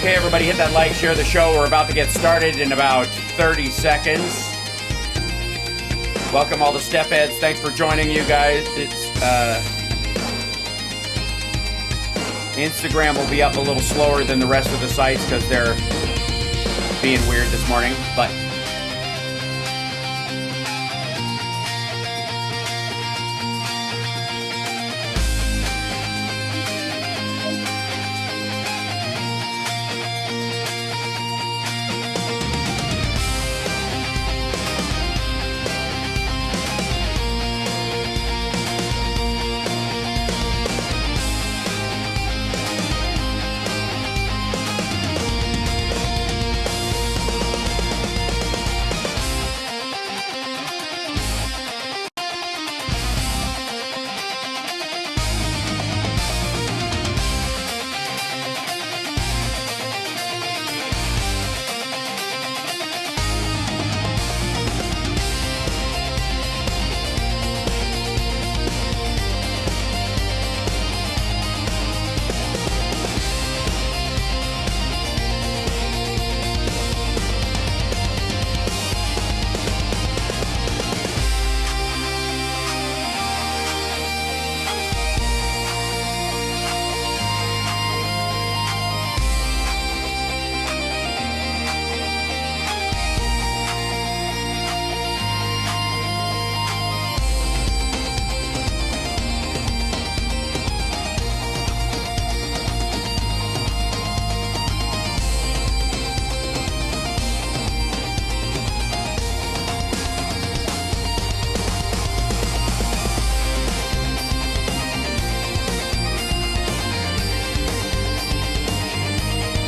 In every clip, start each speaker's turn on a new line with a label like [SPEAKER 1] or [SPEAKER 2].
[SPEAKER 1] Okay, everybody, hit that like, share the show. We're about to get started in about 30 seconds. Welcome all the step heads. Thanks for joining, you guys. Instagram will be up a little slower than the rest of the sites because they're being weird this morning, but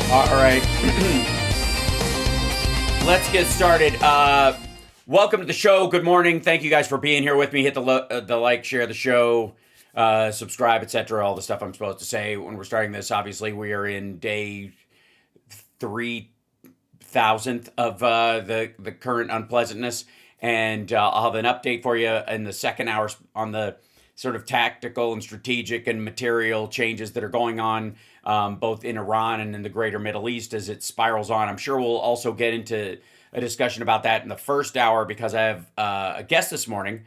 [SPEAKER 1] all right. Let's get started. Welcome to the show. Good morning. Thank you guys for being here with me. Hit the like, share the show, subscribe, etc. All the stuff I'm supposed to say when we're starting this. Obviously, we are in day 3,000th of the current unpleasantness, and I'll have an update for you in the second hour on the sort of tactical and strategic and material changes that are going on both in Iran and in the greater Middle East as it spirals on. I'm sure we'll also get into a discussion about that in the first hour because I have a guest this morning.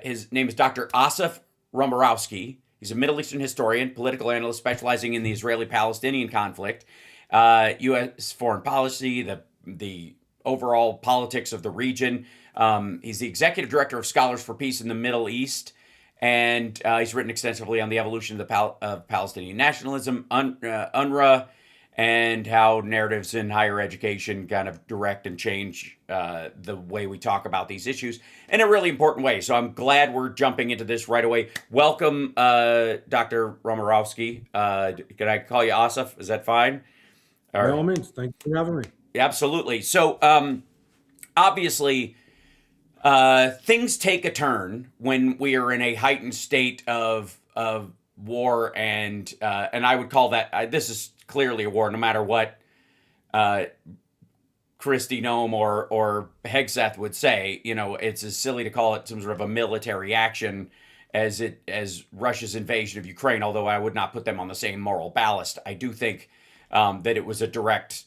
[SPEAKER 1] His name is Dr. Asif Romarowski. He's a Middle Eastern historian, political analyst specializing in the Israeli-Palestinian conflict, U.S. foreign policy, the overall politics of the region. He's the executive director of Scholars for Peace in the Middle East. And he's written extensively on the evolution of Palestinian nationalism, UNRWA, and how narratives in higher education kind of direct and change the way we talk about these issues in a really important way. So I'm glad we're jumping into this right away. Welcome, Dr. Romarowski. Can I call you Asif? Is that fine?
[SPEAKER 2] By all means. Thank you for having me.
[SPEAKER 1] Absolutely. So obviously, things take a turn when we are in a heightened state of war, and I would call that this is clearly a war, no matter what Christy Nome or Hegseth would say. You know, it's as silly to call it some sort of a military action as Russia's invasion of Ukraine. Although I would not put them on the same moral ballast. I do think that it was a direct,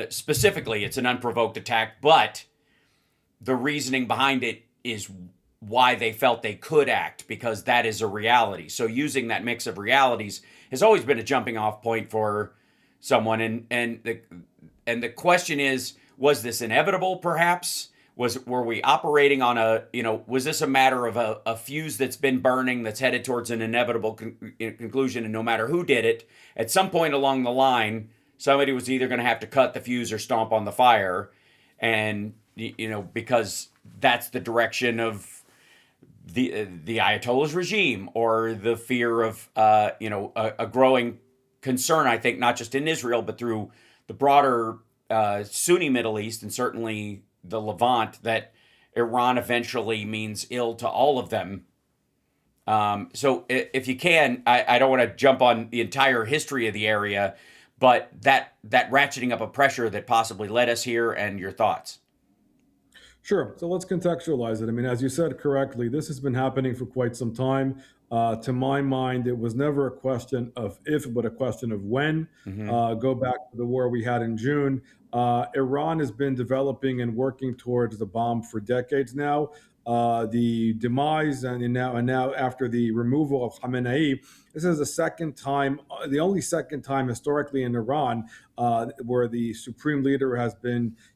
[SPEAKER 1] specifically, it's an unprovoked attack, but the reasoning behind it is why they felt they could act, because that is a reality. So using that mix of realities has always been a jumping off point for someone. And the question is, was this inevitable perhaps? Were we operating on was this a matter of a fuse that's been burning that's headed towards an inevitable conclusion, and no matter who did it, at some point along the line, somebody was either going to have to cut the fuse or stomp on the fire, and because that's the direction of the Ayatollah's regime, or the fear of a growing concern, I think, not just in Israel but through the broader Sunni Middle East, and certainly the Levant, that Iran eventually means ill to all of them. So if you can, I don't want to jump on the entire history of the area, but that ratcheting up of pressure that possibly led us here, and your thoughts.
[SPEAKER 2] Sure. So let's contextualize it. I mean, as you said correctly, this has been happening for quite some time. To my mind, it was never a question of if, but a question of when.
[SPEAKER 1] Hmm.
[SPEAKER 2] Go back to the war we had in June. Iran has been developing and working towards the bomb for decades now. The demise and now after the removal of Khamenei, this is the second time, the only second time historically in Iran where the supreme leader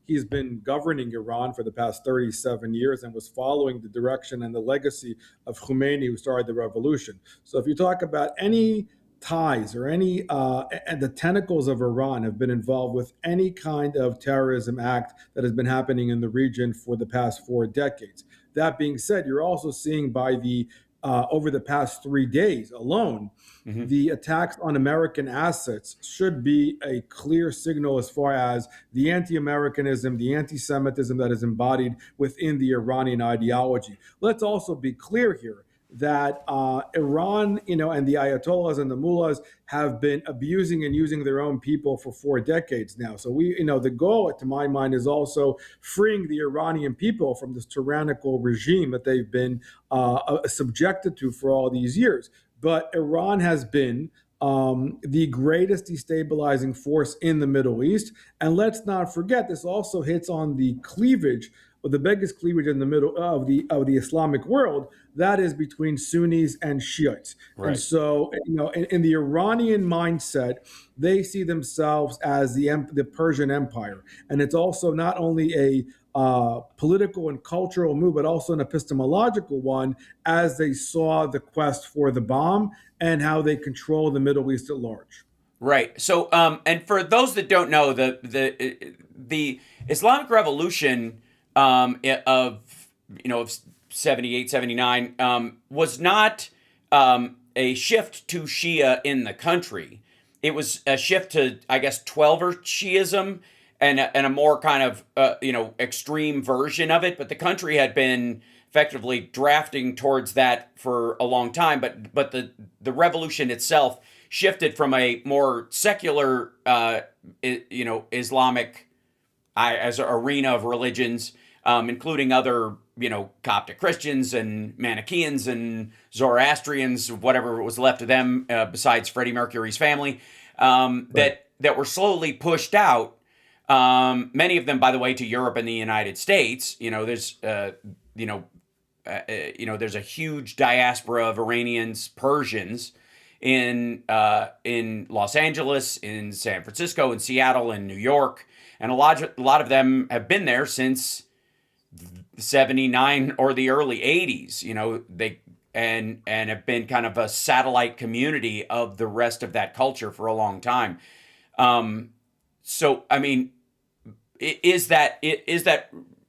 [SPEAKER 2] he's been governing Iran for the past 37 years and was following the direction and the legacy of Khomeini, who started the revolution. So if you talk about any ties or any and the tentacles of Iran have been involved with any kind of terrorism act that has been happening in the region for the past 4 decades. That being said, you're also seeing by the over the past 3 days alone,
[SPEAKER 1] Hmm.
[SPEAKER 2] the attacks on American assets should be a clear signal as far as the anti-Americanism, the anti-Semitism that is embodied within the Iranian ideology. Let's also be clear here that Iran, and the Ayatollahs and the mullahs have been abusing and using their own people for 4 decades now. So the goal, to my mind, is also freeing the Iranian people from this tyrannical regime that they've been subjected to for all these years. But Iran has been the greatest destabilizing force in the Middle East. And let's not forget, this also hits on the cleavage, or the biggest cleavage in the middle of the Islamic world, that is between Sunnis and Shiites. And
[SPEAKER 1] Right.
[SPEAKER 2] so, in the Iranian mindset, they see themselves as the Persian Empire, and it's also not only a political and cultural move, but also an epistemological one, as they saw the quest for the bomb and how they control the Middle East at large.
[SPEAKER 1] Right. So, and for those that don't know, the Islamic Revolution of 78, 79 was not a shift to Shia in the country. It was a shift to, I guess, Twelver Shiism and a more kind of extreme version of it. But the country had been effectively drafting towards that for a long time. But the revolution itself shifted from a more secular, Islamic as an arena of religions, including other, Coptic Christians and Manichaeans and Zoroastrians, whatever was left of them, besides Freddie Mercury's family,
[SPEAKER 2] Right.
[SPEAKER 1] that were slowly pushed out. Many of them, by the way, to Europe and the United States. There's a huge diaspora of Iranians, Persians in Los Angeles, in San Francisco, in Seattle, in New York, and a lot of them have been there since 79 or the early 80s. They and have been kind of a satellite community of the rest of that culture for a long time. So I mean, is that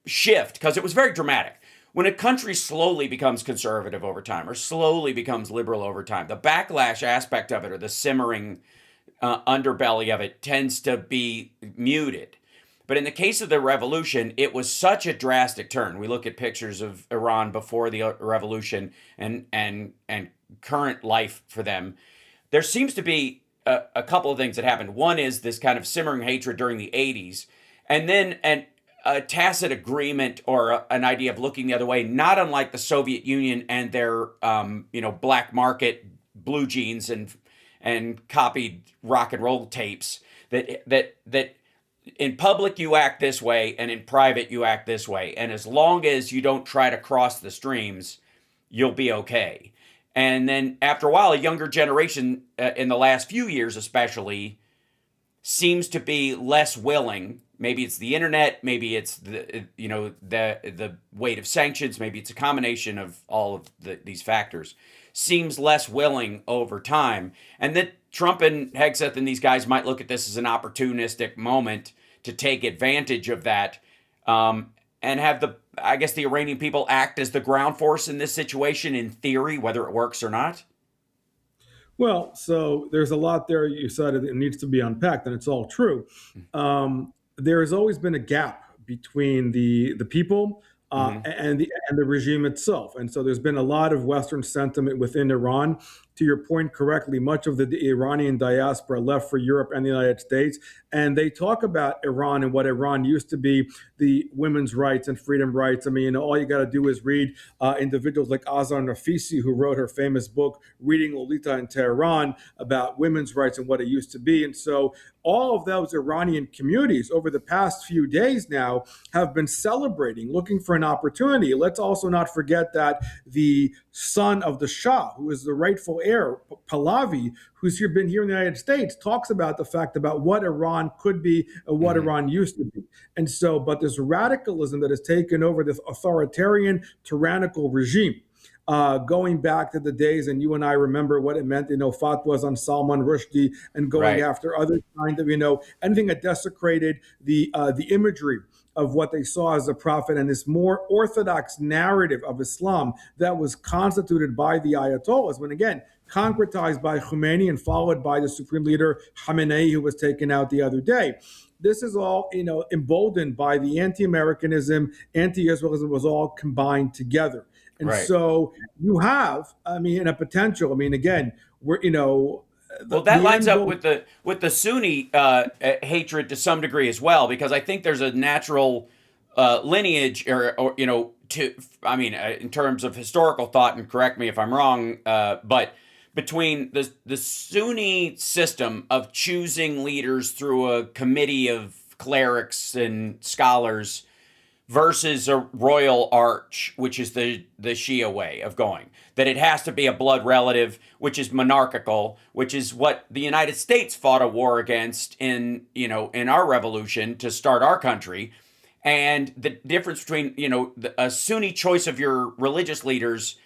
[SPEAKER 1] shift, because it was very dramatic. When a country slowly becomes conservative over time or slowly becomes liberal over time, the backlash aspect of it, or the simmering underbelly of it, tends to be muted. But in the case of the revolution, it was such a drastic turn. We look at pictures of Iran before the revolution and current life for them. There seems to be a couple of things that happened. One is this kind of simmering hatred during the 80s, and then a tacit agreement, or an idea of looking the other way, not unlike the Soviet Union and their black market blue jeans and copied rock and roll tapes, that in public you act this way and in private you act this way, and as long as you don't try to cross the streams, you'll be okay. And then after a while, a younger generation, in the last few years especially, seems to be less willing. Maybe it's the internet, maybe it's the weight of sanctions, maybe it's a combination of all of these factors. Seems less willing over time, and that Trump and Hegseth and these guys might look at this as an opportunistic moment to take advantage of that, and have the Iranian people act as the ground force in this situation, in theory, whether it works or not.
[SPEAKER 2] Well, so there's a lot there you said it needs to be unpacked, and it's all true. There has always been a gap between the people
[SPEAKER 1] Mm-hmm.
[SPEAKER 2] and the regime itself, and so there's been a lot of Western sentiment within Iran to your point correctly, much of the Iranian diaspora left for Europe and the United States. And they talk about Iran and what Iran used to be, the women's rights and freedom rights. I mean, all you got to do is read individuals like Azar Nafisi, who wrote her famous book, Reading Lolita in Tehran, about women's rights and what it used to be. And so all of those Iranian communities over the past few days now have been celebrating, looking for an opportunity. Let's also not forget that the son of the Shah, who is the rightful heir, Pahlavi, who's been here in the United States, talks about the fact about what Iran could be and what Iran used to be. And so, but this radicalism that has taken over this authoritarian, tyrannical regime, going back to the days, and you and I remember what it meant, fatwas on Salman Rushdie and going after other kind of, anything that desecrated the imagery of what they saw as a prophet, and this more orthodox narrative of Islam that was constituted by the Ayatollahs, when again, concretized by Khomeini and followed by the supreme leader Khamenei, who was taken out the other day. This is all, emboldened by the anti-Americanism, anti-Israelism was all combined together. And so you have, a potential. Again, we're,
[SPEAKER 1] well, that lines up with the Sunni hatred to some degree as well, because I think there's a natural lineage, or in terms of historical thought, and correct me if I'm wrong, but between the Sunni system of choosing leaders through a committee of clerics and scholars versus a royal arch, which is the Shia way of going. That it has to be a blood relative, which is monarchical, which is what the United States fought a war against in our revolution to start our country. And the difference between, a Sunni choice of your religious leaders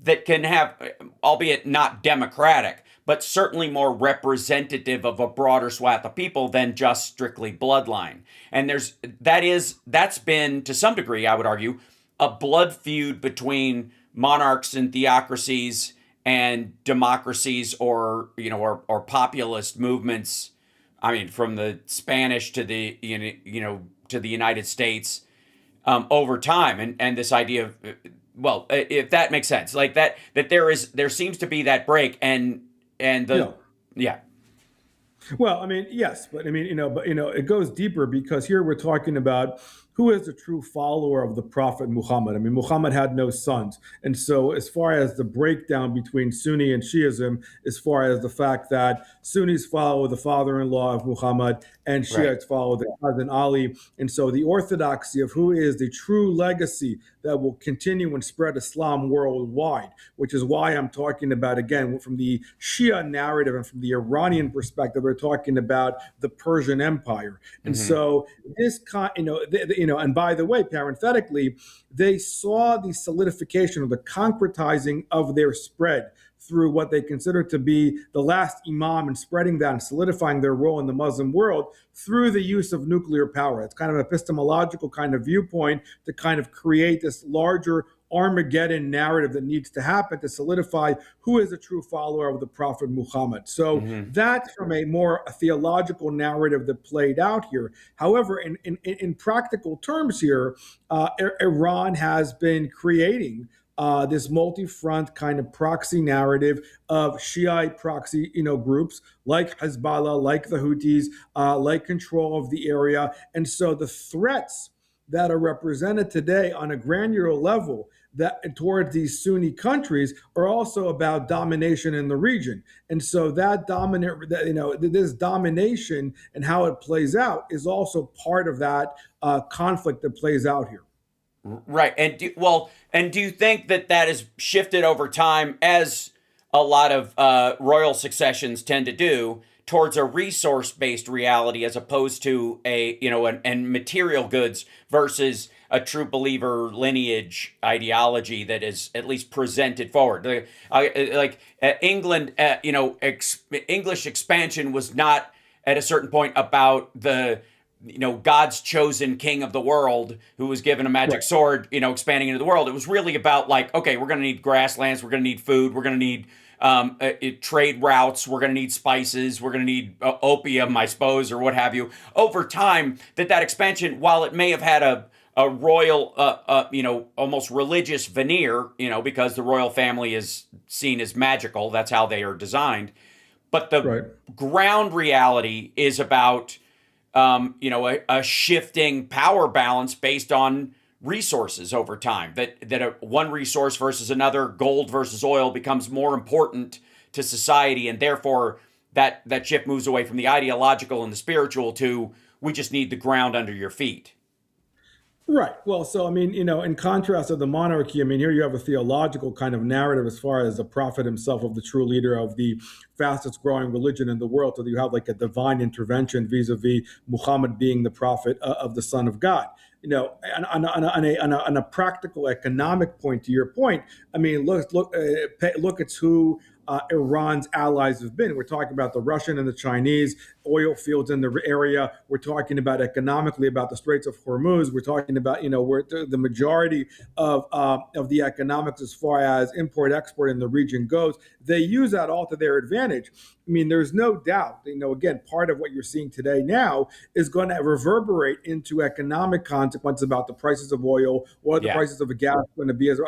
[SPEAKER 1] that can have, albeit not democratic, but certainly more representative of a broader swath of people than just strictly bloodline. And that's been, to some degree, I would argue, a blood feud between monarchs and theocracies and democracies, or populist movements. From the Spanish to the to the United States over time, and this idea of, well, if that makes sense, like that there seems to be that break, and yeah.
[SPEAKER 2] Well, yes, but it goes deeper, because here we're talking about who is a true follower of the Prophet Muhammad. Muhammad had no sons. And so as far as the breakdown between Sunni and Shiism, as far as the fact that Sunnis follow the father-in-law of Muhammad and Shiites follow the cousin Ali. And so the orthodoxy of who is the true legacy that will continue and spread Islam worldwide, which is why I'm talking about, again, from the Shia narrative and from the Iranian perspective, we're talking about the Persian Empire. And so this and by the way, parenthetically, they saw the solidification or the concretizing of their spread through what they consider to be the last imam, and spreading that and solidifying their role in the Muslim world through the use of nuclear power. It's kind of an epistemological kind of viewpoint to kind of create this larger Armageddon narrative that needs to happen to solidify who is a true follower of the Prophet Muhammad. So that's from a more theological narrative that played out here. However, in practical terms here, Iran has been creating this multi-front kind of proxy narrative of Shiite proxy, groups like Hezbollah, like the Houthis, like control of the area. And so the threats that are represented today on a granular level that towards these Sunni countries are also about domination in the region. And so this domination and how it plays out is also part of that conflict that plays out here.
[SPEAKER 1] Right. And do you think that has shifted over time, as a lot of royal successions tend to do, towards a resource-based reality as opposed to and material goods versus a true believer lineage ideology that is at least presented forward? England, English expansion was not at a certain point about the God's chosen king of the world who was given a magic sword, expanding into the world. It was really about okay, we're going to need grasslands, we're going to need food, we're going to need trade routes, we're going to need spices, we're going to need opium, I suppose, or what have you. Over time, that expansion, while it may have had a royal, almost religious veneer, because the royal family is seen as magical. That's how they are designed. But the
[SPEAKER 2] Right.
[SPEAKER 1] ground reality is about, a shifting power balance based on resources over time. One resource versus another, gold versus oil, becomes more important to society, and therefore that shift moves away from the ideological and the spiritual to we just need the ground under your feet.
[SPEAKER 2] Right. Well, so I mean, in contrast to the monarchy, I mean, here you have a theological kind of narrative as far as the prophet himself of the true leader of the fastest growing religion in the world. So you have like a divine intervention vis-a-vis Muhammad being the prophet of the Son of God. On a practical economic point, to your point, I mean, look at who Iran's allies have been. We're talking about the Russian and the Chinese oil fields in the area. We're talking about economically about the Straits of Hormuz. We're talking about where the majority of the economics as far as import export in the region goes. They use that all to their advantage. I mean, there's no doubt. Again, part of what you're seeing today now is going to reverberate into economic consequences about the prices of oil, what are the
[SPEAKER 1] Yeah.
[SPEAKER 2] prices of gas going to be, as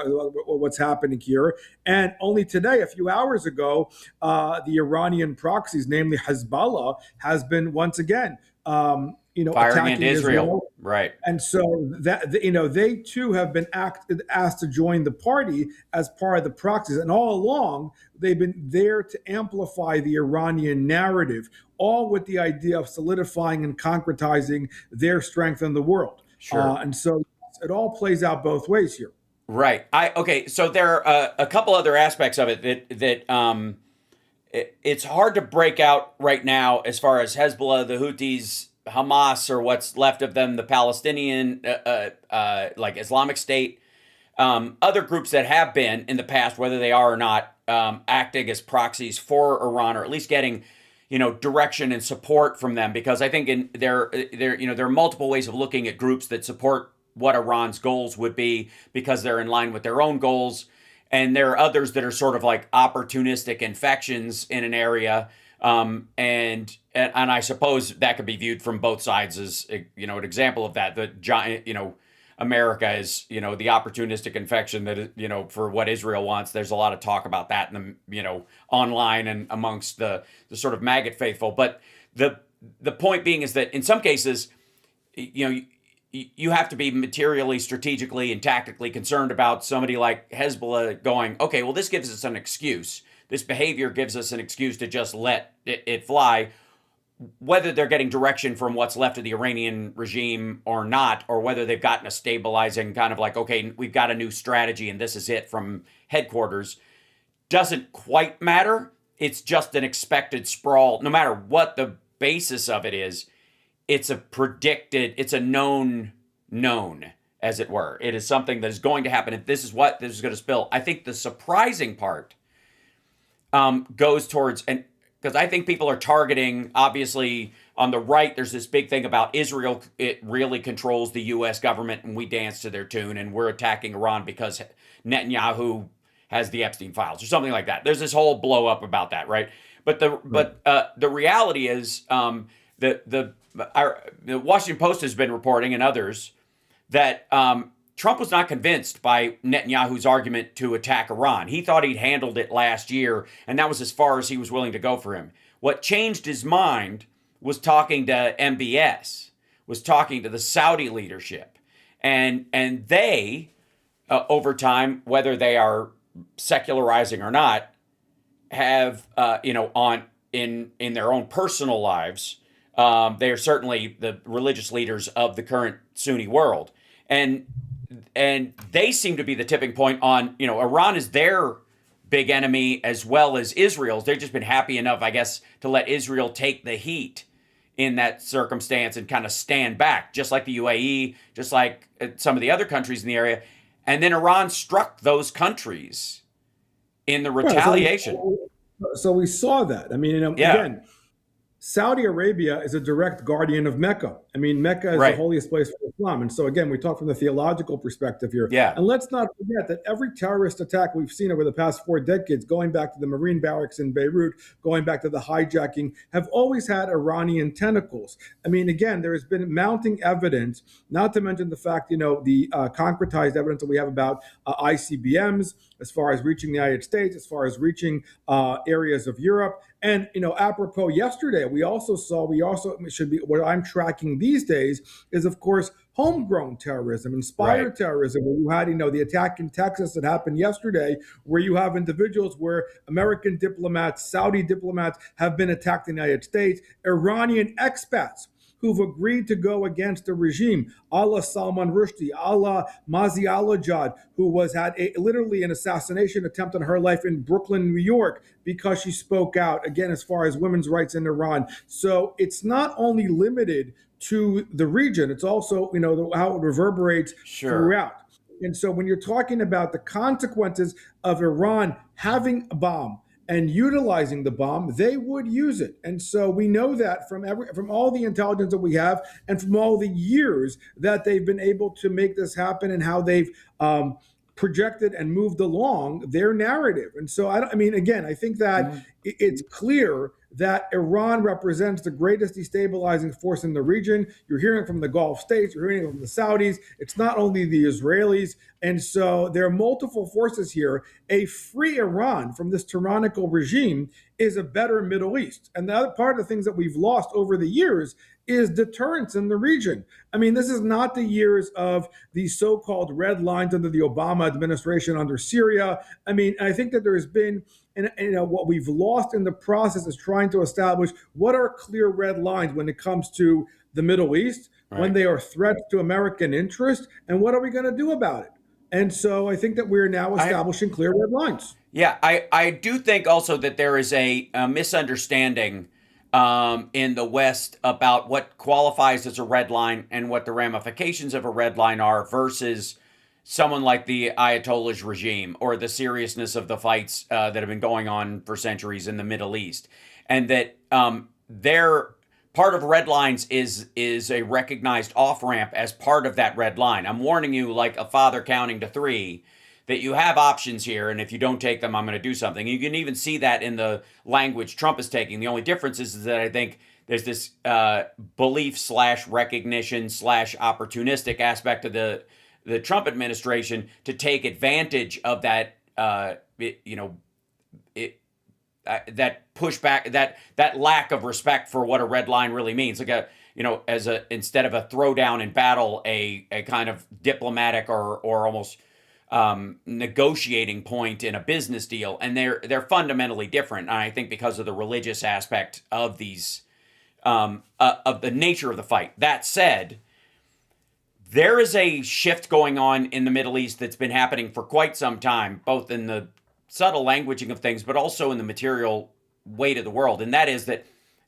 [SPEAKER 2] what's happening here. And only today, a few hours ago, the Iranian proxies, namely Hezbollah, has been once again,
[SPEAKER 1] Firing into
[SPEAKER 2] attacking
[SPEAKER 1] Israel.
[SPEAKER 2] Israel.
[SPEAKER 1] Right.
[SPEAKER 2] And so they too have been asked to join the party as part of the proxies, and all along they've been there to amplify the Iranian narrative, all with the idea of solidifying and concretizing their strength in the world.
[SPEAKER 1] Sure.
[SPEAKER 2] And so it all plays out both ways here.
[SPEAKER 1] Right. Okay. So there are a couple other aspects of it it's hard to break out right now as far as Hezbollah, the Houthis, Hamas, or what's left of them, the Palestinian, like Islamic State, other groups that have been in the past, whether they are or not, acting as proxies for Iran, or at least getting, direction and support from them. Because I think there are multiple ways of looking at groups that support what Iran's goals would be because they're in line with their own goals. And there are others that are sort of like opportunistic infections in an area. And I suppose that could be viewed from both sides as, an example of that. The giant, America is, the opportunistic infection that, for what Israel wants. There's a lot of talk about that in the, online and amongst the sort of maggot faithful. But the point being is that in some cases, you have to be materially, strategically, and tactically concerned about somebody like Hezbollah going, okay, well, this gives us an excuse. This behavior gives us an excuse to just let it fly, whether they're getting direction from what's left of the Iranian regime or not, or whether they've gotten a stabilizing kind of like, okay, we've got a new strategy and this is it from headquarters, doesn't quite matter. It's just an expected sprawl. No matter what the basis of it is, it's a known, as it were. It is something that is going to happen. If this is going to spill. I think the surprising part goes towards, and because I think people are targeting, obviously, on the right, there's this big thing about Israel. It really controls the U.S. government, and we dance to their tune, and we're attacking Iran because Netanyahu has the Epstein files or something like that. There's this whole blow up about that, right? But the reality is the Washington Post has been reporting, and others, that Trump was not convinced by Netanyahu's argument to attack Iran. He thought he'd handled it last year, and that was as far as he was willing to go for him. What changed his mind was talking to MBS, was talking to the Saudi leadership. And they, over time, whether they are secularizing or not, have, in their own personal lives, they are certainly the religious leaders of the current Sunni world. And they seem to be the tipping point on, Iran is their big enemy as well as Israel's. They've just been happy enough, I guess, to let Israel take the heat in that circumstance and kind of stand back, just like the UAE, just like some of the other countries in the area. And then Iran struck those countries in the retaliation.
[SPEAKER 2] So we saw that. I mean,
[SPEAKER 1] Yeah.
[SPEAKER 2] again, Saudi Arabia is a direct guardian of Mecca. I mean, Mecca is the
[SPEAKER 1] Right.
[SPEAKER 2] holiest place for Islam. And so, again, we talk from the theological perspective here.
[SPEAKER 1] Yeah.
[SPEAKER 2] And let's not forget that every terrorist attack we've seen over the past 4 decades, going back to the Marine barracks in Beirut, going back to the hijacking, have always had Iranian tentacles. I mean, again, there has been mounting evidence, not to mention the fact, the concretized evidence that we have about ICBMs, as far as reaching the United States, as far as reaching areas of Europe. And apropos yesterday, we also should be, what I'm tracking these days is, of course, homegrown terrorism,
[SPEAKER 1] Right.
[SPEAKER 2] inspired terrorism, where you had, the attack in Texas that happened yesterday, where you have individuals where American diplomats, Saudi diplomats have been attacked in the United States, Iranian expats who've agreed to go against the regime, a la Salman Rushdie, a la Mazi Alajad, who had literally an assassination attempt on her life in Brooklyn, New York, because she spoke out, again, as far as women's rights in Iran. So it's not only limited to the region, it's also, how it reverberates
[SPEAKER 1] Sure.
[SPEAKER 2] throughout. And so when you're talking about the consequences of Iran having a bomb, and utilizing the bomb, they would use it. And so we know that from all the intelligence that we have, and from all the years that they've been able to make this happen, and how they've projected and moved along their narrative. And so again, I think that
[SPEAKER 1] Mhm.
[SPEAKER 2] it's clear that Iran represents the greatest destabilizing force in the region. You're hearing it from the Gulf states, you're hearing it from the Saudis. It's not only the Israelis. And so there are multiple forces here. A free Iran from this tyrannical regime is a better Middle East. And the other part of the things that we've lost over the years is deterrence in the region. I mean, this is not the years of the so-called red lines under the Obama administration under Syria. I mean, I think that there has been, and what we've lost in the process is trying to establish what are clear red lines when it comes to the Middle East, when
[SPEAKER 1] Right.
[SPEAKER 2] they are threats to American interest, and what are we going to do about it? And so I think that we're now
[SPEAKER 1] I
[SPEAKER 2] establishing clear red lines.
[SPEAKER 1] Yeah, I do think also that there is a misunderstanding in the West about what qualifies as a red line and what the ramifications of a red line are versus someone like the Ayatollah's regime or the seriousness of the fights that have been going on for centuries in the Middle East. And that their part of red lines is a recognized off ramp as part of that red line. I'm warning you, like a father counting to three, that you have options here, and if you don't take them, I'm going to do something. You can even see that in the language Trump is taking. The only difference is that I think there's this belief slash recognition slash opportunistic aspect of the Trump administration to take advantage of that, that pushback, that lack of respect for what a red line really means. Like as instead of a throwdown in battle, a kind of diplomatic or almost negotiating point in a business deal, and they're fundamentally different. And I think because of the religious aspect of these, of the nature of the fight. That said, there is a shift going on in the Middle East that's been happening for quite some time, both in the subtle languaging of things, but also in the material weight of the world. And that is that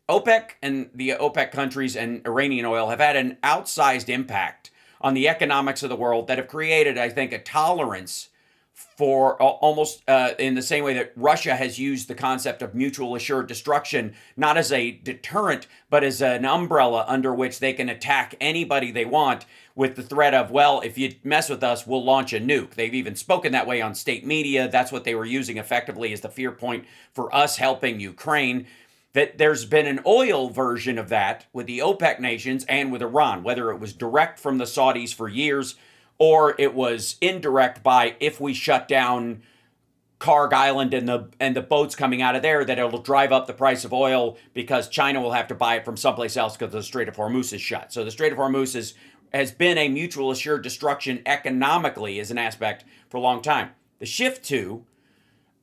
[SPEAKER 1] OPEC and the OPEC countries and Iranian oil have had an outsized impact on the economics of the world that have created, I think, a tolerance for almost in the same way that Russia has used the concept of mutual assured destruction, not as a deterrent, but as an umbrella under which they can attack anybody they want with the threat of, well, if you mess with us, we'll launch a nuke. They've even spoken that way on state media. That's what they were using effectively as the fear point for us helping Ukraine. That there's been an oil version of that with the OPEC nations and with Iran, whether it was direct from the Saudis for years or it was indirect by, if we shut down Karg Island and the boats coming out of there, that it'll drive up the price of oil because China will have to buy it from someplace else because the Strait of Hormuz is shut. So the Strait of Hormuz has been a mutual assured destruction economically as an aspect for a long time. The shift to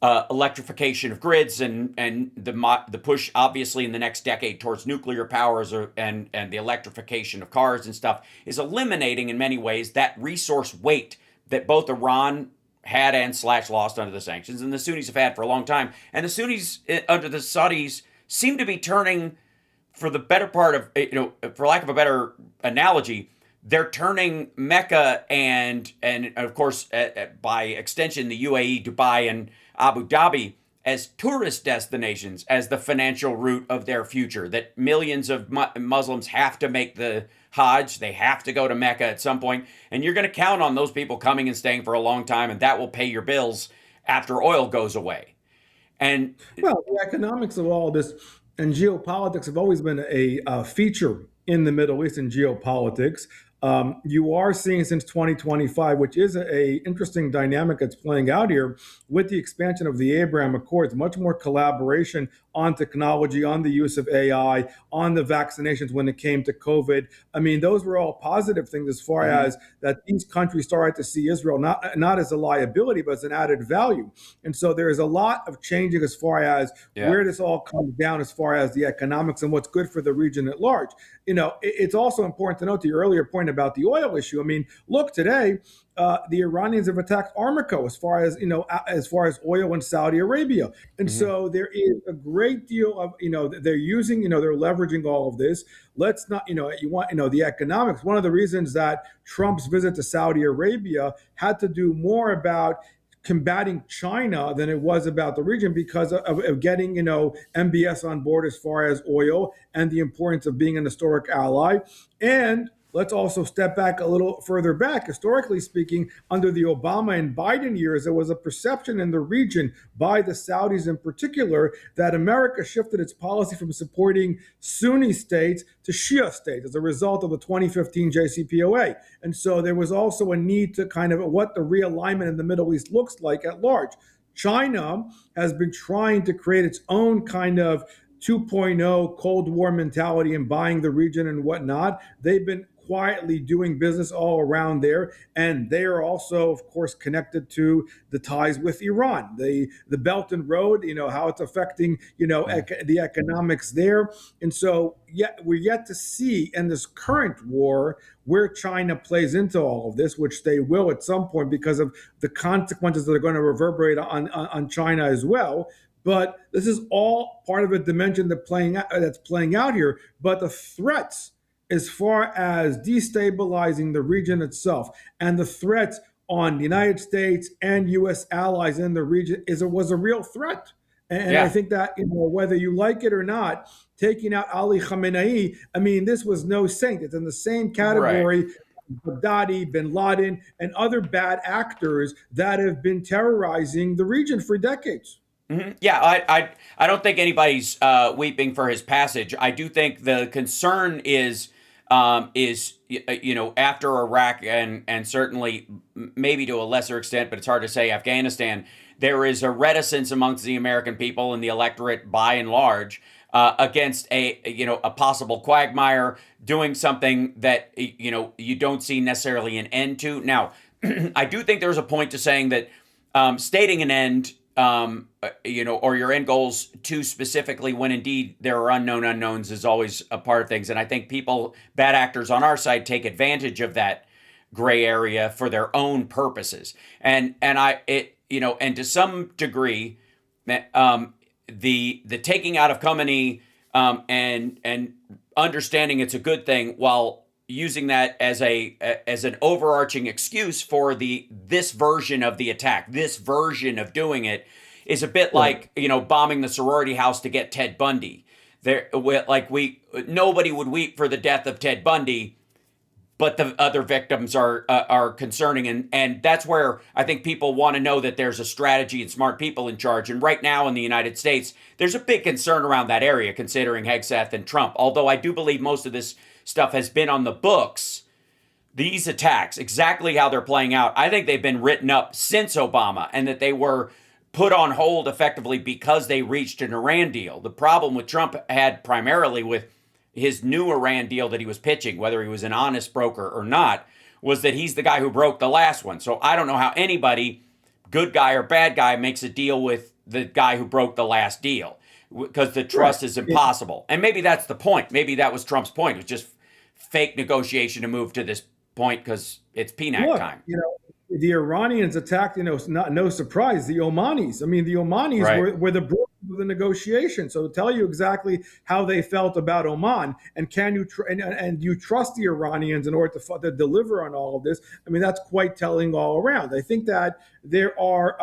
[SPEAKER 1] electrification of grids and the push, obviously, in the next decade towards nuclear powers and the electrification of cars and stuff is eliminating in many ways that resource weight that both Iran had and slash lost under the sanctions and the Sunnis have had for a long time. And the Sunnis under the Saudis seem to be turning, for the better part of, for lack of a better analogy, they're turning Mecca and of course by extension the UAE, Dubai, and Abu Dhabi as tourist destinations as the financial route of their future, that millions of Muslims have to make the Hajj, they have to go to Mecca at some point, and you're going to count on those people coming and staying for a long time, and that will pay your bills after oil goes away. And
[SPEAKER 2] Well, the economics of all this and geopolitics have always been a feature in the Middle East and geopolitics. You are seeing since 2025, which is a interesting dynamic that's playing out here with the expansion of the Abraham Accords, much more collaboration on technology, on the use of AI, on the vaccinations when it came to COVID. I mean, those were all positive things as far as that these countries started to see Israel not as a liability, but as an added value. And so there is a lot of changing as far as where this all comes down as far as the economics and what's good for the region at large. It's also important to note to your earlier point about the oil issue. I mean, look, today, the Iranians have attacked Armaco as far as oil in Saudi Arabia. And so there is a great deal of, they're using, they're leveraging all of this. Let's not, the economics. One of the reasons that Trump's visit to Saudi Arabia had to do more about combating China than it was about the region because of getting, MBS on board as far as oil and the importance of being an historic ally. And let's also step back a little further back. Historically speaking, under the Obama and Biden years, there was a perception in the region by the Saudis in particular that America shifted its policy from supporting Sunni states to Shia states as a result of the 2015 JCPOA. And so there was also a need to kind of what the realignment in the Middle East looks like at large. China has been trying to create its own kind of 2.0 Cold War mentality and buying the region and whatnot. They've been quietly doing business all around there, and they are also, of course, connected to the ties with Iran, the Belt and Road, how it's affecting, the economics there. And so, we're yet to see in this current war where China plays into all of this, which they will at some point because of the consequences that are going to reverberate on China as well. But this is all part of a dimension that's playing out here. But the threats as far as destabilizing the region itself and the threats on the United States and U.S. allies in the region was a real threat. And I think that, whether you like it or not, taking out Ali Khamenei, I mean, this was no saint. It's in the same category. Right. Baghdadi, bin Laden, and other bad actors that have been terrorizing the region for decades.
[SPEAKER 1] Yeah, I don't think anybody's weeping for his passage. I do think the concern is after Iraq and certainly maybe to a lesser extent, but it's hard to say, Afghanistan, there is a reticence amongst the American people and the electorate by and large against a possible quagmire doing something that you don't see necessarily an end to. Now, I do think there's a point to saying that stating an end, or your end goals too specifically when indeed there are unknown unknowns is always a part of things. And I think bad actors on our side take advantage of that gray area for their own purposes. And to some degree, the taking out of Khamenei and understanding it's a good thing while using that as an overarching excuse for this version of the attack, this version of doing it, is a bit like bombing the sorority house to get Ted Bundy. Nobody would weep for the death of Ted Bundy, but the other victims are concerning, and that's where I think people want to know that there's a strategy and smart people in charge. And right now in the United States, there's a big concern around that area, considering Hegseth and Trump. Although I do believe most of this stuff has been on the books, these attacks, exactly how they're playing out, I think they've been written up since Obama, and that they were put on hold effectively because they reached an Iran deal. The problem with Trump had primarily with his new Iran deal that he was pitching, whether he was an honest broker or not, was that he's the guy who broke the last one. So I don't know how anybody, good guy or bad guy, makes a deal with the guy who broke the last deal, because the trust is impossible. And maybe that's the point. Maybe that was Trump's point. It was just fake negotiation to move to this point because it's PNAC time.
[SPEAKER 2] The Iranians attacked, no surprise, the Omanis. I mean, the Omanis were the brokers of the negotiation. So to tell you exactly how they felt about Oman, and can you and you trust the Iranians in order to deliver on all of this? I mean, that's quite telling all around. I think that there are,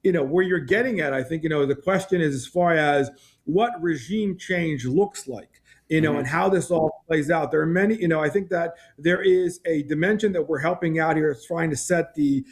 [SPEAKER 2] where you're getting at, I think, the question is as far as what regime change looks like, and
[SPEAKER 1] Hmm.
[SPEAKER 2] how this all plays out. There are many, I think that there is a dimension that we're helping out here, is trying to set the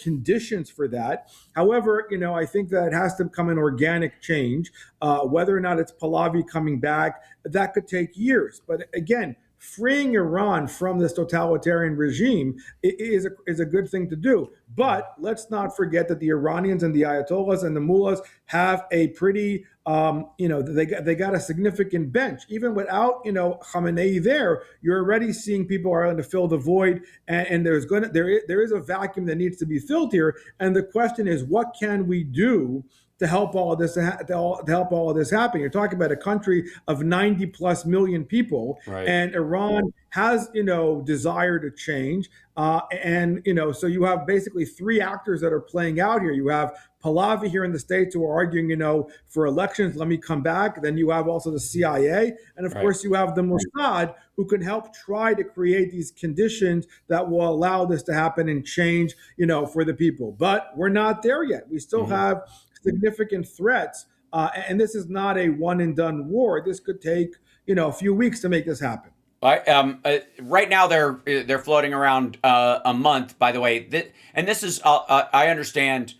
[SPEAKER 2] conditions for that. However, I think that it has to become an organic change. Whether or not it's Pahlavi coming back, that could take years. But again, freeing Iran from this totalitarian regime is a good thing to do. But let's not forget that the Iranians and the Ayatollahs and the mullahs have a pretty, they got a significant bench. Even without, Khamenei there, you're already seeing people are going to fill the void, and there is a vacuum that needs to be filled here. And the question is, what can we do to help all of this to help all of this happen? You're talking about a country of 90 plus million people,
[SPEAKER 1] Right.
[SPEAKER 2] and Iran has desire to change, and so you have basically three actors that are playing out here. You have Pahlavi here in the States, who are arguing, for elections, let me come back. Then you have also the CIA. And of
[SPEAKER 1] Right.
[SPEAKER 2] course, you have the Mossad, who can help try to create these conditions that will allow this to happen and change, for the people. But we're not there yet. We still
[SPEAKER 1] Hmm.
[SPEAKER 2] have significant threats. And this is not a one and done war. This could take, a few weeks to make this happen.
[SPEAKER 1] Right now they're floating around a month. By the way, and this is I understand.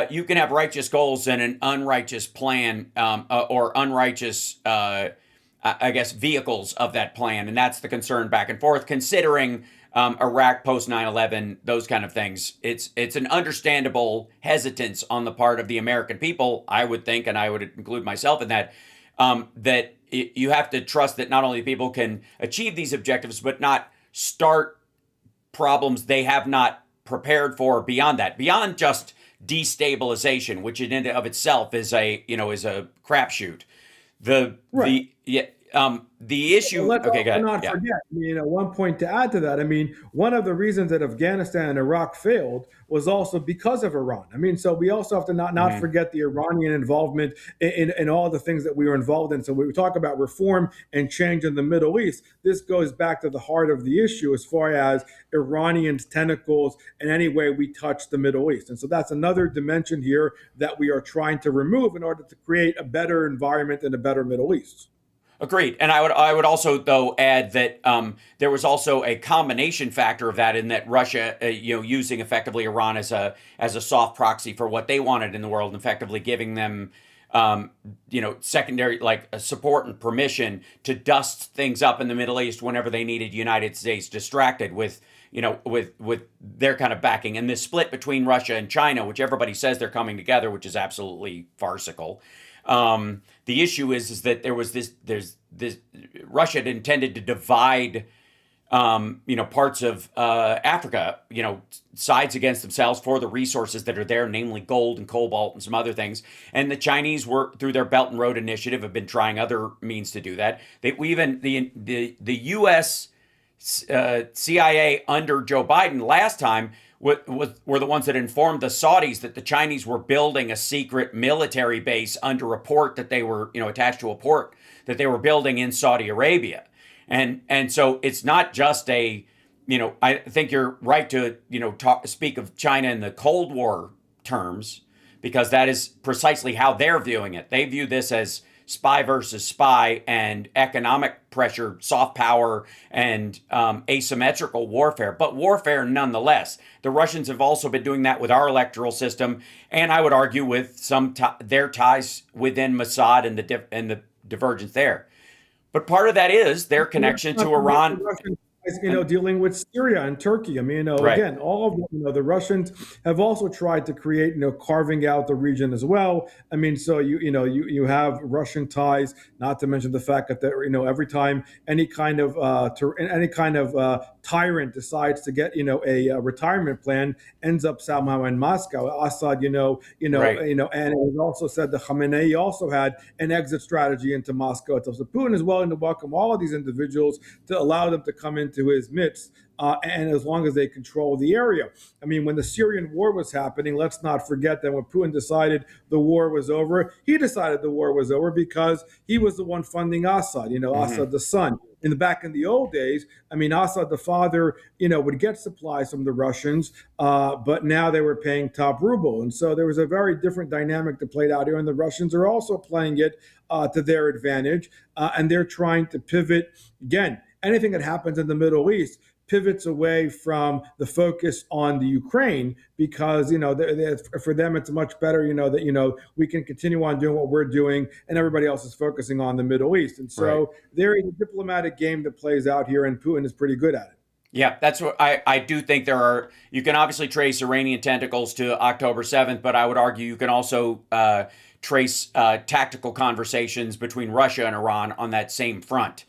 [SPEAKER 1] You can have righteous goals and an unrighteous plan, or unrighteous, I guess, vehicles of that plan, and that's the concern back and forth. Considering Iraq post 9/11, those kind of things, it's an understandable hesitance on the part of the American people, I would think, and I would include myself in that. That you have to trust that not only people can achieve these objectives, but not start problems they have not prepared for beyond that, beyond just destabilization, which in and of itself is a crapshoot.
[SPEAKER 2] Right.
[SPEAKER 1] The issue.
[SPEAKER 2] Let's
[SPEAKER 1] Okay, go
[SPEAKER 2] also
[SPEAKER 1] ahead.
[SPEAKER 2] not
[SPEAKER 1] Yeah.
[SPEAKER 2] forget, one point to add to that. I mean, one of the reasons that Afghanistan and Iraq failed was also because of Iran. I mean, so we also have to not
[SPEAKER 1] Hmm.
[SPEAKER 2] forget the Iranian involvement in all the things that we were involved in. So when we talk about reform and change in the Middle East, this goes back to the heart of the issue as far as Iranian tentacles and any way we touch the Middle East. And so that's another dimension here that we are trying to remove in order to create a better environment and a better Middle East.
[SPEAKER 1] Agreed, and I would also though add that there was also a combination factor of that in that Russia, using effectively Iran as a soft proxy for what they wanted in the world, and effectively giving them, secondary like support and permission to dust things up in the Middle East whenever they needed United States distracted with. With their kind of backing, and this split between Russia and China, which everybody says they're coming together, which is absolutely farcical. The issue is that there's this Russia had intended to divide, parts of Africa, sides against themselves for the resources that are there, namely gold and cobalt and some other things. And the Chinese were, through their Belt and Road Initiative, have been trying other means to do that. We even the U.S. CIA under Joe Biden last time were the ones that informed the Saudis that the Chinese were building a secret military base under a port that they were, attached to a port that they were building in Saudi Arabia. And so it's not just I think you're right to, speak of China in the Cold War terms, because that is precisely how they're viewing it. They view this as spy versus spy and economic pressure, soft power, and asymmetrical warfare, but warfare nonetheless. The Russians have also been doing that with our electoral system, and I would argue with their ties within Mossad and the divergence there. But part of that is their connection to Iran.
[SPEAKER 2] Dealing with Syria and Turkey. I mean,
[SPEAKER 1] Right.
[SPEAKER 2] again, all of the Russians have also tried to create, carving out the region as well. I mean, so you have Russian ties, not to mention the fact that every time any kind of tyrant decides to get a retirement plan, ends up somehow in Moscow. Assad,
[SPEAKER 1] Right.
[SPEAKER 2] and it was also said that Khamenei also had an exit strategy into Moscow. So Putin is willing to welcome all of these individuals to allow them to come into into his midst. And as long as they control the area. I mean, when the Syrian war was happening, let's not forget that when Putin decided the war was over, he decided the war was over because he was the one funding Assad,
[SPEAKER 1] Hmm.
[SPEAKER 2] Assad the son. Back in the old days, I mean, Assad the father, would get supplies from the Russians, but now they were paying top ruble. And so there was a very different dynamic that played out here. And the Russians are also playing it to their advantage. And they're trying to pivot. Again, anything that happens in the Middle East pivots away from the focus on the Ukraine because for them it's much better that we can continue on doing what we're doing and everybody else is focusing on the Middle East. And
[SPEAKER 1] Right.
[SPEAKER 2] so there is a diplomatic game that plays out here, and Putin is pretty good at it.
[SPEAKER 1] Yeah, that's what I do think there are. You can obviously trace Iranian tentacles to October 7th, but I would argue you can also trace tactical conversations between Russia and Iran on that same front.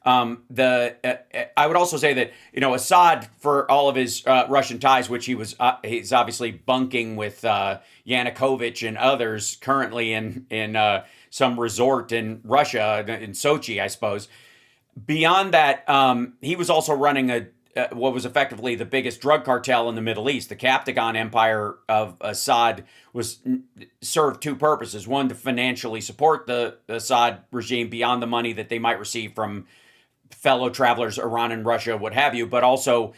[SPEAKER 1] I would also say that Assad, for all of his Russian ties, which he's obviously bunking with Yanukovych and others currently in some resort in Russia in Sochi, I suppose. Beyond that, he was also running what was effectively the biggest drug cartel in the Middle East. The Captagon Empire of Assad served two purposes: one, to financially support the Assad regime beyond the money that they might receive from fellow travelers, Iran and Russia, what have you, but also,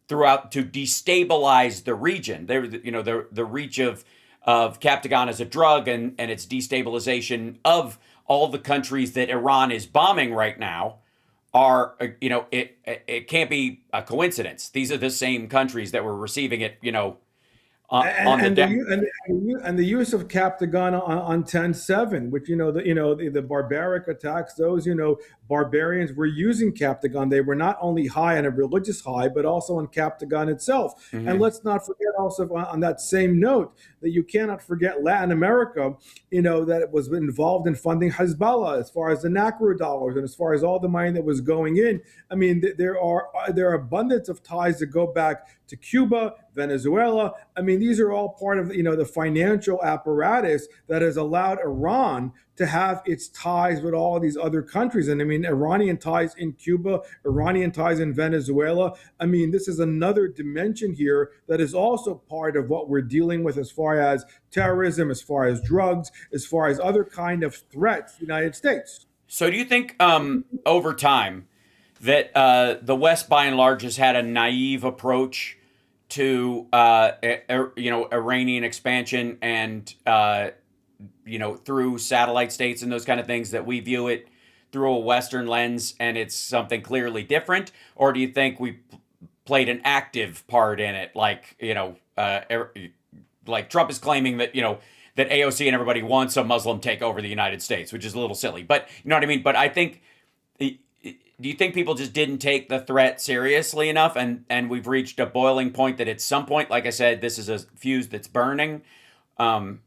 [SPEAKER 1] throughout to destabilize the region. The reach of Captagon as a drug and its destabilization of all the countries that Iran is bombing right now are, it can't be a coincidence. These are the same countries that were receiving it, on the
[SPEAKER 2] and the and the use of Captagon on 10/7, which the barbaric attacks, those barbarians were using Captagon. They were not only high on a religious high, but also on Captagon itself. And
[SPEAKER 1] Mhm.
[SPEAKER 2] let's not forget also on that same note that you cannot forget Latin America, that it was involved in funding Hezbollah as far as the NACRU dollars and as far as all the money that was going in. I mean, there are abundance of ties that go back to Cuba, Venezuela. I mean, these are all part of the financial apparatus that has allowed Iran to have its ties with all these other countries. And I mean, Iranian ties in Cuba, Iranian ties in Venezuela. I mean, this is another dimension here that is also part of what we're dealing with as far as terrorism, as far as drugs, as far as other kind of threats to the United States.
[SPEAKER 1] So, do you think over time that the West, by and large, has had a naive approach to Iranian expansion and through satellite states and those kind of things, that we view it through a Western lens and it's something clearly different? Or do you think we played an active part in it, like Trump is claiming that that AOC and everybody wants a Muslim take over the United States, which is a little silly, but you know what I mean? But I think, do you think people just didn't take the threat seriously enough, and we've reached a boiling point that at some point, like I said, this is a fuse that's burning? Um,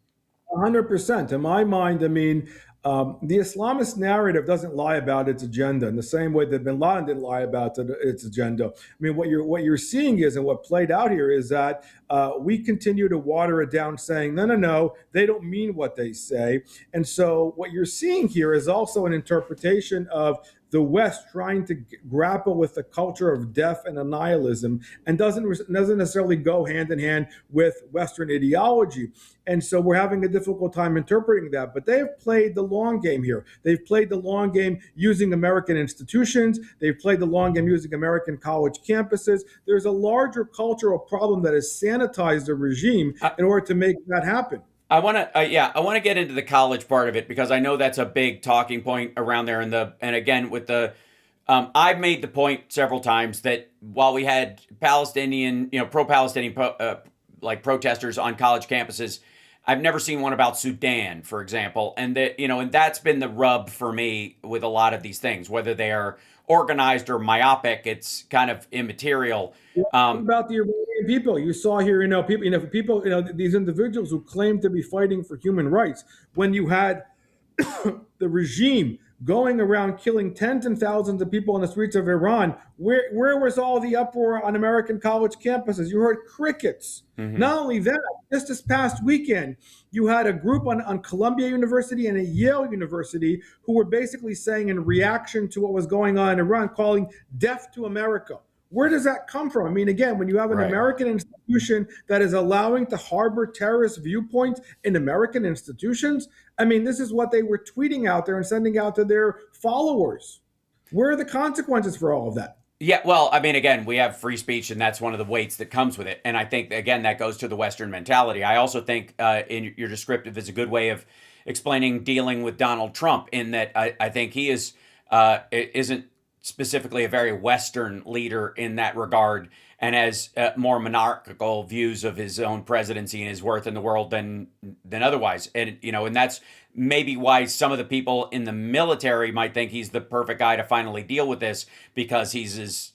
[SPEAKER 2] 100%. In my mind, I mean, the Islamist narrative doesn't lie about its agenda in the same way that Bin Laden didn't lie about its agenda. I mean, what you're seeing is, and what played out here is that we continue to water it down, saying, no, no, no, they don't mean what they say. And so what you're seeing here is also an interpretation of the West trying to grapple with the culture of death and annihilism, and doesn't necessarily go hand in hand with Western ideology. And so we're having a difficult time interpreting that. But they've played the long game here. They've played the long game using American institutions. They've played the long game using American college campuses. There's a larger cultural problem that has sanitized the regime
[SPEAKER 1] I,
[SPEAKER 2] in order to make that happen.
[SPEAKER 1] I want to, I want to get into the college part of it because I know that's a big talking point around there. And again, with I've made the point several times that while we had Palestinian, pro-Palestinian, like protesters on college campuses, I've never seen one about Sudan, for example. And and that's been the rub for me with a lot of these things, whether they are organized or myopic, it's kind of immaterial.
[SPEAKER 2] What
[SPEAKER 1] Um,
[SPEAKER 2] about the Iranian people? You saw here, people, these individuals who claim to be fighting for human rights. When you had the regime going around killing tens and thousands of people on the streets of Iran. Where was all the uproar on American college campuses? You heard crickets.
[SPEAKER 1] Hmm.
[SPEAKER 2] Not only that, just this past weekend, you had a group on Columbia University and a Yale University who were basically saying, in reaction to what was going on in Iran, calling death to America. Where does that come from? I mean, again, when you have an
[SPEAKER 1] Right.
[SPEAKER 2] American institution that is allowing to harbor terrorist viewpoints in American institutions, I mean, this is what they were tweeting out there and sending out to their followers. Where are the consequences for all of that?
[SPEAKER 1] Yeah, well, I mean, again, we have free speech, and that's one of the weights that comes with it. And I think, again, that goes to the Western mentality. I also think in your descriptive is a good way of explaining dealing with Donald Trump, in that I think he isn't specifically a very Western leader in that regard, and has more monarchical views of his own presidency and his worth in the world than otherwise. And and that's maybe why some of the people in the military might think he's the perfect guy to finally deal with this, because he's as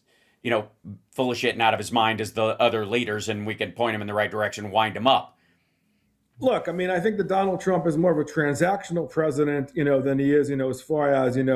[SPEAKER 1] full of shit and out of his mind as the other leaders, and we can point him in the right direction, wind him up.
[SPEAKER 2] Look, I mean, I think that Donald Trump is more of a transactional president, than he is, as far as a
[SPEAKER 1] Agreed.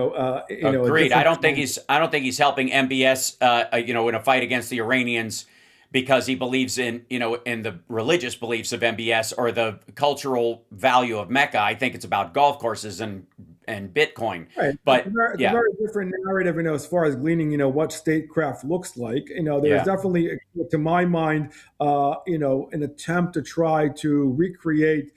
[SPEAKER 1] I
[SPEAKER 2] different
[SPEAKER 1] don't think
[SPEAKER 2] kind.
[SPEAKER 1] he's helping MBS, in a fight against the Iranians, because he believes in the religious beliefs of MBS or the cultural value of Mecca. I think it's about golf courses and Bitcoin.
[SPEAKER 2] Right.
[SPEAKER 1] But
[SPEAKER 2] It's a
[SPEAKER 1] yeah,
[SPEAKER 2] very different narrative, as far as gleaning, what statecraft looks like. There's
[SPEAKER 1] yeah.
[SPEAKER 2] definitely, to my mind, an attempt to try to recreate,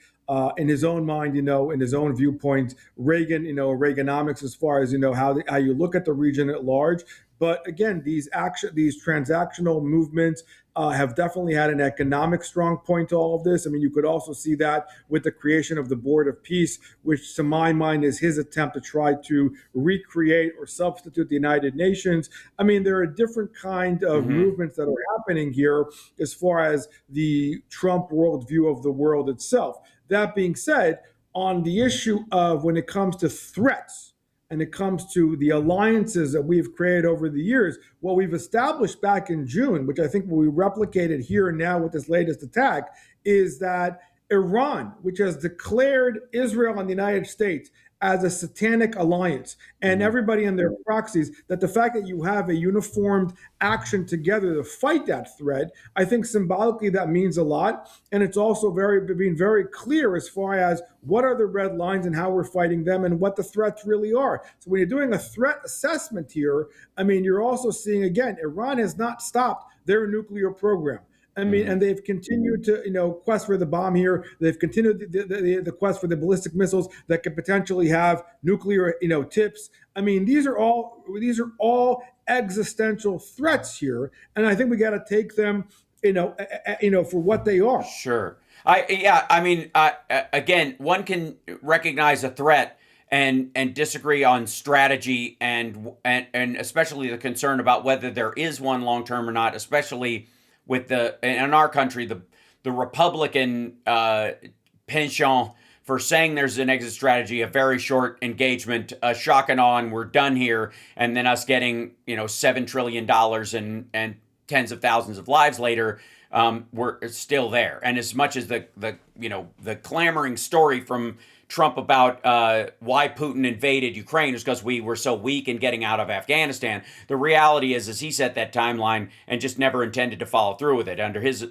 [SPEAKER 2] in his own mind, in his own viewpoint, Reagan, Reaganomics, as far as, how you look at the region at large. But again, these transactional movements have definitely had an economic strong point to all of this. I mean, you could also see that with the creation of the Board of Peace, which to my mind is his attempt to try to recreate or substitute the United Nations. I mean, there are different kind of
[SPEAKER 1] Hmm.
[SPEAKER 2] movements that are happening here as far as the Trump worldview of the world itself. That being said, on the issue of when it comes to threats, and it comes to the alliances that we've created over the years, what we've established back in June, which I think will be replicated here and now with this latest attack, is that Iran, which has declared Israel and the United States as a satanic alliance, and
[SPEAKER 1] Hmm.
[SPEAKER 2] everybody and their proxies, that the fact that you have a uniformed action together to fight that threat, I think symbolically that means a lot. And it's also being very clear as far as what are the red lines and how we're fighting them and what the threats really are. So when you're doing a threat assessment here, I mean, you're also seeing, again, Iran has not stopped their nuclear program. I mean,
[SPEAKER 1] Hmm.
[SPEAKER 2] and they've continued to, quest for the bomb here. They've continued the quest for the ballistic missiles that could potentially have nuclear, tips. I mean, these are all existential threats here, and I think we got to take them, for what they are.
[SPEAKER 1] Sure. I mean, again, one can recognize a threat and disagree on strategy, and especially the concern about whether there is one long term or not, especially with in our country, the Republican penchant for saying there's an exit strategy, a very short engagement, a shock and awe, and we're done here, and then us getting $7 trillion and tens of thousands of lives later. We're still there, and as much as the clamoring story from Trump about why Putin invaded Ukraine is because we were so weak in getting out of Afghanistan. The reality is he set that timeline and just never intended to follow through with it. Under his,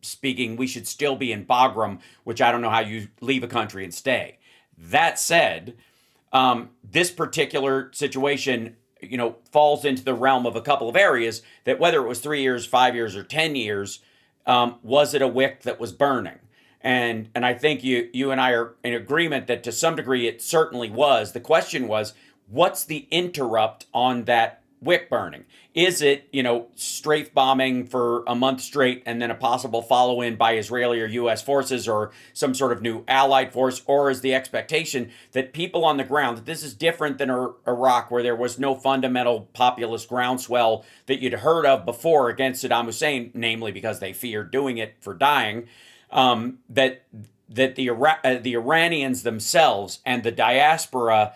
[SPEAKER 1] speaking, we should still be in Bagram, which I don't know how you leave a country and stay. That said, this particular situation, falls into the realm of a couple of areas that, whether it was 3 years, 5 years, or 10 years, was it a wick that was burning? And I think you and I are in agreement that to some degree it certainly was. The question was, what's the interrupt on that wick burning? Is it, strafe bombing for a month straight and then a possible follow in by Israeli or U.S. forces or some sort of new allied force? Or is the expectation that people on the ground, that this is different than Iraq, where there was no fundamental populist groundswell that you'd heard of before against Saddam Hussein, namely because they feared doing it for dying, that the Iranians themselves and the diaspora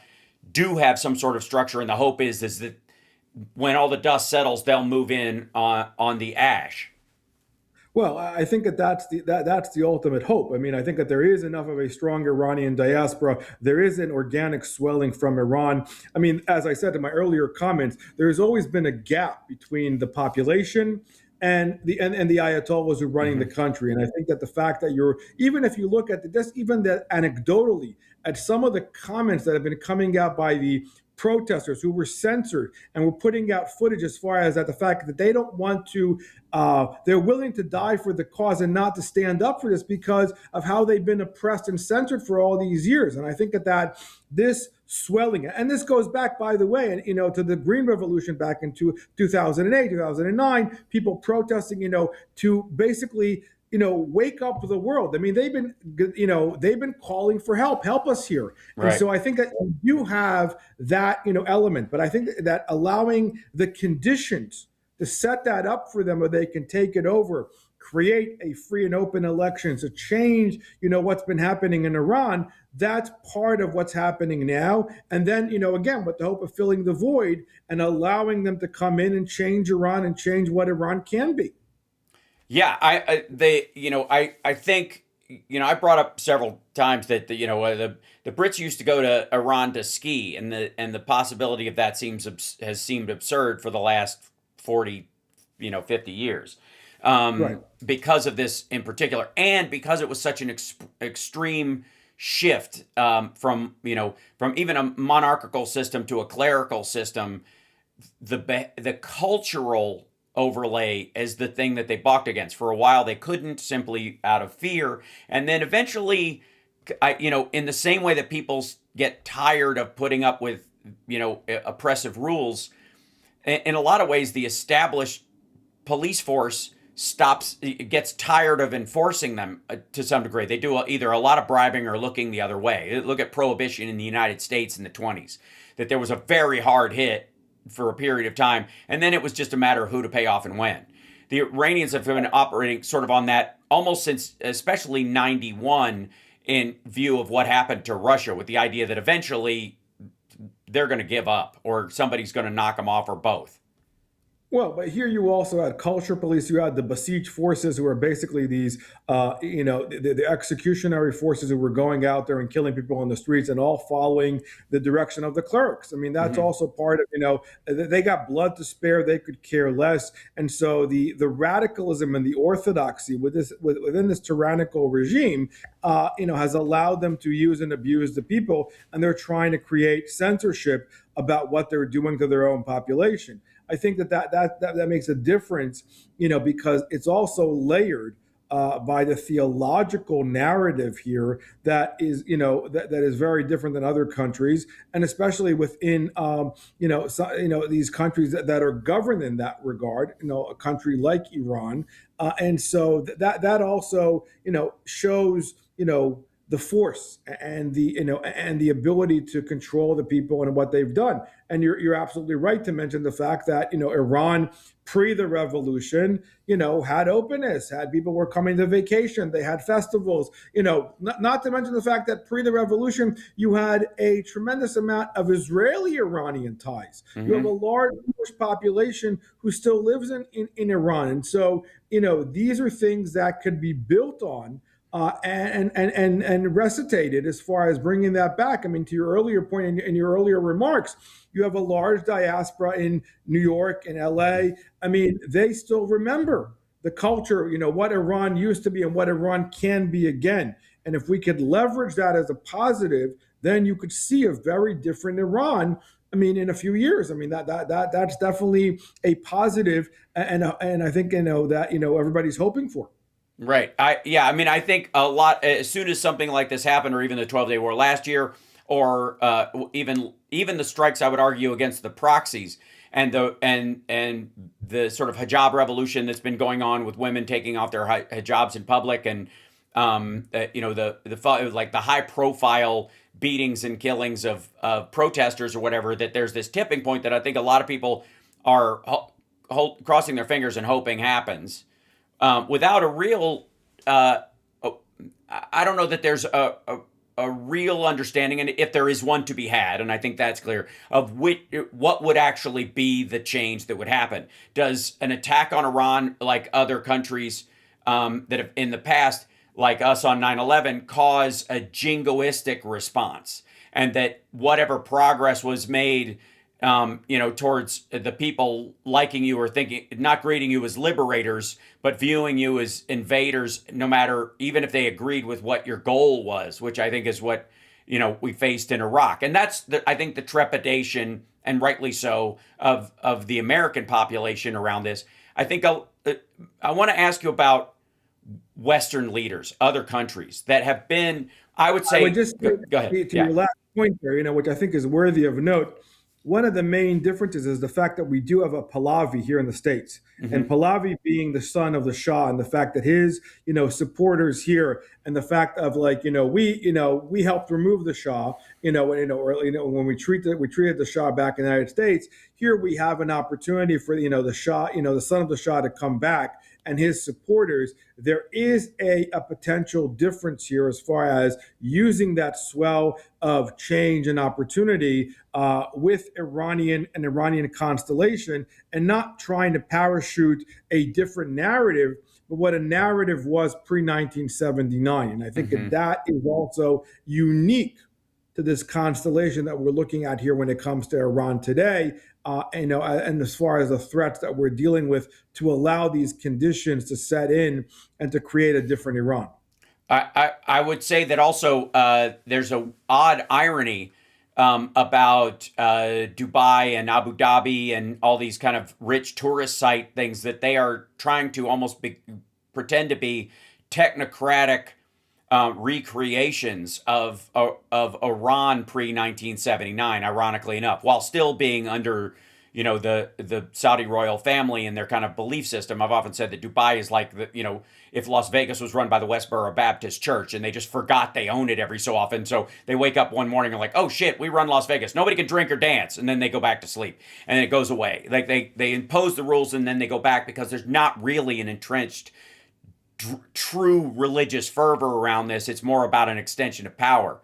[SPEAKER 1] do have some sort of structure, and the hope is that when all the dust settles, they'll move in on the ash.
[SPEAKER 2] Well, I think that that's the ultimate hope. I mean, I think that there is enough of a strong Iranian diaspora. There is an organic swelling from Iran. I mean, as I said in my earlier comments, there's always been a gap between the population and the ayatollahs who are running the
[SPEAKER 1] Hmm.
[SPEAKER 2] country. And I think that the fact that you're, even if you look at this, even that anecdotally, at some of the comments that have been coming out by the protesters who were censored and were putting out footage as far as that the fact that they don't want to they're willing to die for the cause and not to stand up for this because of how they've been oppressed and censored for all these years. And I think that this swelling, and this goes back, by the way, and to the Green Revolution back in 2008, 2009, people protesting, to basically wake up the world. I mean, they've been calling for help us here. And
[SPEAKER 1] Right.
[SPEAKER 2] so I think that you have that element, but I think that allowing the conditions to set that up for them where they can take it over, create a free and open elections, to change what's been happening in Iran. That's part of what's happening now. And then again, with the hope of filling the void and allowing them to come in and change Iran and change what Iran can be.
[SPEAKER 1] Yeah, I think, I brought up several times that the Brits used to go to Iran to ski, and the possibility of that has seemed absurd for the last 40, 50 years,
[SPEAKER 2] Right.
[SPEAKER 1] because of this in particular, and because it was such an extreme shift, from even a monarchical system to a clerical system. The cultural overlay as the thing that they balked against. For a while, they couldn't, simply out of fear, and then eventually, in the same way that people get tired of putting up with oppressive rules, in a lot of ways, the established police force gets tired of enforcing them, to some degree. They do either a lot of bribing or looking the other way. Look at prohibition in the United States in the 20s, that there was a very hard hit for a period of time, and then it was just a matter of who to pay off and when. The Iranians have been operating sort of on that almost since, especially 91, in view of what happened to Russia, with the idea that eventually they're going to give up, or somebody's going to knock them off, or both.
[SPEAKER 2] Well, but here you also had culture police. You had the besieged forces, who are basically these, the executionary forces who were going out there and killing people on the streets, and all following the direction of the clerics. I mean, that's
[SPEAKER 1] Hmm.
[SPEAKER 2] also part of, they got blood to spare. They could care less. And so the radicalism and the orthodoxy within this tyrannical regime, has allowed them to use and abuse the people, and they're trying to create censorship about what they're doing to their own population. I think that makes a difference, because it's also layered by the theological narrative here that is, that is very different than other countries, and especially within, these countries that are governed in that regard. A country like Iran, and so that also, shows, the force and the ability to control the people and what they've done. And you're absolutely right to mention the fact that Iran pre the revolution had openness, had people were coming to vacation, they had festivals, not to mention the fact that pre the revolution you had a tremendous amount of Israeli Iranian ties. You have a
[SPEAKER 1] Hmm.
[SPEAKER 2] large Jewish population who still lives in Iran. And so these are things that could be built on, and recitated as far as bringing that back. I mean, to your earlier point in your earlier remarks, you have a large diaspora in New York and LA. I mean, they still remember the culture, what Iran used to be and what Iran can be again. And if we could leverage that as a positive, then you could see a very different Iran. I mean, in a few years. I mean, that's definitely a positive, and I think that everybody's hoping for.
[SPEAKER 1] Right. I mean, I think a lot, as soon as something like this happened, or even the 12-day war last year, or even the strikes, I would argue, against the proxies, and the sort of hijab revolution that's been going on, with women taking off their hijabs in public, and like the high profile beatings and killings of protesters or whatever, that there's this tipping point that I think a lot of people are crossing their fingers and hoping happens, without a real, I don't know that there's a real understanding, and if there is one to be had, and I think that's clear, of what would actually be the change that would happen. Does an attack on Iran, like other countries, that have in the past, like us on 9/11, cause a jingoistic response, and that whatever progress was made, towards the people liking you or thinking, not greeting you as liberators, but viewing you as invaders, no matter, even if they agreed with what your goal was, which I think is what, we faced in Iraq. And that's, I think, the trepidation, and rightly so, of the American population around this. I think I want to ask you about Western leaders, other countries that have been, I would
[SPEAKER 2] I would
[SPEAKER 1] say,
[SPEAKER 2] just
[SPEAKER 1] go ahead.
[SPEAKER 2] to
[SPEAKER 1] Yeah.
[SPEAKER 2] your last point there, which I think is worthy of note. One of the main differences is the fact that we do have a Pahlavi here in the States, and
[SPEAKER 1] Mm-hmm.
[SPEAKER 2] Pahlavi being the son of the Shah, and the fact that his, supporters here, and the fact of like, we helped remove the Shah, when we treated the Shah back in the United States. Here we have an opportunity for, the Shah, the son of the Shah to come back, and his supporters. There is a potential difference here as far as using that swell of change and opportunity with Iranian constellation, and not trying to parachute a different narrative, but what a narrative was pre 1979. And I think
[SPEAKER 1] Mm-hmm.
[SPEAKER 2] that is also unique to this constellation that we're looking at here when it comes to Iran today. And as far as the threats that we're dealing with, to allow these conditions to set in and to create a different Iran.
[SPEAKER 1] I would say that also there's a odd irony about Dubai and Abu Dhabi and all these kind of rich tourist site things, that they are trying to almost pretend to be technocratic recreations of Iran pre 1979, ironically enough, while still being under the Saudi royal family and their kind of belief system. I've often said that Dubai is like if Las Vegas was run by the Westboro Baptist Church and they just forgot they own it every so often. So they wake up one morning and like, oh shit, we run Las Vegas. Nobody can drink or dance, and then they go back to sleep, and then it goes away. Like they impose the rules and then they go back because there's not really an entrenched true religious fervor around this. It's more about an extension of power.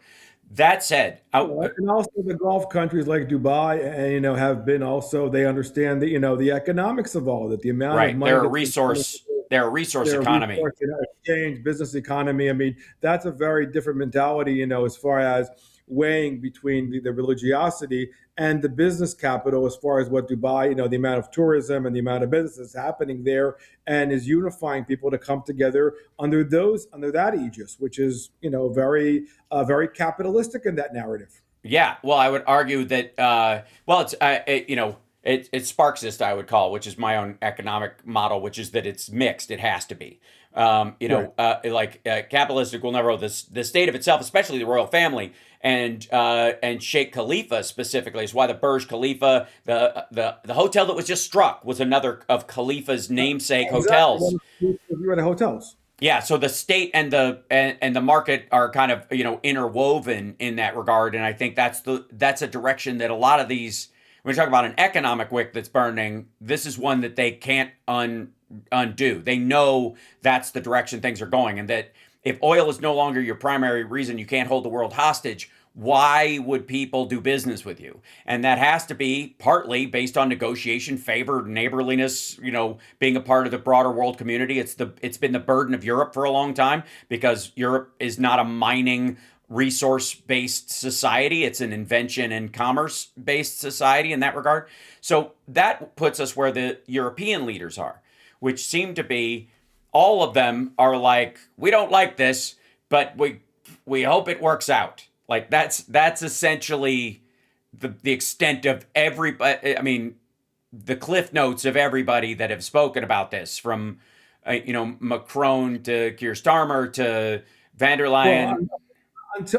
[SPEAKER 1] That said,
[SPEAKER 2] And also the Gulf countries like Dubai, have been also, they understand that, the economics of all of it, the amount of
[SPEAKER 1] right,
[SPEAKER 2] money that's been put into
[SPEAKER 1] they're a resource
[SPEAKER 2] their
[SPEAKER 1] economy.
[SPEAKER 2] resource, exchange, business economy. I mean, that's a very different mentality, as far as weighing between the religiosity and the business capital, as far as what Dubai, the amount of tourism and the amount of business that's happening there, and is unifying people to come together under that aegis, which is, very capitalistic in that narrative.
[SPEAKER 1] Yeah, well, I would argue that it's it's Sparksist, I would call, which is my own economic model, which is that it's mixed. It has to be.
[SPEAKER 2] Right.
[SPEAKER 1] Capitalistic will never the state of itself, especially the royal family and Sheikh Khalifa specifically, is why the Burj Khalifa, the hotel that was just struck, was another of Khalifa's namesake
[SPEAKER 2] Exactly.
[SPEAKER 1] hotels.
[SPEAKER 2] You're at hotels.
[SPEAKER 1] Yeah, so the state and the market are kind of interwoven in that regard, and I think that's a direction that a lot of these, when we talk about an economic wick that's burning, this is one that they can't undo. They know that's the direction things are going, and that if oil is no longer your primary reason you can't hold the world hostage, why would people do business with you? And that has to be partly based on negotiation, favor, neighborliness, being a part of the broader world community. It's been the burden of Europe for a long time, because Europe is not a mining resource-based society. It's an invention and commerce-based society in that regard. So that puts us where the European leaders are, which seem to be, all of them are like, we don't like this, but we hope it works out. Like that's essentially the extent of everybody. I mean, the cliff notes of everybody that have spoken about this, from Macron to Keir Starmer to van der
[SPEAKER 2] Well,
[SPEAKER 1] Leyen.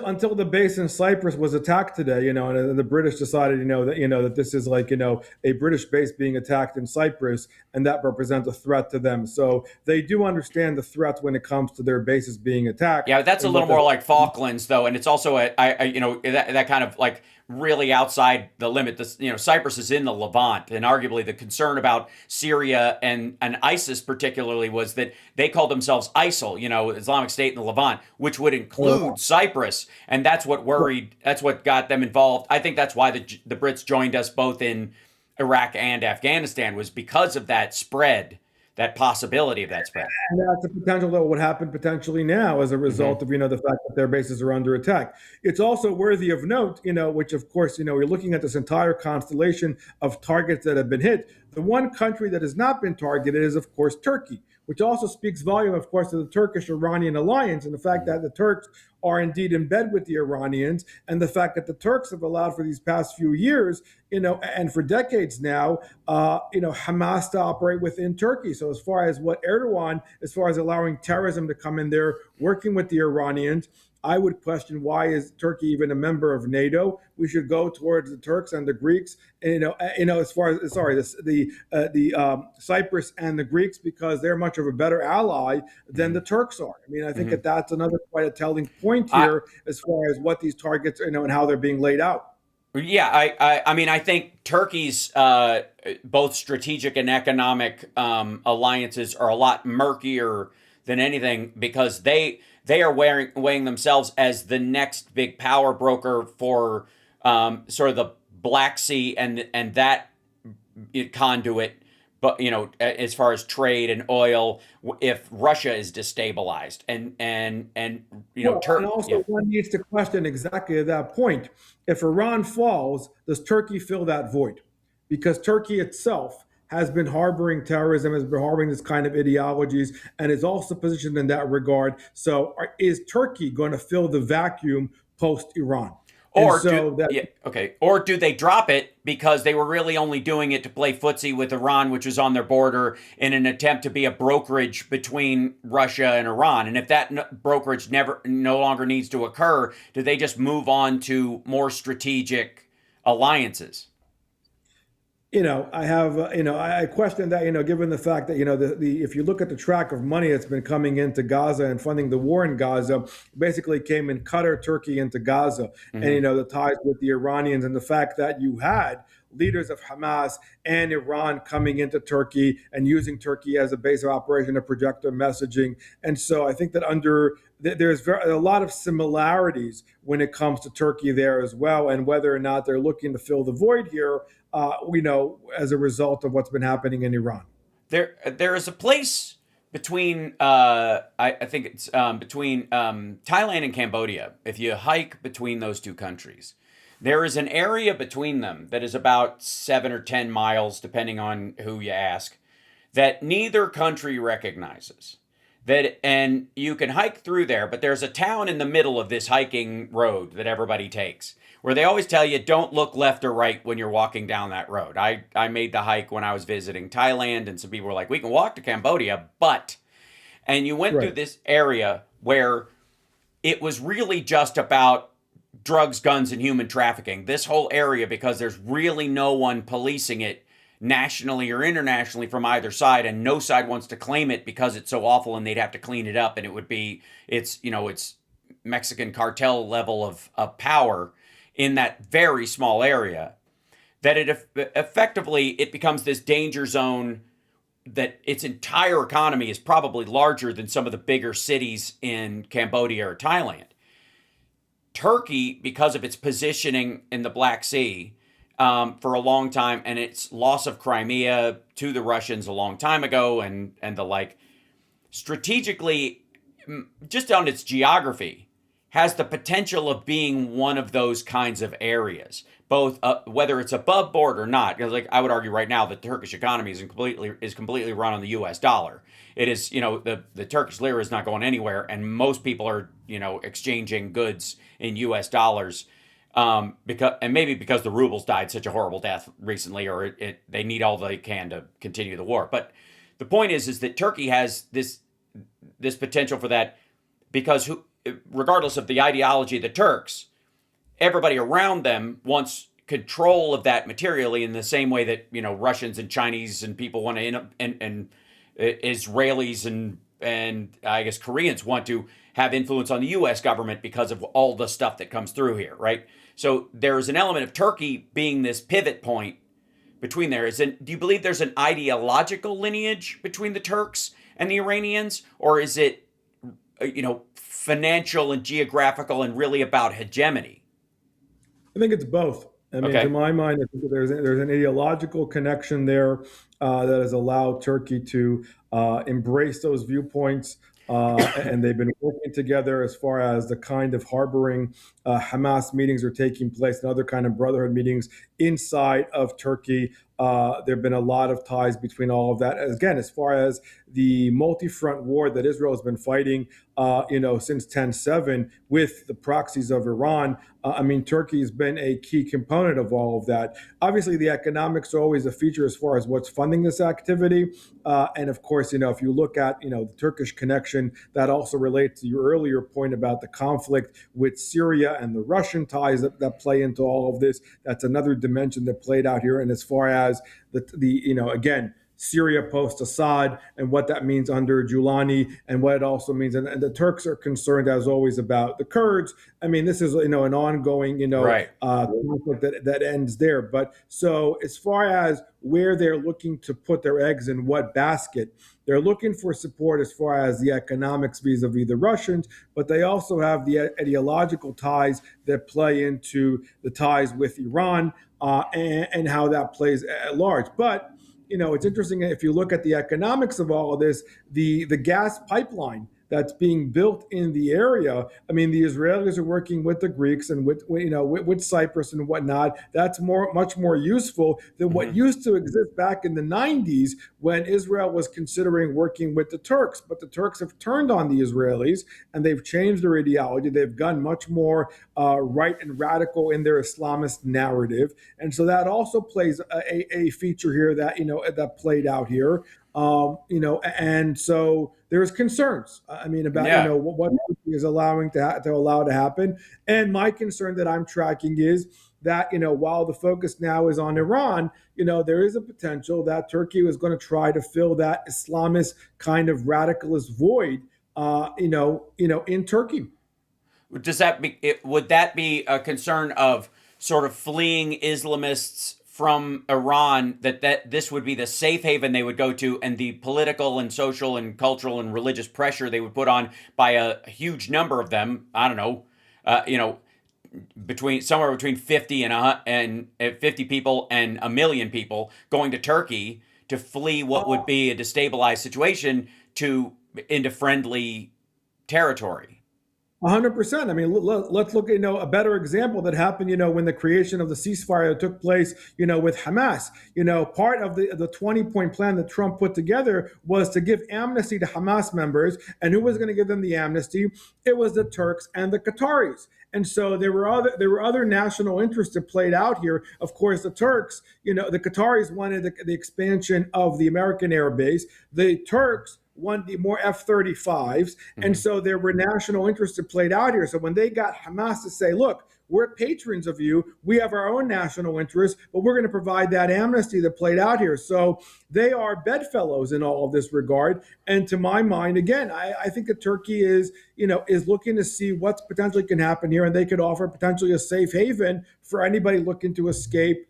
[SPEAKER 2] until the base in Cyprus was attacked today, and the British decided, that this is like, a British base being attacked in Cyprus, and that represents a threat to them. So they do understand the threats when it comes to their bases being attacked.
[SPEAKER 1] Yeah, that's a
[SPEAKER 2] And
[SPEAKER 1] little
[SPEAKER 2] what the
[SPEAKER 1] more like Falklands, though, and it's also that kind of like really outside the limit. This, Cyprus is in the Levant, and arguably the concern about Syria and ISIS particularly was that they called themselves ISIL, Islamic State in the Levant, which would include Cyprus, and that's what worried. That's what got them involved. I think that's why the Brits joined us both in Iraq and Afghanistan, was because of that spread that possibility of that spread.
[SPEAKER 2] And that's a potential that would happen potentially now as a result
[SPEAKER 1] Hmm.
[SPEAKER 2] of, the fact that their bases are under attack. It's also worthy of note, which of course, we're looking at this entire constellation of targets that have been hit. The one country that has not been targeted is, of course, Turkey, which also speaks volume, of course, to the Turkish-Iranian alliance and the fact that the Turks are indeed in bed with the Iranians, and the fact that the Turks have allowed for these past few years, and for decades now, Hamas to operate within Turkey. So as far as what Erdogan, as far as allowing terrorism to come in there, working with the Iranians, I would question, why is Turkey even a member of NATO? We should go towards the Turks and the Greeks, and, as far as, sorry, the Cyprus and the Greeks, because they're much of a better ally than the Turks are. I mean, I think
[SPEAKER 1] Hmm.
[SPEAKER 2] that's another quite a telling point
[SPEAKER 1] I,
[SPEAKER 2] here as far as what these targets, and how they're being laid out.
[SPEAKER 1] Yeah, I mean, I think Turkey's both strategic and economic alliances are a lot murkier than anything because they are weighing themselves as the next big power broker for sort of the Black Sea and that conduit. But as far as trade and oil, if Russia is destabilized and
[SPEAKER 2] Well, and also
[SPEAKER 1] yeah.
[SPEAKER 2] one needs to question exactly at that point. If Iran falls, does Turkey fill that void? Because Turkey itself has been harboring terrorism, has been harboring this kind of ideologies, and is also positioned in that regard. So, is Turkey going to fill the vacuum post Iran? And
[SPEAKER 1] Or do
[SPEAKER 2] so that
[SPEAKER 1] yeah, okay. Or do they drop it because they were really only doing it to play footsie with Iran, which is on their border, in an attempt to be a brokerage between Russia and Iran? And if that brokerage never no longer needs to occur, do they just move on to more strategic alliances?
[SPEAKER 2] I have, I question that, given the fact that, the if you look at the track of money that's been coming into Gaza and funding the war in Gaza, basically came in Qatar, Turkey into Gaza, and,
[SPEAKER 1] Hmm.
[SPEAKER 2] the ties with the Iranians and the fact that you had leaders of Hamas and Iran coming into Turkey and using Turkey as a base of operation to project their messaging. And so I think that there's a lot of similarities when it comes to Turkey there as well, and whether or not they're looking to fill the void here, we know, as a result of what's been happening in Iran.
[SPEAKER 1] There is a place between I think it's between Thailand and Cambodia. If you hike between those two countries, there is an area between them that is about 7 or 10 miles, depending on who you ask, that neither country recognizes. And you can hike through there, but there's a town in the middle of this hiking road that everybody takes, where they always tell you don't look left or right when you're walking down that road. I made the hike when I was visiting Thailand, and some people were like, we can walk to Cambodia, but. And you went through
[SPEAKER 2] Right.
[SPEAKER 1] this area where it was really just about drugs, guns, and human trafficking. This whole area, because there's really no one policing it nationally or internationally from either side, and no side wants to claim it because it's so awful and they'd have to clean it up, and it would be it's Mexican cartel level of power in that very small area, that it effectively it becomes this danger zone that its entire economy is probably larger than some of the bigger cities in Cambodia or Thailand. Turkey, because of its positioning in the Black Sea for a long time and its loss of Crimea to the Russians a long time ago, and the like, strategically, just on its geography, has the potential of being one of those kinds of areas, both whether it's above board or not. Because, like, I would argue right now, the Turkish economy is completely run on the U.S. dollar. It is, the Turkish lira is not going anywhere, and most people are, exchanging goods in U.S. dollars. Maybe because the rubles died such a horrible death recently, or they need all they can to continue the war. But the point is that Turkey has this potential for that, because regardless of the ideology of the Turks, everybody around them wants control of that materially, in the same way that Russians and Chinese and people want to, and Israelis and I guess Koreans want to have influence on the U.S. government because of all the stuff that comes through here, right? So there's an element of Turkey being this pivot point between there. Do you believe there's an ideological lineage between the Turks and the Iranians, or is it financial and geographical and really about hegemony?
[SPEAKER 2] I think it's both. I mean, to
[SPEAKER 1] Okay.
[SPEAKER 2] my mind, I think that there's an ideological connection there that has allowed Turkey to embrace those viewpoints, and they've been working together as far as the kind of harboring Hamas meetings are taking place and other kind of brotherhood meetings inside of Turkey. There have been a lot of ties between all of that. Again, as far as the multi-front war that Israel has been fighting, since 10/7 with the proxies of Iran. I mean, Turkey has been a key component of all of that. Obviously, the economics are always a feature as far as what's funding this activity. And of course, if you look at, the Turkish connection, that also relates to your earlier point about the conflict with Syria and the Russian ties that play into all of this. That's another dimension that played out here. And as far as again, Syria post Assad and what that means under Giuliani and what it also means. And the Turks are concerned, as always, about the Kurds. I mean, this is, an ongoing,
[SPEAKER 1] Right.
[SPEAKER 2] conflict that ends there. But so as far as where they're looking to put their eggs in what basket, they're looking for support as far as the economics vis-a-vis the Russians, but they also have the ideological ties that play into the ties with Iran and how that plays at large. But it's interesting if you look at the economics of all of this, the gas pipeline that's being built in the area. I mean, the Israelis are working with the Greeks and with Cyprus and whatnot. That's much more useful than what
[SPEAKER 1] Hmm.
[SPEAKER 2] used to exist back in the 90s when Israel was considering working with the Turks. But the Turks have turned on the Israelis and they've changed their ideology. They've gone much more right and radical in their Islamist narrative, and so that also plays a feature here that played out here. And so there's concerns. I mean, about
[SPEAKER 1] Yeah.
[SPEAKER 2] what Turkey is allowing to allow to happen. And my concern that I'm tracking is that while the focus now is on Iran, there is a potential that Turkey is going to try to fill that Islamist kind of radicalist void, in Turkey.
[SPEAKER 1] Would that be a concern of sort of fleeing Islamists from Iran, that this would be the safe haven they would go to, and the political and social and cultural and religious pressure they would put on by a huge number of them? I don't know, between somewhere between 50 and 50 people and a million people going to Turkey to flee what would be a destabilized situation to into friendly territory.
[SPEAKER 2] 100%. I mean, let's look at a better example that happened. When the creation of the ceasefire took place. With Hamas. Part of the 20-point plan that Trump put together was to give amnesty to Hamas members, and who was going to give them the amnesty? It was the Turks and the Qataris. And so there were other national interests that played out here. Of course, the Turks, the Qataris wanted the expansion of the American air base. The Turks wanted more F-35s. And
[SPEAKER 1] Mhm.
[SPEAKER 2] so there were national interests that played out here. So when they got Hamas to say, look, we're patrons of you, we have our own national interests, but we're going to provide that amnesty that played out here. So they are bedfellows in all of this regard. And to my mind, again, I think that Turkey is looking to see what potentially can happen here, and they could offer potentially a safe haven for anybody looking to escape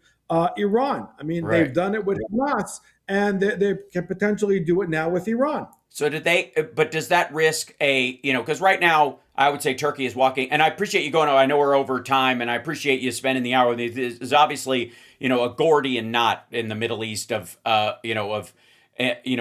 [SPEAKER 2] Iran. I mean, they've
[SPEAKER 1] Right.
[SPEAKER 2] done it with Hamas, and they can potentially do it now with Iran.
[SPEAKER 1] So did they? But does that risk because right now I would say Turkey is walking, and I appreciate you going. Oh, I know we're over time, and I appreciate you spending the hour with me. This is obviously a Gordian knot in the Middle East of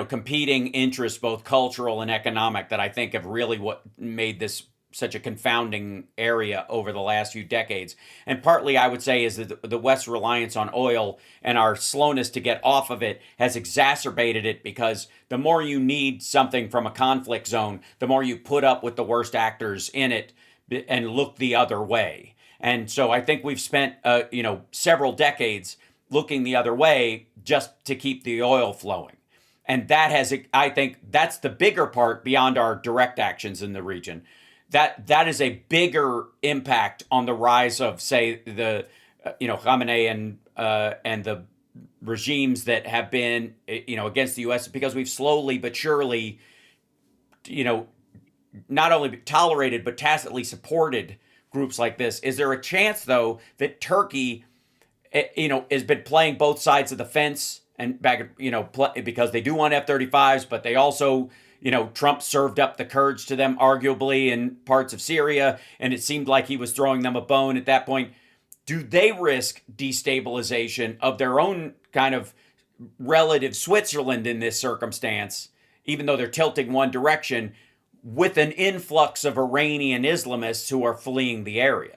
[SPEAKER 1] competing interests, both cultural and economic, that I think have really what made this such a confounding area over the last few decades. And partly, I would say, is that the West's reliance on oil and our slowness to get off of it has exacerbated it, because the more you need something from a conflict zone, the more you put up with the worst actors in it and look the other way. And so I think we've spent several decades looking the other way just to keep the oil flowing. And I think that's the bigger part beyond our direct actions in the region. That is a bigger impact on the rise of, say, the Khamenei and the regimes that have been against the U.S., because we've slowly but surely you know not only tolerated but tacitly supported groups like this. Is there a chance, though, that Turkey has been playing both sides of the fence and back, because they do want F-35s, but they also, Trump served up the Kurds to them, arguably, in parts of Syria, and it seemed like he was throwing them a bone at that point. do they risk destabilization of their own kind of relative Switzerland in this circumstance, even though they're tilting one direction, with an influx of Iranian Islamists who are fleeing the area?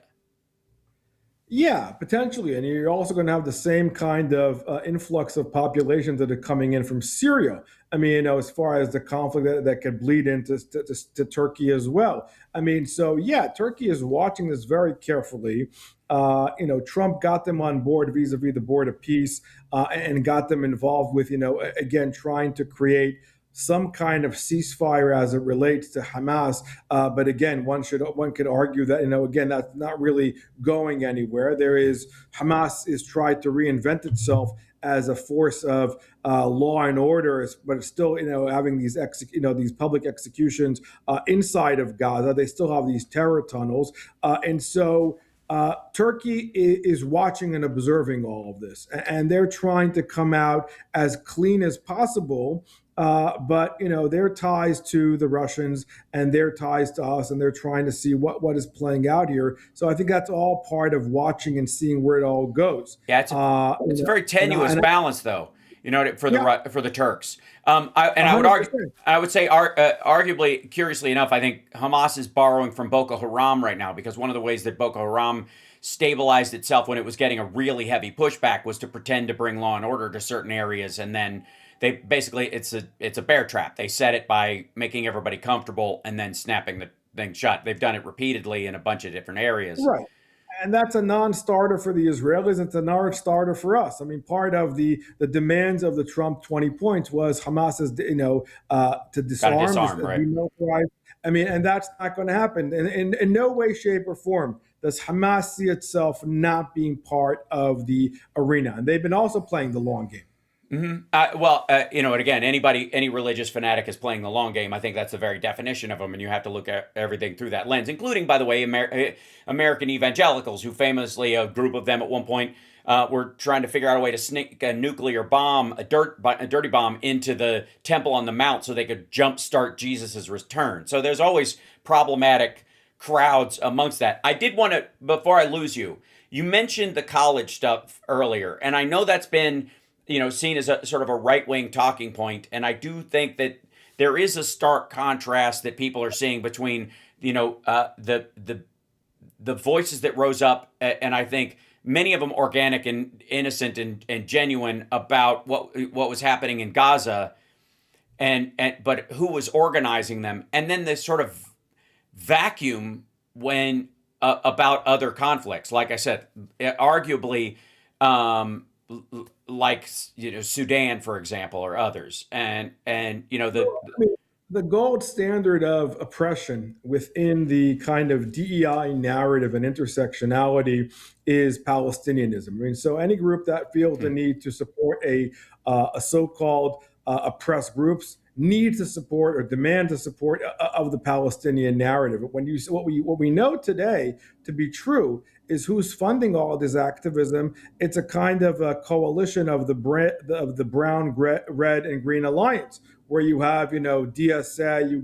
[SPEAKER 2] Yeah, potentially. And you're also going to have the same kind of influx of populations that are coming in from Syria. I mean, as far as the conflict that could bleed into to Turkey as well. I mean, so yeah, Turkey is watching this very carefully. Trump got them on board vis-a-vis the board of peace and got them involved with, again, trying to create some kind of ceasefire as it relates to Hamas. But again, one could argue that again that's not really going anywhere. Hamas is tried to reinvent itself as a force of law and order, but it's still having these public executions inside of Gaza. They still have these terror tunnels, and so. Turkey is watching and observing all of this, and they're trying to come out as clean as possible. But their ties to the Russians and their ties to us, and they're trying to see what is playing out here. So I think that's all part of watching and seeing where it all goes.
[SPEAKER 1] Yeah, it's a very tenuous balance, though. For the Turks. I would argue,
[SPEAKER 2] 100%.
[SPEAKER 1] I would say, arguably, curiously enough, I think Hamas is borrowing from Boko Haram right now, because one of the ways that Boko Haram stabilized itself when it was getting a really heavy pushback was to pretend to bring law and order to certain areas, and then they basically it's a bear trap. They set it by making everybody comfortable and then snapping the thing shut. They've done it repeatedly in a bunch of different areas.
[SPEAKER 2] Right. And that's a non-starter for the Israelis. It's a non-starter for us. I mean, part of the demands of the Trump 20 points was Hamas's, to disarm,
[SPEAKER 1] right?
[SPEAKER 2] Demilitarize. I mean, and that's not going to happen. And in no way, shape, or form does Hamas see itself not being part of the arena. And they've been also playing the long game.
[SPEAKER 1] And again, any religious fanatic is playing the long game. I think that's the very definition of them, and you have to look at everything through that lens, including, by the way, American evangelicals, who famously, a group of them at one point, were trying to figure out a way to sneak a nuclear bomb, a dirty bomb, into the Temple on the Mount so they could jumpstart Jesus's return. So there's always problematic crowds amongst that. I did want to, before I lose you, you mentioned the college stuff earlier, and I know that's been seen as a sort of a right-wing talking point. And I do think that there is a stark contrast that people are seeing between, the voices that rose up, and I think many of them organic and innocent and genuine about what was happening in Gaza, but who was organizing them, and then this sort of vacuum when about other conflicts. Like I said, arguably. Like Sudan, for example, or others, and
[SPEAKER 2] the gold standard of oppression within the kind of DEI narrative and intersectionality is Palestinianism. I mean, so any group that feels the need to support a so-called oppressed groups need to support or demand to support of the Palestinian narrative. What we know today to be true is who's funding all of this activism. It's a kind of a coalition of the brown, red, and green alliance, where you have DSA, you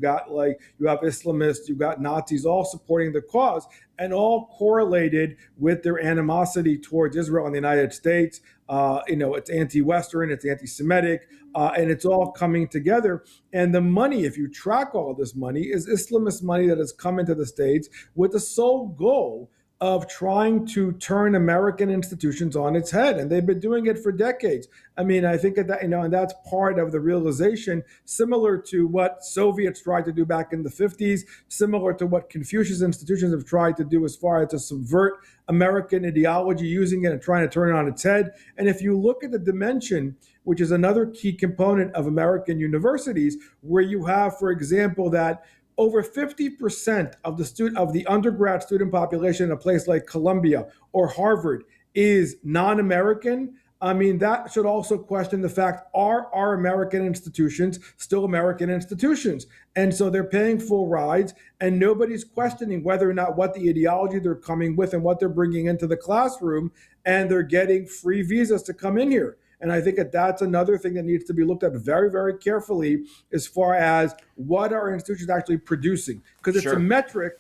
[SPEAKER 2] have Islamists, you got Nazis, all supporting the cause and all correlated with their animosity towards Israel and the United States. It's anti-Western, it's anti-Semitic, and it's all coming together. And the money, if you track all of this money, is Islamist money that has come into the States with the sole goal of trying to turn American institutions on its head. And they've been doing it for decades. I mean, I think that, and that's part of the realization, similar to what Soviets tried to do back in the 50s, similar to what Confucius institutions have tried to do as far as to subvert American ideology, using it and trying to turn it on its head. And if you look at the dimension, which is another key component of American universities, where you have, for example, that over 50% of the undergrad student population in a place like Columbia or Harvard is non-American. I mean, that should also question the fact, are our American institutions still American institutions? And so they're paying full rides, and nobody's questioning whether or not what the ideology they're coming with and what they're bringing into the classroom, and they're getting free visas to come in here. And I think that's another thing that needs to be looked at very, very carefully as far as what our institutions actually producing, because it's a metric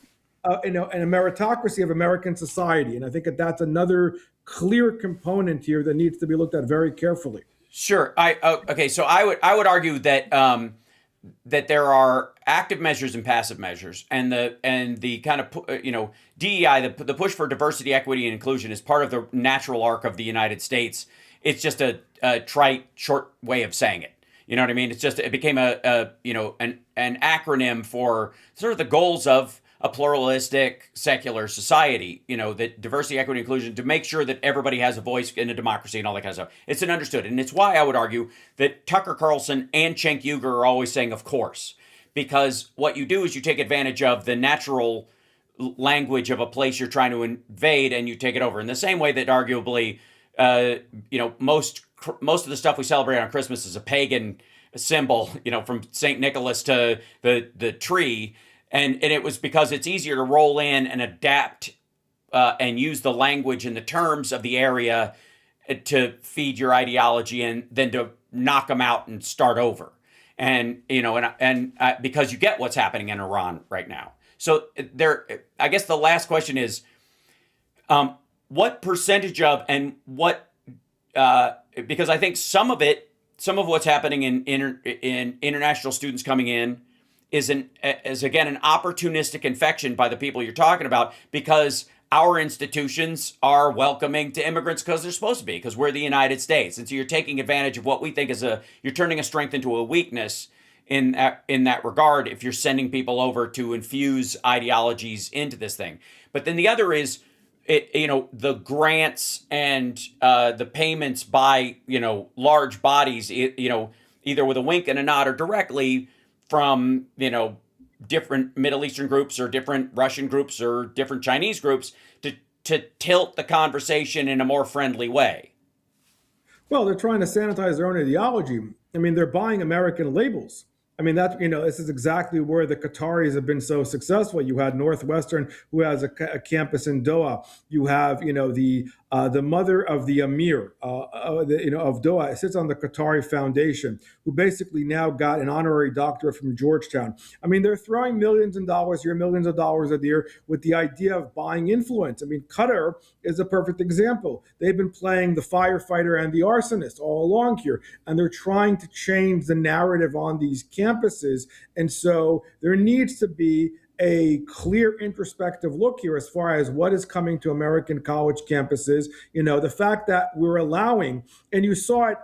[SPEAKER 2] and a meritocracy of American society. And I think that that's another clear component here that needs to be looked at very carefully.
[SPEAKER 1] Sure. Okay. So I would argue that that there are active measures and passive measures, and the kind of DEI, the push for diversity, equity, and inclusion is part of the natural arc of the United States. It's just a trite, short way of saying it. You know what I mean? It's just it became an acronym for sort of the goals of a pluralistic secular society. That diversity, equity, inclusion, to make sure that everybody has a voice in a democracy and all that kind of stuff. It's an understood, and it's why I would argue that Tucker Carlson and Cenk Uygur are always saying, "Of course," because what you do is you take advantage of the natural language of a place you're trying to invade, and you take it over in the same way that arguably, most of the stuff we celebrate on Christmas is a pagan symbol, from St. Nicholas to the tree. And it was because it's easier to roll in and adapt and use the language and the terms of the area to feed your ideology and then to knock them out and start over. And, because you get what's happening in Iran right now. So I guess the last question is, what percentage of and what, because I think some of what's happening in international students coming in is again an opportunistic infection by the people you're talking about, because our institutions are welcoming to immigrants because they're supposed to be, because we're the United States. And so you're taking advantage of what we think is you're turning a strength into a weakness in that regard if you're sending people over to infuse ideologies into this thing. But then the other is, the grants and the payments by, large bodies, either with a wink and a nod or directly from, different Middle Eastern groups or different Russian groups or different Chinese groups to tilt the conversation in a more friendly way.
[SPEAKER 2] Well, they're trying to sanitize their own ideology. I mean, they're buying American labels. I mean, this is exactly where the Qataris have been so successful. You had Northwestern, who has a campus in Doha. You have, the mother of the Emir, of Doha, sits on the Qatari Foundation, who basically now got an honorary doctorate from Georgetown. I mean, they're throwing millions of dollars here, millions of dollars a year with the idea of buying influence. I mean, Qatar is a perfect example. They've been playing the firefighter and the arsonist all along here, and they're trying to change the narrative on these campuses. And so there needs to be a clear introspective look here as far as what is coming to American college campuses. The fact that we're allowing, and you saw it,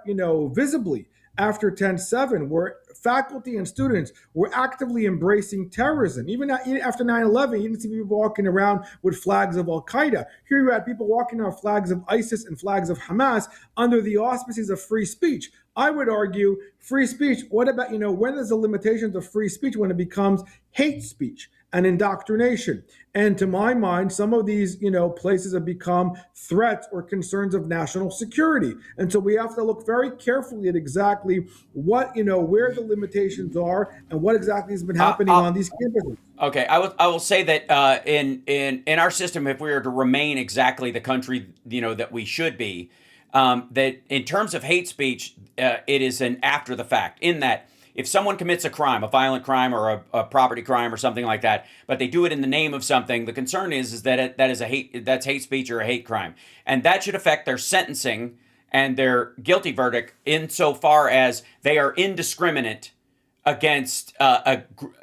[SPEAKER 2] visibly after 10/7, where faculty and students were actively embracing terrorism. Even after 9/11, you didn't see people walking around with flags of Al-Qaeda. Here you had people walking around flags of ISIS and flags of Hamas under the auspices of free speech. I would argue free speech, what about, when is the limitations of free speech? When it becomes hate speech and indoctrination. And to my mind, some of these, places have become threats or concerns of national security. And so we have to look very carefully at exactly what, where the limitations are and what exactly has been happening on these campuses.
[SPEAKER 1] Okay, I will say that in our system, if we are to remain exactly the country, that we should be, that in terms of hate speech, it is an after the fact, in that if someone commits a crime, a violent crime or a property crime or something like that, but they do it in the name of something, the concern is that that's hate speech or a hate crime. And that should affect their sentencing and their guilty verdict insofar as they are indiscriminate against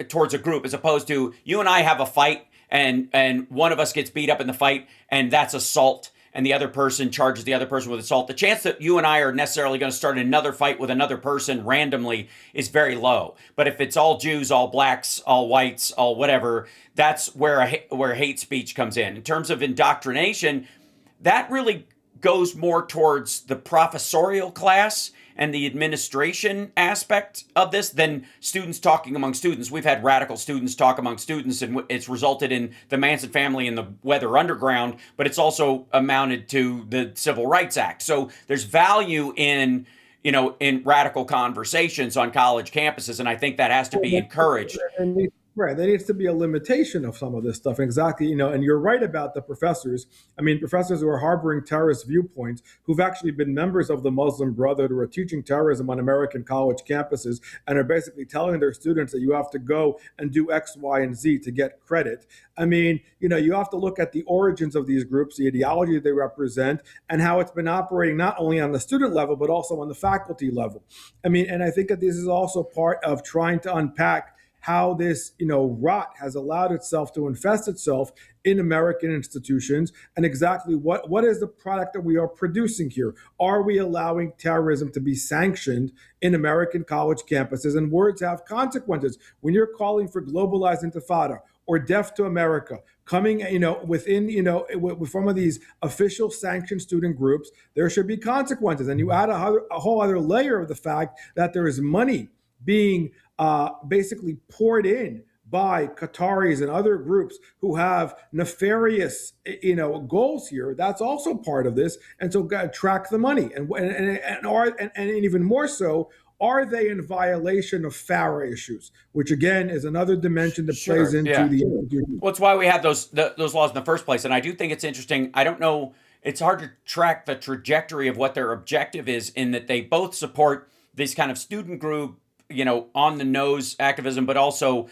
[SPEAKER 1] towards a group, as opposed to you and I have a fight and one of us gets beat up in the fight and that's assault, and the other person charges the other person with assault. The chance that you and I are necessarily going to start another fight with another person randomly is very low. But if it's all Jews, all blacks, all whites, all whatever, that's where hate speech comes in. In terms of indoctrination, that really goes more towards the professorial class and the administration aspect of this than students talking among students. We've had radical students talk among students, and it's resulted in the Manson family and the Weather Underground, but it's also amounted to the Civil Rights Act. So there's value in radical conversations on college campuses, and I think that has to be encouraged.
[SPEAKER 2] Right. There needs to be a limitation of some of this stuff. Exactly. And you're right about the professors. I mean, professors who are harboring terrorist viewpoints, who've actually been members of the Muslim Brotherhood, who are teaching terrorism on American college campuses, and are basically telling their students that you have to go and do X, Y, and Z to get credit. I mean, you have to look at the origins of these groups, the ideology they represent, and how it's been operating not only on the student level, but also on the faculty level. I mean, and I think that this is also part of trying to unpack how this rot has allowed itself to infest itself in American institutions, and exactly what is the product that we are producing here. Are we allowing terrorism to be sanctioned in American college campuses? And words have consequences. When you're calling for globalized intifada or death to America coming within with some of these official sanctioned student groups, there should be consequences. And you add a whole other layer of the fact that there is money being basically poured in by Qataris and other groups who have nefarious, goals here. That's also part of this, and so got to track the money, and even more so, are they in violation of FARA issues, which again is another dimension that plays
[SPEAKER 1] Sure.
[SPEAKER 2] into
[SPEAKER 1] Yeah.
[SPEAKER 2] the.
[SPEAKER 1] Well, it's why we have those laws in the first place, and I do think it's interesting. I don't know. It's hard to track the trajectory of what their objective is, in that they both support this kind of student group, on the nose activism, but also,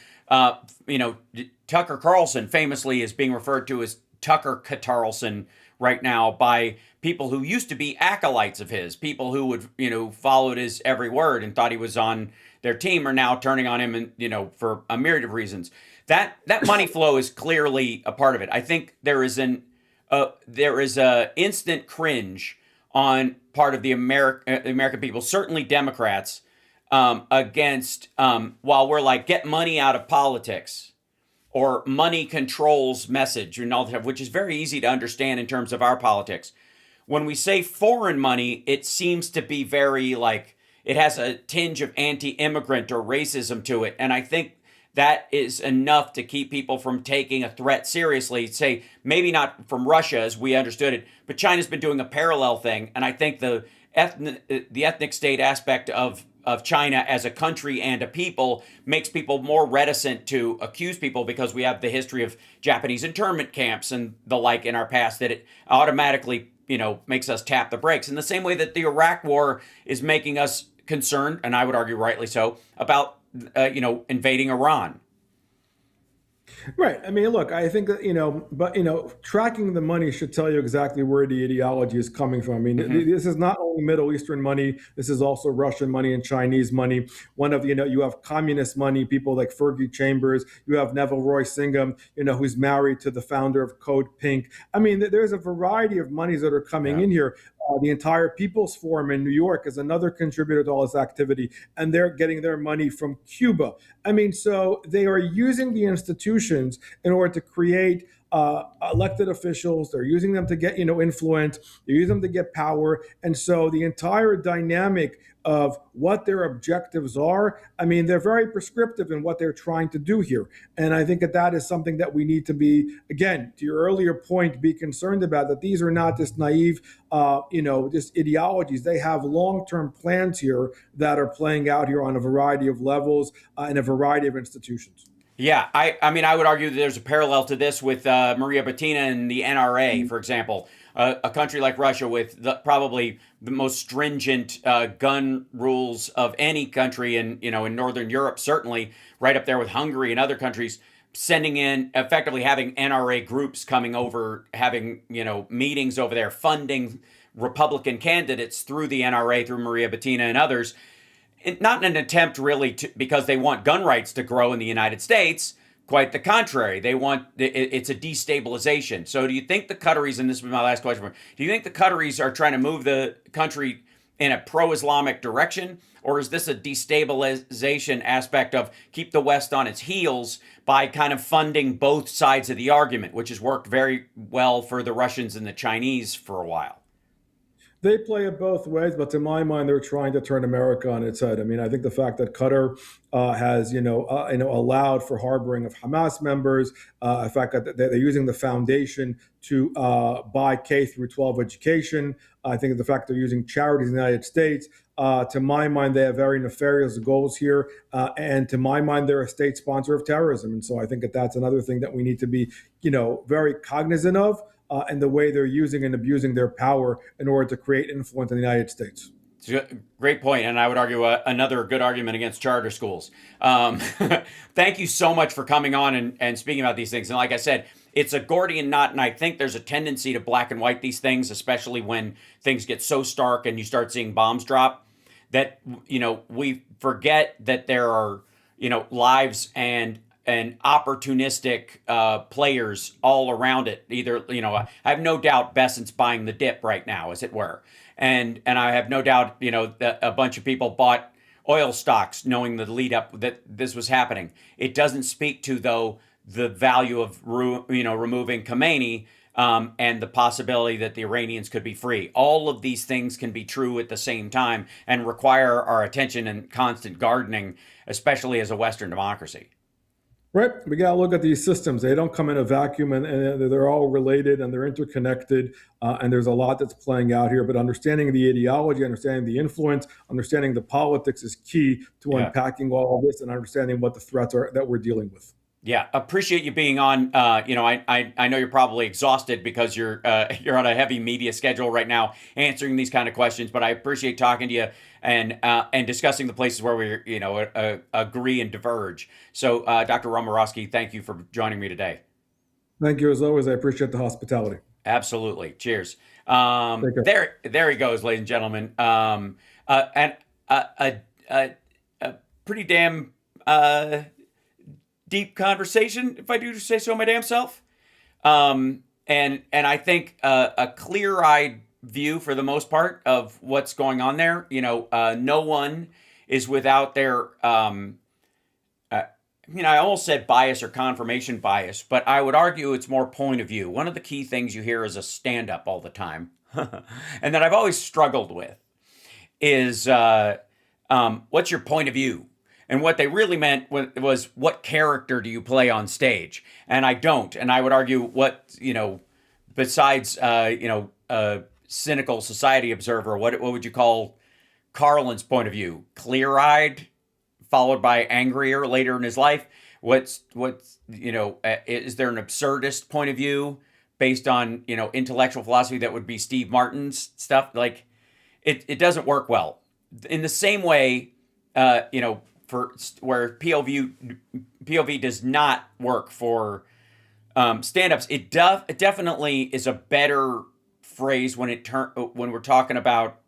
[SPEAKER 1] Tucker Carlson famously is being referred to as Tucker Carlson right now by people who used to be acolytes of his, people who would, followed his every word and thought he was on their team, are now turning on him, and, for a myriad of reasons. That money flow is clearly a part of it. I think there is a instant cringe on part of the American people, certainly Democrats, against, while we're like, get money out of politics, or money controls message and all that, which is very easy to understand in terms of our politics. When we say foreign money, it seems to be very like, it has a tinge of anti-immigrant or racism to it. And I think that is enough to keep people from taking a threat seriously. Say, maybe not from Russia as we understood it, but China's been doing a parallel thing. And I think the ethnic state aspect of China as a country and a people makes people more reticent to accuse people, because we have the history of Japanese internment camps and the like in our past, that it automatically, makes us tap the brakes. In the same way that the Iraq war is making us concerned, and I would argue rightly so, about, invading Iran.
[SPEAKER 2] Right. I mean, look, I think that, but, tracking the money should tell you exactly where the ideology is coming from. I mean,
[SPEAKER 1] Mm-hmm.
[SPEAKER 2] this is not only Middle Eastern money, this is also Russian money and Chinese money. One of, you have communist money, people like Fergie Chambers, you have Neville Roy Singham, who's married to the founder of Code Pink. I mean, there's a variety of monies that are coming
[SPEAKER 1] Yeah.
[SPEAKER 2] in here. The entire People's Forum in New York is another contributor to all this activity, and they're getting their money from Cuba. I mean, so they are using the institutions in order to create elected officials. They're using them to get, influence. They're using them to get power. And so the entire dynamic of what their objectives are, I mean, they're very prescriptive in what they're trying to do here. And I think that is something that we need to be, again, to your earlier point, be concerned about, that these are not just naive, just ideologies. They have long-term plans here that are playing out here on a variety of levels in a variety of institutions.
[SPEAKER 1] Yeah, I mean, I would argue that there's a parallel to this with Maria Butina and the NRA, for example. A country like Russia, with probably the most stringent gun rules of any country in Northern Europe, certainly right up there with Hungary and other countries, sending in, effectively having NRA groups coming over, having meetings over there, funding Republican candidates through the NRA, through Maria Butina and others, not in an attempt really to, because they want gun rights to grow in the United States. Quite the contrary. They want, it's a destabilization. So do you think the Qataris, and this is my last question, do you think the Qataris are trying to move the country in a pro-Islamic direction? Or is this a destabilization aspect of keep the West on its heels by kind of funding both sides of the argument, which has worked very well for the Russians and the Chinese for a while?
[SPEAKER 2] They play it both ways, but to my mind, they're trying to turn America on its head. I mean, I think the fact that Qatar has, allowed for harboring of Hamas members, the fact that they're using the foundation to buy K through 12 education. I think the fact they're using charities in the United States. To my mind, they have very nefarious goals here, and to my mind, they're a state sponsor of terrorism. And so I think that that's another thing that we need to be, very cognizant of. And the way they're using and abusing their power in order to create influence in the United States.
[SPEAKER 1] Great point, and I would argue another good argument against charter schools. Thank you so much for coming on and speaking about these things. And like I said, it's a Gordian knot, and I think there's a tendency to black and white these things, especially when things get so stark and you start seeing bombs drop, that we forget that there are lives and opportunistic players all around it. Either I have no doubt Bessent's buying the dip right now, as it were, and I have no doubt that a bunch of people bought oil stocks knowing the lead up that this was happening. It doesn't speak to, though, the value of removing Khomeini. And the possibility that the Iranians could be free. All of these things can be true at the same time and require our attention and constant gardening, especially as a Western democracy.
[SPEAKER 2] Right. We got to look at these systems. They don't come in a vacuum, and they're all related and they're interconnected. And there's a lot that's playing out here. But understanding the ideology, understanding the influence, understanding the politics is key to unpacking all of this and understanding what the threats are that we're dealing with.
[SPEAKER 1] Yeah, appreciate you being on. I know you're probably exhausted because you're on a heavy media schedule right now, answering these kind of questions. But I appreciate talking to you and discussing the places where we agree and diverge. So, Dr. Romarowski, thank you for joining me today.
[SPEAKER 2] Thank you as always. I appreciate the hospitality.
[SPEAKER 1] Absolutely. Cheers. There he goes, ladies and gentlemen. And a pretty damn. Deep conversation, if I do say so my damn self. And I think a clear-eyed view for the most part of what's going on there. No one is without their I almost said bias or confirmation bias, but I would argue it's more point of view. One of the key things you hear is a stand-up all the time, and that I've always struggled with is what's your point of view? And what they really meant was, what character do you play on stage? And I don't. And I would argue besides, a cynical society observer, what would you call Carlin's point of view? Clear-eyed, followed by angrier later in his life? Is there an absurdist point of view based on, intellectual philosophy that would be Steve Martin's stuff? Like, it doesn't work well. In the same way, for where POV does not work for stand-ups, it definitely is a better phrase when we're talking about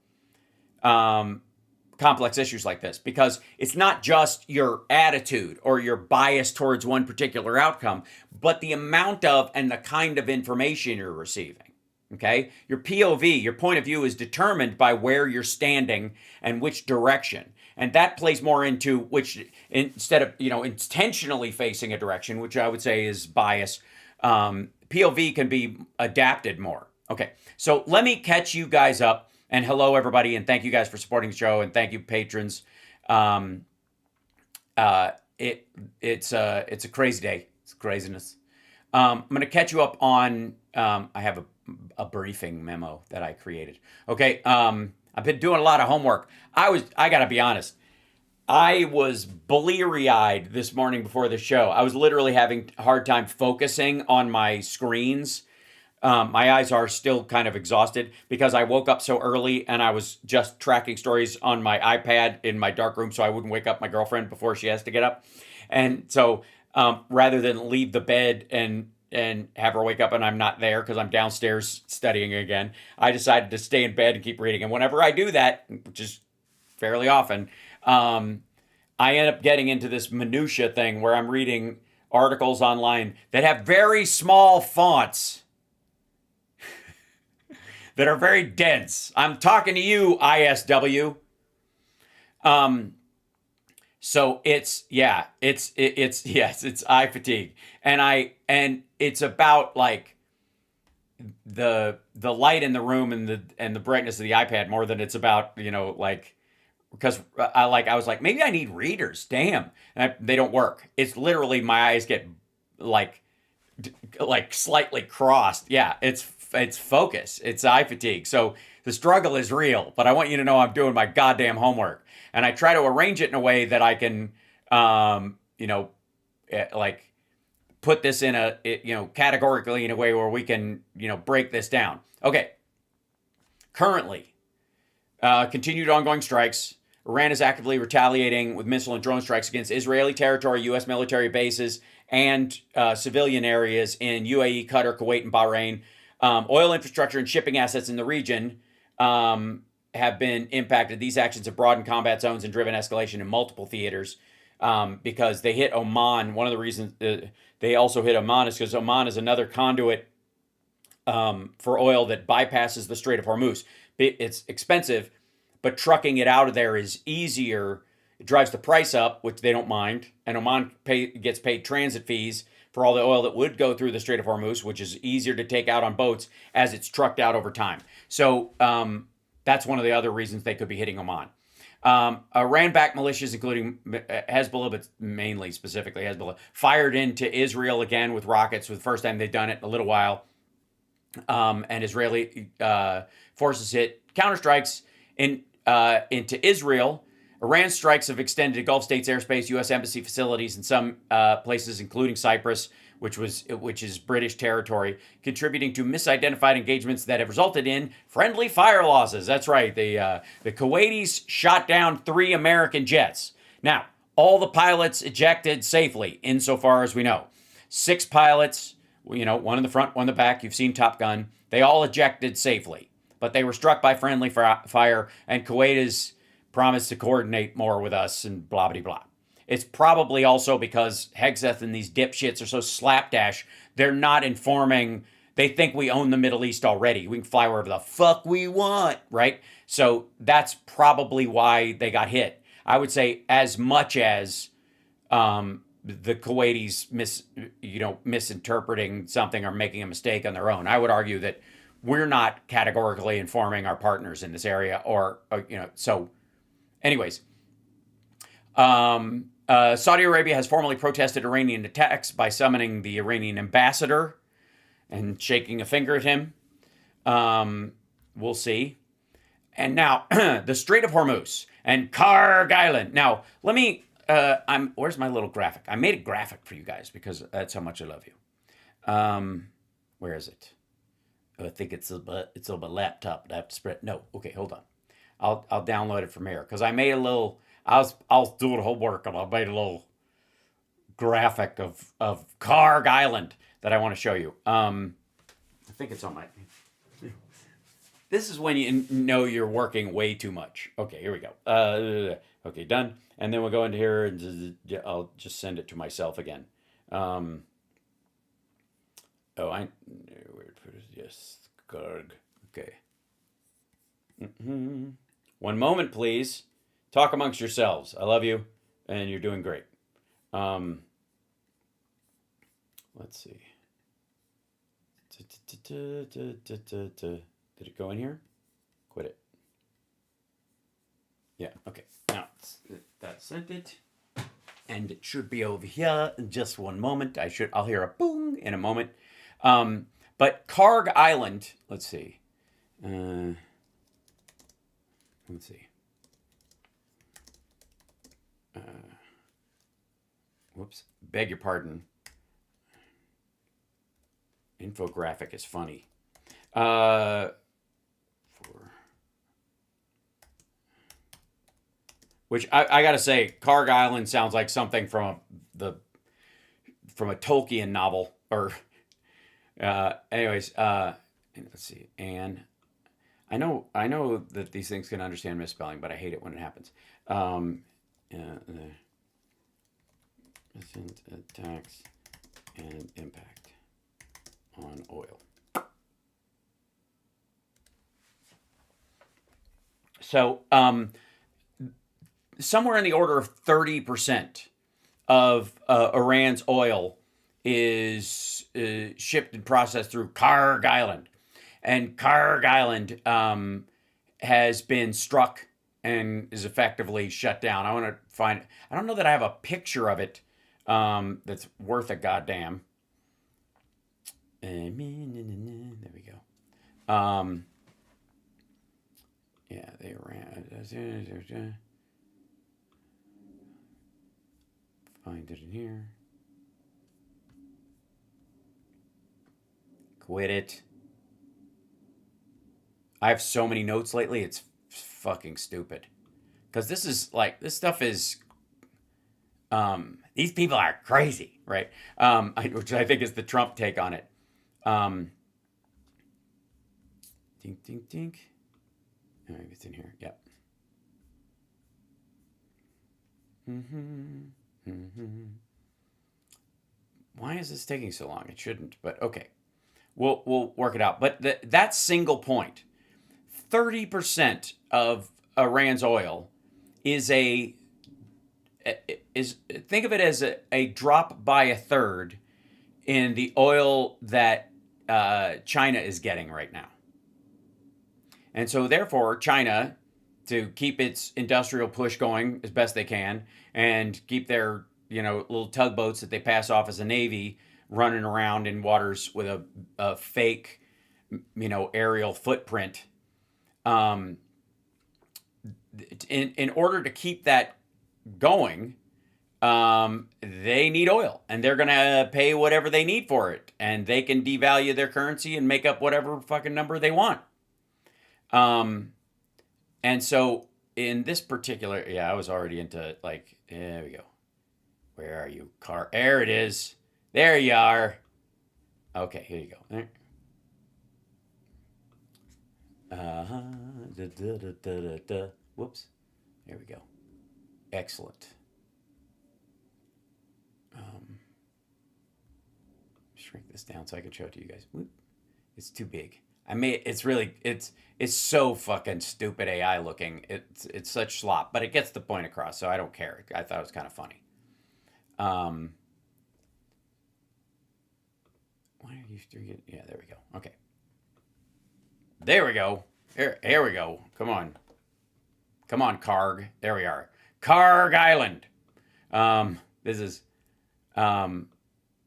[SPEAKER 1] complex issues like this, because it's not just your attitude or your bias towards one particular outcome, but the amount of and the kind of information you're receiving. Okay, your POV, your point of view, is determined by where you're standing and which direction. And that plays more into which, instead of, intentionally facing a direction, which I would say is bias, POV can be adapted more. Okay, so let me catch you guys up. And hello, everybody, and thank you guys for supporting the show, and thank you, patrons. It's a crazy day. It's craziness. I'm going to catch you up on, I have a briefing memo that I created. Okay, I've been doing a lot of homework. I gotta be honest, I was bleary-eyed this morning before the show. I was literally having a hard time focusing on my screens. My eyes are still kind of exhausted because I woke up so early and I was just tracking stories on my iPad in my dark room so I wouldn't wake up my girlfriend before she has to get up. And so rather than leave the bed and have her wake up and I'm not there because I'm downstairs studying again, I decided to stay in bed and keep reading. And whenever I do that, which is fairly often, I end up getting into this minutia thing where I'm reading articles online that have very small fonts that are very dense. I'm talking to you, ISW. So it's eye fatigue. And it's about like the light in the room and the brightness of the iPad more than it's about, like, because I was like, maybe I need readers. Damn, they don't work. It's literally my eyes get like slightly crossed. Yeah, it's focus. It's eye fatigue. So the struggle is real, but I want you to know I'm doing my goddamn homework, and I try to arrange it in a way that I can, like put this in categorically in a way where we can, break this down. Okay. Currently, continued ongoing strikes. Iran is actively retaliating with missile and drone strikes against Israeli territory, U.S. military bases, and civilian areas in UAE, Qatar, Kuwait, and Bahrain. Oil infrastructure and shipping assets in the region have been impacted. These actions have broadened combat zones and driven escalation in multiple theaters because they hit Oman. One of the reasons they also hit Oman is because Oman is another conduit for oil that bypasses the Strait of Hormuz. It's expensive, but trucking it out of there is easier. It drives the price up, which they don't mind. And Oman gets paid transit fees for all the oil that would go through the Strait of Hormuz, which is easier to take out on boats as it's trucked out over time. So that's one of the other reasons they could be hitting Oman. Iran-backed militias, including Hezbollah, but mainly specifically Hezbollah, fired into Israel again with rockets for the first time they've done it in a little while. And Israeli forces hit counterstrikes into Israel. Iran's strikes have extended to Gulf states airspace, U.S. embassy facilities in some places, including Cyprus, which is British territory, contributing to misidentified engagements that have resulted in friendly fire losses. That's right. The Kuwaitis shot down 3 American jets. Now, all the pilots ejected safely, insofar as we know. 6 pilots, one in the front, one in the back. You've seen Top Gun. They all ejected safely, but they were struck by friendly fire, and Kuwait has promised to coordinate more with us and blah, blah, blah. It's probably also because Hexeth and these dipshits are so slapdash, they're not informing. They think we own the Middle East already. We can fly wherever the fuck we want, right? So that's probably why they got hit. I would say as much as the Kuwaitis misinterpreting something or making a mistake on their own. I would argue that we're not categorically informing our partners in this area, so anyways. Saudi Arabia has formally protested Iranian attacks by summoning the Iranian ambassador and shaking a finger at him. We'll see. And now, the Strait of Hormuz and Karg Island. Now, let me... where's my little graphic? I made a graphic for you guys because that's how much I love you. Where is it? Oh, I think it's on my laptop. I have to spread. No, okay, hold on. I'll download it from here because I made a little. I was doing homework and I made a little graphic of Karg Island that I want to show you. I think it's on my. This is when you know you're working way too much. Okay, here we go. Okay, done. And then we'll go into here and I'll just send it to myself again. I know where to put it. Yes, Karg. Okay. Mm-hmm. One moment, please. Talk amongst yourselves. I love you, and you're doing great. Let's see. Did it go in here? Quit it. Yeah, okay. Now, that sent it. And it should be over here in just one moment. I'll hear a boom in a moment. But Karg Island, let's see. Let's see. Whoops. Beg your pardon. Infographic is funny. Which I gotta say, Karg Island sounds like something from a Tolkien novel. Or, anyways, let's see. And I know that these things can understand misspelling, but I hate it when it happens. Attacks and impact on oil. So, somewhere in the order of 30% of Iran's oil is shipped and processed through Karg Island. and Kharg Island has been struck and is effectively shut down. I want to find. I don't know that I have a picture of it that's worth a goddamn. There we go. Yeah, they ran. Find it in here. Quit it. I have so many notes lately, it's fucking stupid. Because this is like, this stuff is, these people are crazy, right? Which I think is the Trump take on it. Dink, dink, dink. Oh, maybe it's in here. Yep. Why is this taking so long? It shouldn't, but okay. We'll work it out. But that single point, 30% of Iran's oil is think of it as a drop by a third in the oil that China is getting right now. And so therefore, China, to keep its industrial push going as best they can and keep their, little tugboats that they pass off as a navy running around in waters with a fake, aerial footprint. In order to keep that going, they need oil, and they're going to pay whatever they need for it, and they can devalue their currency and make up whatever fucking number they want. And so in this particular, I was already into there we go. Where are you, car? There it is. There you are. Okay, here you go. There. Whoops. There we go. Excellent. Shrink this down so I can show it to you guys. Whoop. It's too big. It's so fucking stupid AI looking. It's such slop, but it gets the point across, so I don't care. I thought it was kind of funny. Why are you doing? Yeah, there we go. Okay. There we go. Here we go. Come on, Kharg. There we are. Kharg Island. This is,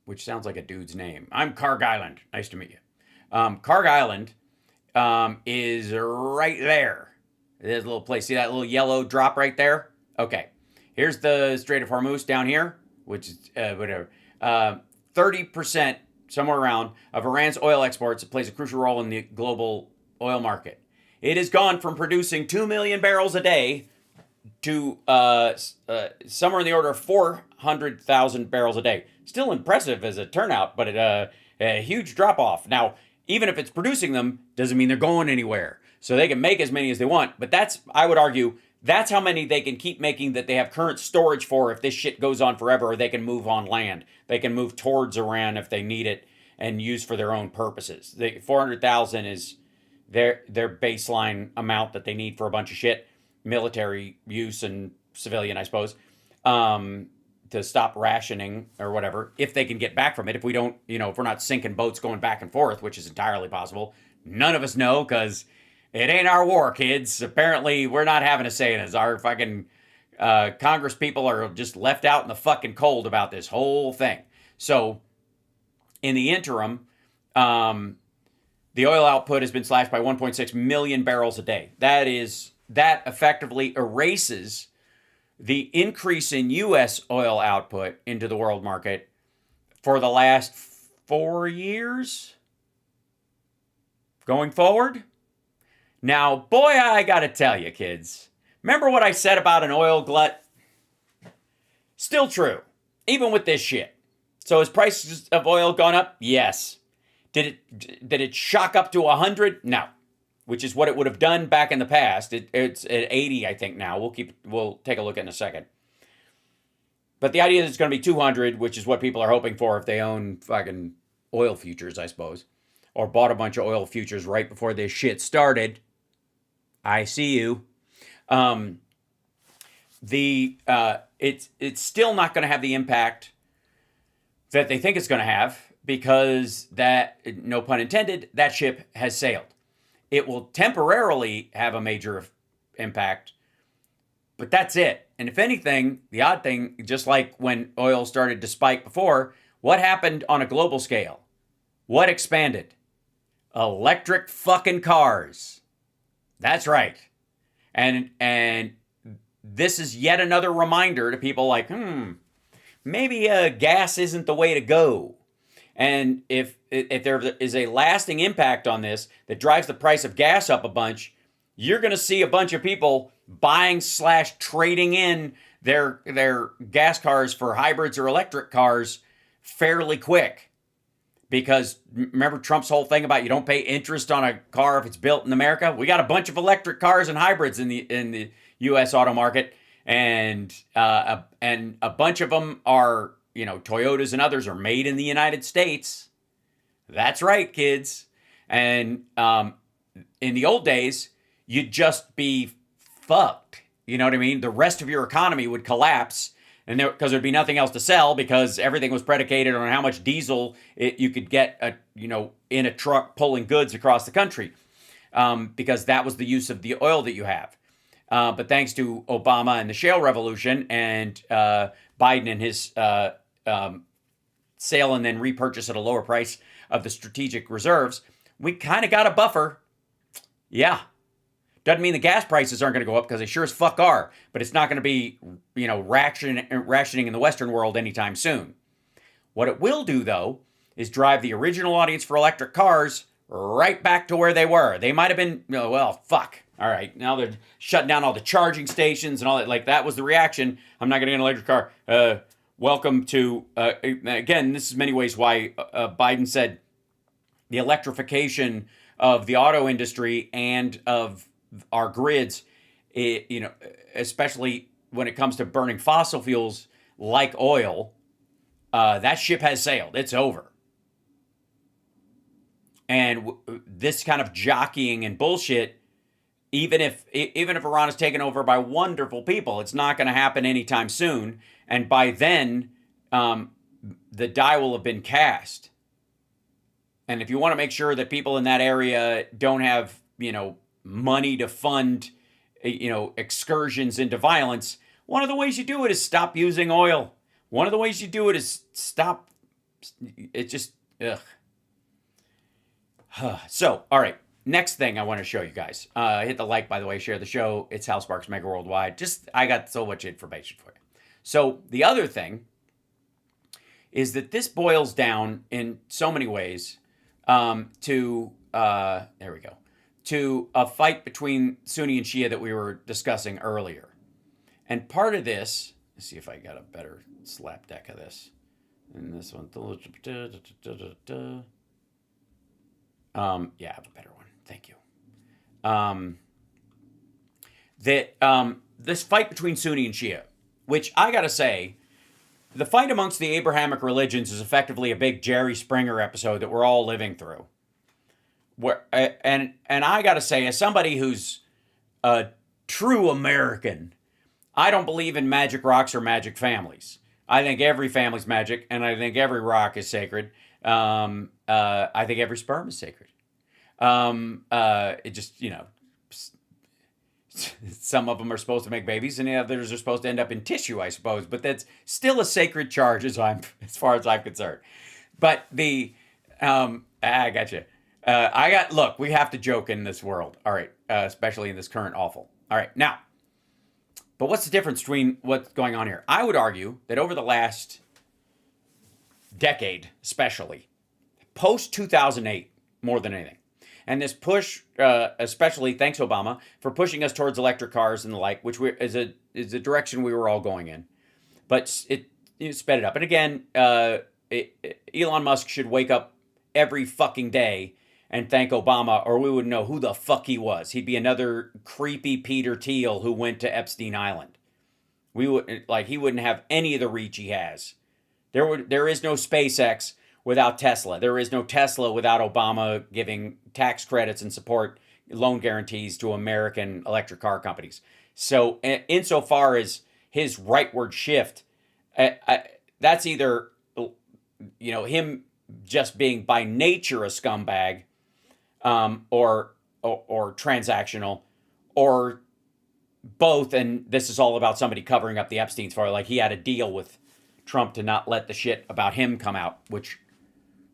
[SPEAKER 1] which sounds like a dude's name. I'm Kharg Island. Nice to meet you. Kharg Island is right there. There's a little place. See that little yellow drop right there? Okay. Here's the Strait of Hormuz down here, which is whatever. 30%, somewhere around, of Iran's oil exports. It plays a crucial role in the global oil market. It has gone from producing 2 million barrels a day to somewhere in the order of 400,000 barrels a day. Still impressive as a turnout, but a huge drop off. Now, even if it's producing them, doesn't mean they're going anywhere. So they can make as many as they want. But I would argue, that's how many they can keep making that they have current storage for if this shit goes on forever, or they can move on land. They can move towards Iran if they need it and use for their own purposes. 400,000 is their baseline amount that they need for a bunch of shit. Military use and civilian, I suppose. To stop rationing or whatever, if they can get back from it. If we don't, if we're not sinking boats going back and forth, which is entirely possible. None of us know, because it ain't our war, kids. Apparently, we're not having a say in it. Our fucking Congress people are just left out in the fucking cold about this whole thing. So, in the interim, the oil output has been slashed by 1.6 million barrels a day. That effectively erases the increase in U.S. oil output into the world market for the last 4 years going forward. Now, boy, I gotta tell you, kids, remember what I said about an oil glut? Still true, even with this shit. So has prices of oil gone up? Yes. Did it shock up to 100? No. Which is what it would have done back in the past. It's at 80, I think, now. We'll take a look in a second. But the idea is it's going to be 200, which is what people are hoping for if they own fucking oil futures, I suppose. Or bought a bunch of oil futures right before this shit started. I see you. It's still not going to have the impact that they think it's going to have, because that, no pun intended, that ship has sailed. It will temporarily have a major impact, but that's it. And if anything, the odd thing, just like when oil started to spike before, what happened on a global scale? What expanded? Electric fucking cars. That's right. And this is yet another reminder to people like, maybe gas isn't the way to go. And if there is a lasting impact on this that drives the price of gas up a bunch, you're going to see a bunch of people buying / trading in their gas cars for hybrids or electric cars fairly quick. Because remember Trump's whole thing about you don't pay interest on a car if it's built in America? We got a bunch of electric cars and hybrids in the U.S. auto market, and a bunch of them are, Toyotas and others are made in the United States. That's right, kids. And in the old days, you'd just be fucked. You know what I mean? The rest of your economy would collapse, and because there'd be nothing else to sell, because everything was predicated on how much diesel you could get, in a truck pulling goods across the country, because that was the use of the oil that you have. But thanks to Obama and the shale revolution, and Biden and his sale and then repurchase at a lower price of the strategic reserves, we kind of got a buffer. Yeah. Doesn't mean the gas prices aren't going to go up, because they sure as fuck are, but it's not going to be, rationing in the Western world anytime soon. What it will do, though, is drive the original audience for electric cars right back to where they were. They might have been, fuck. All right, now they're shutting down all the charging stations and all that. Like, that was the reaction. I'm not going to get an electric car. Welcome to, again, this is in many ways why Biden said the electrification of the auto industry and of our grids, especially when it comes to burning fossil fuels like oil, that ship has sailed. It's over. And this kind of jockeying and bullshit, even if Iran is taken over by wonderful people, it's not going to happen anytime soon. And by then, the die will have been cast. And if you want to make sure that people in that area don't have, money to fund, excursions into violence, one of the ways you do it is stop using oil. One of the ways you do it is stop. It just, ugh. So, all right. Next thing I want to show you guys. Hit the like, by the way, share the show. It's Hal Sparks, Megaworldwide. I got so much information for you. So the other thing is that this boils down in so many ways to a fight between Sunni and Shia that we were discussing earlier. And part of this, let's see if I got a better slap deck of this. And this one, yeah, I have a better one. Thank you. This fight between Sunni and Shia, which I gotta say, the fight amongst the Abrahamic religions is effectively a big Jerry Springer episode that we're all living through. And I gotta say, as somebody who's a true American, I don't believe in magic rocks or magic families. I think every family's magic, and I think every rock is sacred. I think every sperm is sacred. It just, some of them are supposed to make babies, and the others are supposed to end up in tissue, I suppose. But that's still a sacred charge, as far as I'm concerned. But I gotcha. Look, we have to joke in this world. All right. Especially in this current awful. All right. Now, but what's the difference between what's going on here? I would argue that over the last decade, especially, post 2008, more than anything, and this push, especially thanks Obama for pushing us towards electric cars and the like, which is a direction we were all going in, but it sped it up. And again, Elon Musk should wake up every fucking day and thank Obama, or we wouldn't know who the fuck he was. He'd be another creepy Peter Thiel who went to Epstein Island. He wouldn't have any of the reach he has. There is no SpaceX without Tesla. There is no Tesla without Obama giving tax credits and support loan guarantees to American electric car companies. So insofar as his rightward shift, that's either him just being by nature a scumbag, or transactional, or both. And this is all about somebody covering up the Epstein's file. Like he had a deal with Trump to not let the shit about him come out, which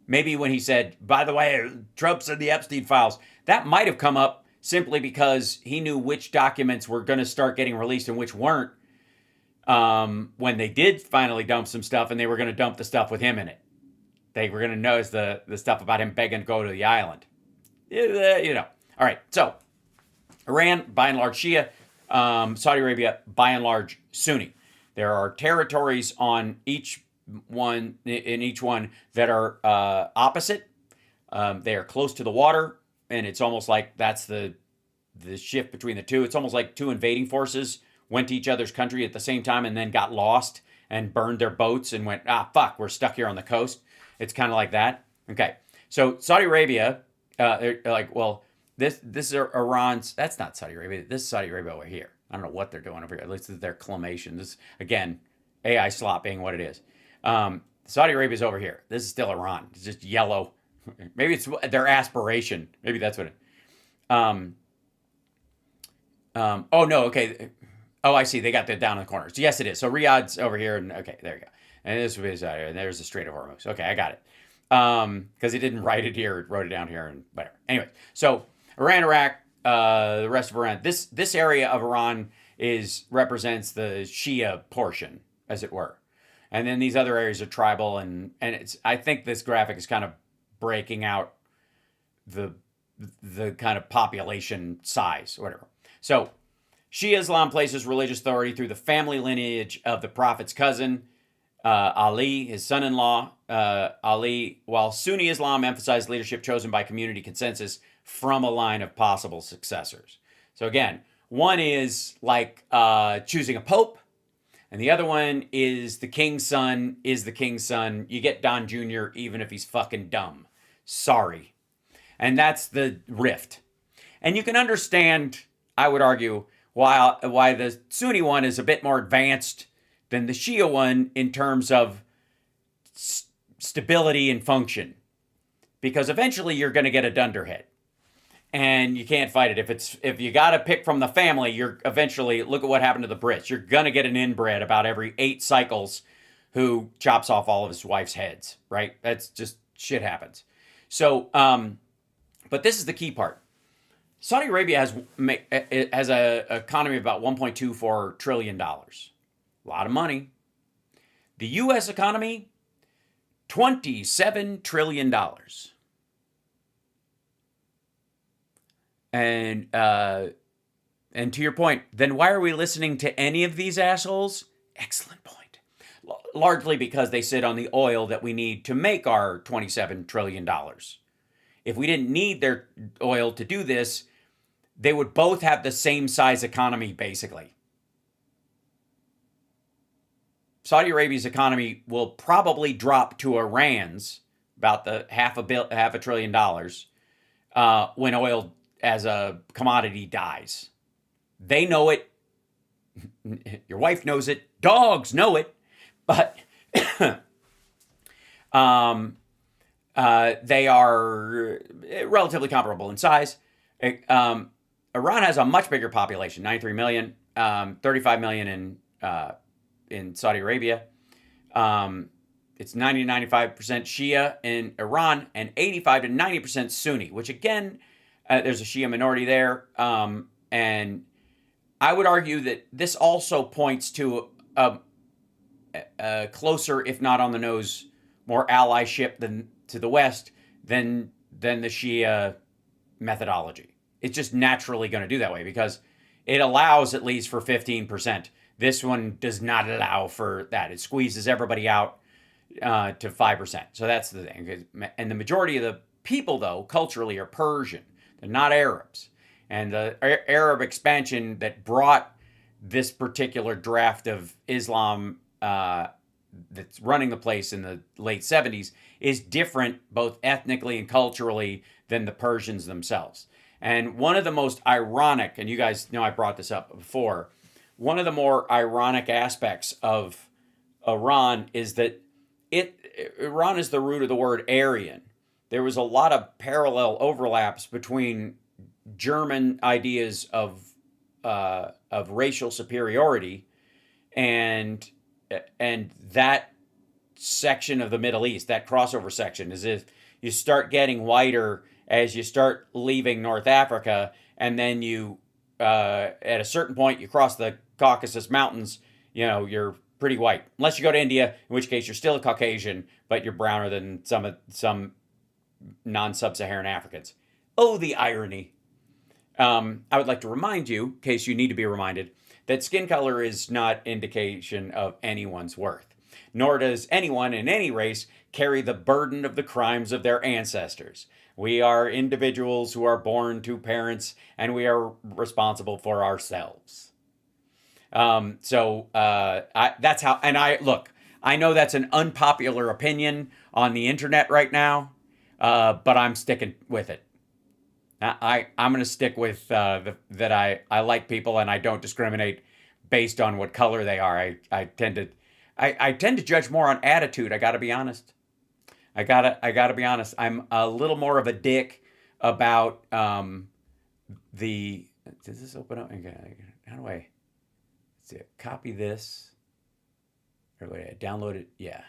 [SPEAKER 1] maybe when he said, by the way, Trump's in the Epstein files, that might have come up simply because he knew which documents were going to start getting released and which weren't, when they did finally dump some stuff, and they were going to dump the stuff with him in it. They were going to notice the stuff about him begging to go to the island. You know. All right, so Iran, by and large Shia. Saudi Arabia, by and large Sunni. There are territories on each one that are opposite. They are close to the water, and it's almost like that's the shift between the two. It's almost like two invading forces went to each other's country at the same time and then got lost and burned their boats and went, fuck, we're stuck here on the coast. It's kind of like that. Okay, so Saudi Arabia, they're like, well, this is Iran's. That's not Saudi Arabia. This is Saudi Arabia over here. I don't know what they're doing over here. At least it's their clamation. This, again, AI slop being what it is. Saudi Arabia's over here. This is still Iran. It's just yellow. Maybe it's their aspiration. Maybe that's what it. Oh no. Okay. Oh, I see. They got that down in the corners. Yes, it is. So Riyadh's over here, and okay, there you go. And this is and there's the Strait of Hormuz. Okay, I got it. Because he didn't write it here, it wrote it down here, and whatever. Anyway, so Iran, Iraq, the rest of Iran. This area of Iran represents the Shia portion, as it were, and then these other areas are tribal, and it's. I think this graphic is kind of breaking out the kind of population size, or whatever. So Shia Islam places religious authority through the family lineage of the Prophet's cousin, Ali, his son-in-law, Ali, while Sunni Islam emphasized leadership chosen by community consensus from a line of possible successors. So again, one is like choosing a pope, and the other one is the king's son is the king's son. You get Don Jr. even if he's fucking dumb. Sorry. And that's the rift. And you can understand, I would argue, why the Sunni one is a bit more advanced than the Shia one in terms of stability and function. Because eventually you're going to get a dunderhead. And you can't fight it. If you got to pick from the family, you're eventually, look at what happened to the Brits. You're going to get an inbred about every 8 cycles who chops off all of his wife's heads, right? That's just, shit happens. So, but this is the key part. Saudi Arabia has an economy of about $1.24 trillion. A lot of money. The U.S. economy, $27 trillion. And to your point, then why are we listening to any of these assholes? Excellent point. Largely because they sit on the oil that we need to make our $27 trillion. If we didn't need their oil to do this, they would both have the same size economy, basically. Saudi Arabia's economy will probably drop to Iran's, about the half a trillion dollars, when oil as a commodity dies. They know it. Your wife knows it. Dogs know it. But they are relatively comparable in size. Iran has a much bigger population, 93 million, 35 million in Saudi Arabia. It's 90-95% Shia in Iran and 85 to 90% Sunni, which again, there's a Shia minority there. And I would argue that this also points to a closer, if not on the nose, more allyship to the West than the Shia methodology. It's just naturally going to do that way because it allows at least for 15%. This one does not allow for that. It squeezes everybody out to 5%. So that's the thing. And the majority of the people, though, culturally are Persian. They're not Arabs. And the Arab expansion that brought this particular draft of Islam that's running the place in the late 70s is different both ethnically and culturally than the Persians themselves. And one of the most ironic, and you guys know I brought this up before, one of the more ironic aspects of Iran is that Iran is the root of the word Aryan. There was a lot of parallel overlaps between German ideas of racial superiority and that section of the Middle East, that crossover section, is if you start getting whiter as you start leaving North Africa, and then you at a certain point you cross the Caucasus Mountains, you're pretty white, unless you go to India, in which case you're still a Caucasian, but you're browner than some non-sub-Saharan Africans. Oh, the irony. I would like to remind you, in case you need to be reminded, that skin color is not indication of anyone's worth, nor does anyone in any race carry the burden of the crimes of their ancestors. We are individuals who are born to parents, and we are responsible for ourselves. That's how, and I know that's an unpopular opinion on the internet right now, but I'm sticking with it. I'm going to stick with that I like people and I don't discriminate based on what color they are. I tend to judge more on attitude. I got to be honest. I gotta be honest. I'm a little more of a dick about the. Does this open up? How do I? Let's see, copy this. Or wait, download it. Yeah.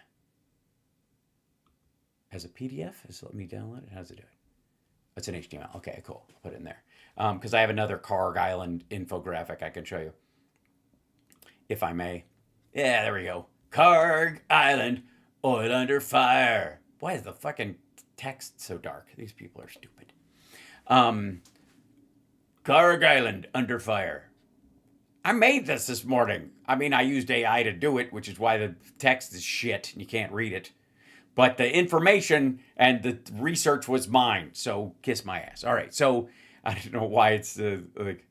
[SPEAKER 1] As a PDF? Does it let me download it? How does it do it? It's an HTML. Okay, cool. I'll put it in there. Because I have another Karg Island infographic I can show you. If I may. Yeah, there we go. Karg Island, oil under fire. Why is the fucking text so dark? These people are stupid. Karg Island under fire. I made this morning. I mean, I used AI to do it, which is why the text is shit and you can't read it. But the information and the research was mine, so kiss my ass. All right, so I don't know why it's like.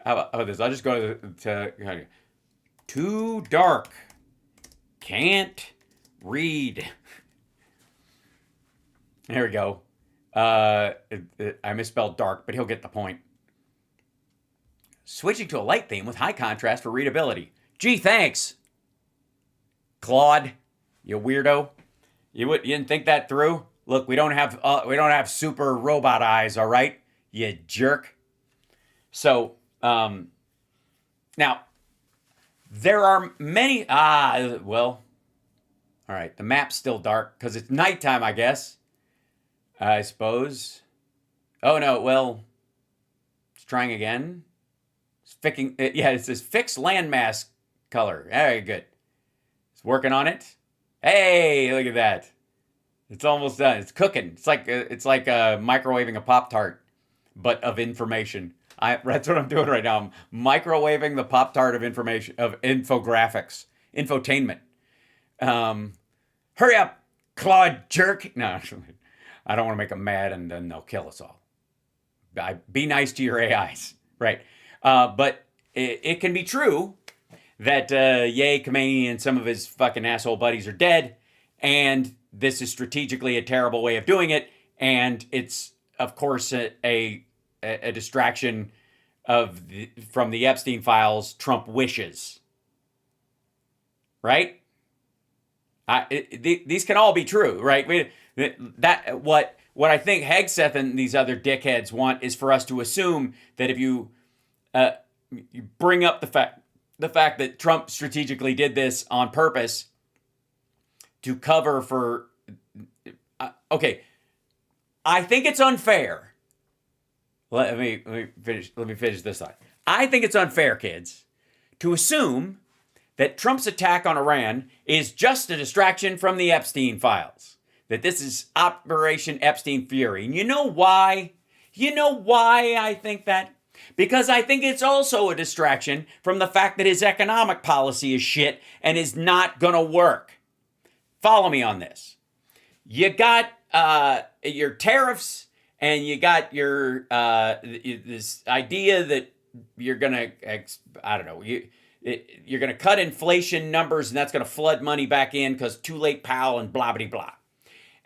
[SPEAKER 1] How about this? I'll just go to too dark. Can't read. There we go. I misspelled dark, but he'll get the point. Switching to a light theme with high contrast for readability. Gee, thanks, Claude. You weirdo. You didn't think that through? Look, we don't have super robot eyes, all right? You jerk. So, now there are many. Well, all right. The map's still dark because it's nighttime, I guess. I suppose. Oh no. Well, it's trying again. It's fixing. Yeah, it says fix landmass color. Very good. It's working on it. Hey, look at that. It's almost done. It's cooking. It's like microwaving a Pop-Tart, but of information. That's what I'm doing right now. I'm microwaving the Pop-Tart of information, of infographics, infotainment. Hurry up, Claude jerk. No, I don't want to make them mad and then they'll kill us all. Be nice to your AIs. Right. But it can be true that Khomeini and some of his fucking asshole buddies are dead, and this is strategically a terrible way of doing it, and it's of course a distraction from the Epstein files Trump wishes. Right? These can all be true, right? What I think Hegseth and these other dickheads want is for us to assume that if you bring up the fact that Trump strategically did this on purpose to cover for. Okay, I think it's unfair. Let me finish this thought. I think it's unfair, kids, to assume that Trump's attack on Iran is just a distraction from the Epstein files. That this is Operation Epstein Fury. And you know why? You know why I think that? Because I think it's also a distraction from the fact that his economic policy is shit and is not going to work. Follow me on this. You got your tariffs and you got your this idea that you're going to, I don't know, you're going to cut inflation numbers and that's going to flood money back in because too late, pal, and blah, blah, blah.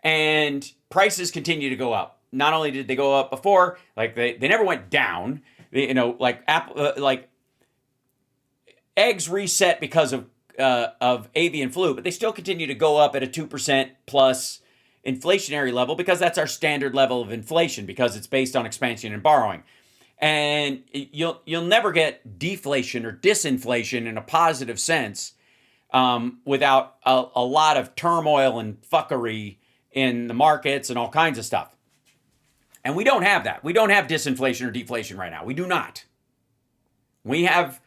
[SPEAKER 1] And prices continue to go up. Not only did they go up before, like they never went down. Like Apple, like eggs reset because of avian flu, but they still continue to go up at a 2% plus inflationary level because that's our standard level of inflation because it's based on expansion and borrowing. And you'll never get deflation or disinflation in a positive sense without a lot of turmoil and fuckery in the markets and all kinds of stuff. And we don't have that. We don't have disinflation or deflation right now. We do not. We have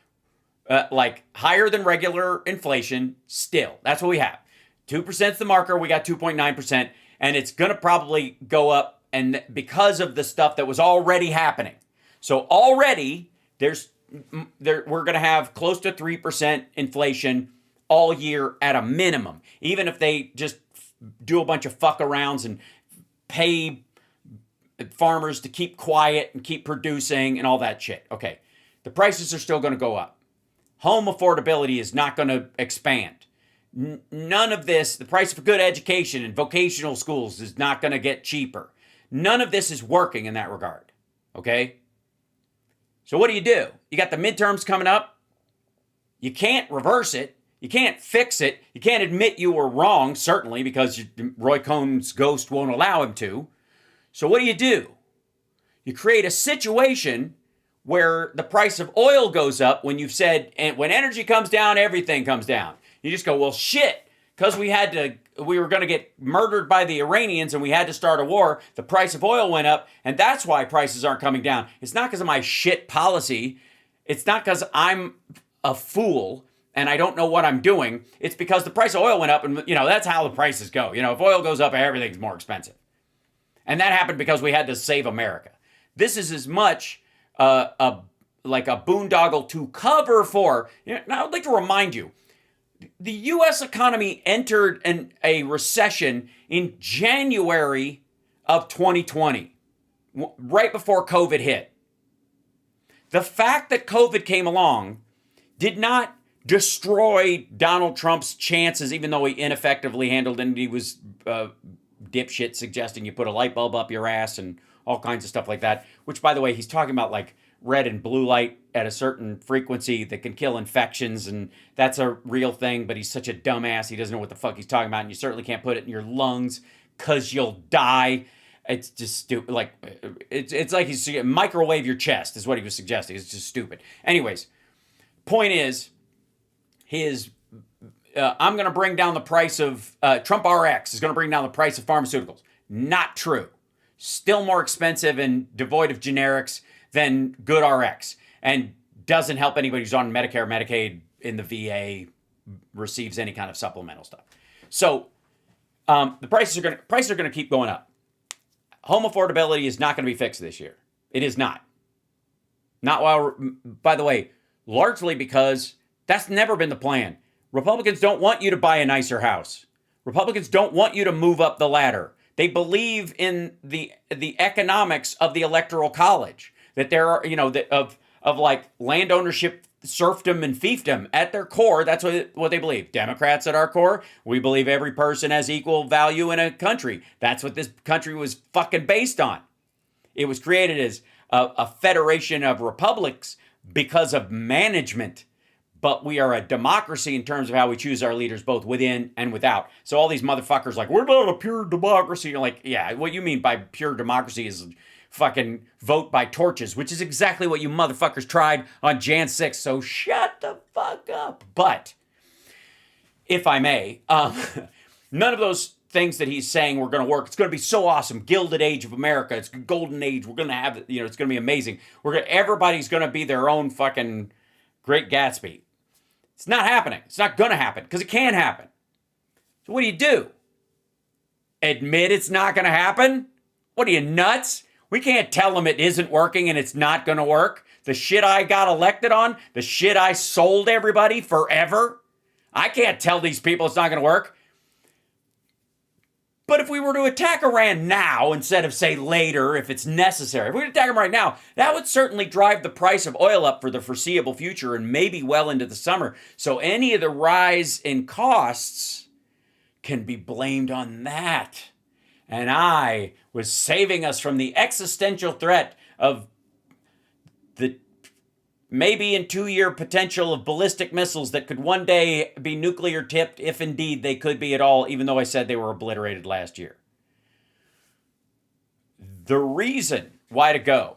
[SPEAKER 1] like higher than regular inflation still. That's what we have. 2% is the marker. We got 2.9%. And it's going to probably go up and because of the stuff that was already happening. So already we're going to have close to 3% inflation all year at a minimum. Even if they just do a bunch of fuck arounds and pay farmers to keep quiet and keep producing and all that shit. Okay. The prices are still going to go up. Home affordability is not going to expand. None of this, the price of good education and vocational schools is not going to get cheaper. None of this is working in that regard. Okay? So what do? You got the midterms coming up. You can't reverse it. You can't fix it. You can't admit you were wrong, certainly, because Roy Cohn's ghost won't allow him to. So what do? You create a situation where the price of oil goes up when you've said, and when energy comes down, everything comes down. You just go, well, shit, because we were going to get murdered by the Iranians and we had to start a war, the price of oil went up, and that's why prices aren't coming down. It's not because of my shit policy. It's not because I'm a fool and I don't know what I'm doing. It's because the price of oil went up, and that's how the prices go. If oil goes up, everything's more expensive. And that happened because we had to save America. This is as much like a boondoggle to cover for. Now, I'd like to remind you, the U.S. economy entered a recession in January of 2020, right before COVID hit. The fact that COVID came along did not destroy Donald Trump's chances, even though he ineffectively handled it, and he was dipshit suggesting you put a light bulb up your ass and all kinds of stuff like that, which, by the way, he's talking about like red and blue light at a certain frequency that can kill infections, and that's a real thing, but he's such a dumbass, he doesn't know what the fuck he's talking about, and you certainly can't put it in your lungs because you'll die. It's just stupid. Like, it's like he's microwave your chest is what he was suggesting. It's just stupid. Anyways, point is, I'm going to bring down the price of, Trump RX is going to bring down the price of pharmaceuticals. Not true. Still more expensive and devoid of generics than good RX, and doesn't help anybody who's on Medicare, Medicaid, in the VA, receives any kind of supplemental stuff. So the prices are going to keep going up. Home affordability is not going to be fixed this year. It is not. Not while, by the way, largely because that's never been the plan. Republicans don't want you to buy a nicer house. Republicans don't want you to move up the ladder. They believe in the economics of the Electoral College, that there are, of like land ownership, serfdom, and fiefdom at their core. That's what they believe. Democrats at our core, we believe every person has equal value in a country. That's what this country was fucking based on. It was created as a federation of republics because of management. But we are a democracy in terms of how we choose our leaders, both within and without. So all these motherfuckers like, we're not a pure democracy. You're like, yeah, what you mean by pure democracy is fucking vote by torches, which is exactly what you motherfuckers tried on Jan 6th. So shut the fuck up. But if I may, none of those things that he's saying were going to work. It's going to be so awesome. Gilded age of America. It's a golden age. We're going to have, it's going to be amazing. Everybody's going to be their own fucking Great Gatsby. It's not happening. It's not going to happen because it can happen. So what do? Admit it's not going to happen? What are you, nuts? We can't tell them it isn't working and it's not going to work. The shit I got elected on, the shit I sold everybody forever, I can't tell these people it's not going to work. But if we were to attack Iran now instead of, say, later, if it's necessary, if we were to attack them right now, that would certainly drive the price of oil up for the foreseeable future and maybe well into the summer. So any of the rise in costs can be blamed on that. And I was saving us from the existential threat of the maybe in 2-year potential of ballistic missiles that could one day be nuclear tipped, if indeed they could be at all, even though I said they were obliterated last year. The reason why to go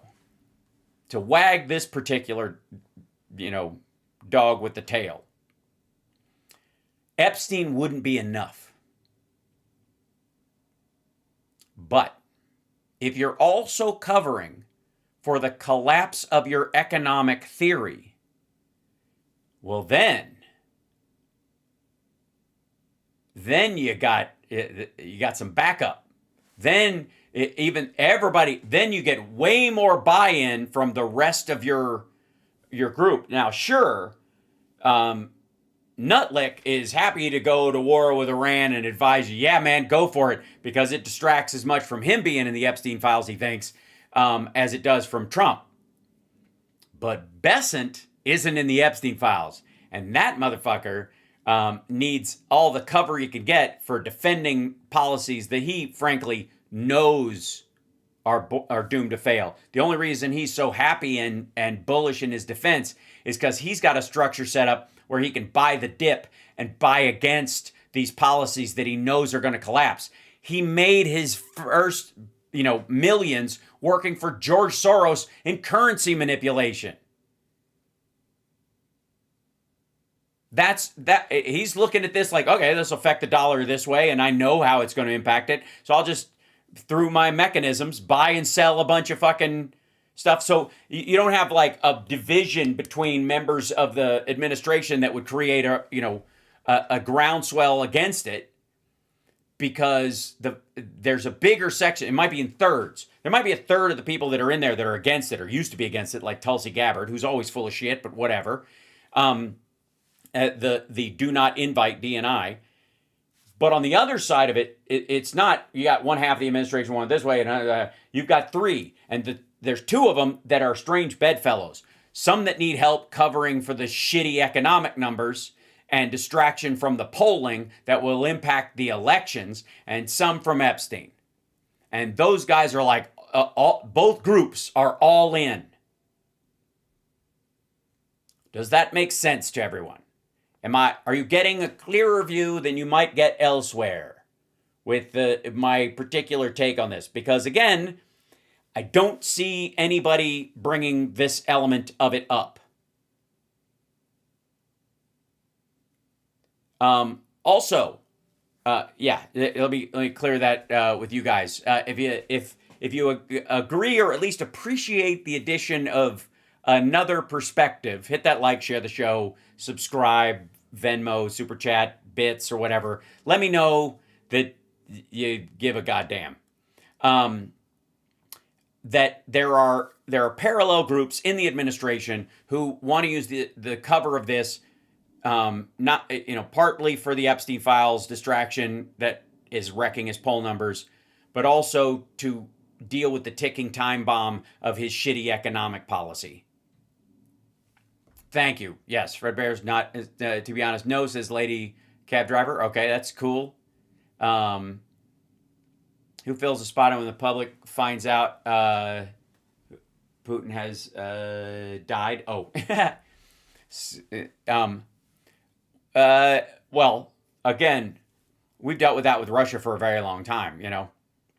[SPEAKER 1] to wag this particular, dog with the tail, Epstein wouldn't be enough. But if you're also covering for the collapse of your economic theory, well then you got some backup. Then then you get way more buy-in from the rest of your group. Now, sure, Nutlick is happy to go to war with Iran and advise you, yeah, man, go for it, because it distracts as much from him being in the Epstein files, he thinks, as it does from Trump. But Bessent isn't in the Epstein files, and that motherfucker needs all the cover he can get for defending policies that he, frankly, knows are doomed to fail. The only reason he's so happy and bullish in his defense is because he's got a structure set up where he can buy the dip and buy against these policies that he knows are going to collapse. He made his first, millions working for George Soros in currency manipulation. He's looking at this like, okay, this will affect the dollar this way, and I know how it's going to impact it. So I'll just, through my mechanisms, buy and sell a bunch of fucking stuff. So you don't have like a division between members of the administration that would create a groundswell against it, because there's a bigger section. It might be in thirds. There might be a third of the people that are in there that are against it or used to be against it, like Tulsi Gabbard, who's always full of shit, but whatever. The do not invite DNI. But on the other side of it, it's not, you got one half of the administration one this way, and you've got three. And there's two of them that are strange bedfellows. Some that need help covering for the shitty economic numbers and distraction from the polling that will impact the elections, and some from Epstein. And those guys are like, both groups are all in. Does that make sense to everyone? Are you getting a clearer view than you might get elsewhere with my particular take on this? Because again, I don't see anybody bringing this element of it up. Also, let me clear that with you guys. If you agree or at least appreciate the addition of another perspective, hit that like, share the show, subscribe, Venmo, Super Chat, bits, or whatever. Let me know that you give a goddamn. That there are parallel groups in the administration who want to use the cover of this, not partly for the Epstein files distraction that is wrecking his poll numbers, but also to deal with the ticking time bomb of his shitty economic policy. Thank you. Yes, Fred Bear's not, to be honest, no, says Lady Cab Driver. Okay, that's cool. Who fills the spot when the public finds out Putin has died? Oh. Well, again, we've dealt with that with Russia for a very long time,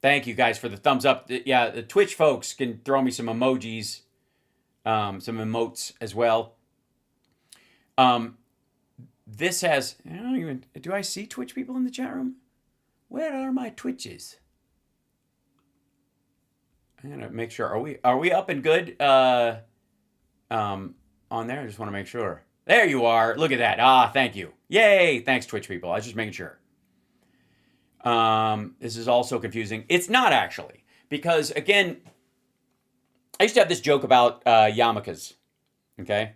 [SPEAKER 1] Thank you guys for the thumbs up. Yeah, the Twitch folks can throw me some emojis, some emotes as well. This has, do I see Twitch people in the chat room? Where are my Twitches? I'm gonna make sure. Are we up and good on there? I just want to make sure. There you are. Look at that. Thank you. Yay. Thanks, Twitch people. I was just making sure. This is also confusing. It's not actually, because again, I used to have this joke about yarmulkes. Okay.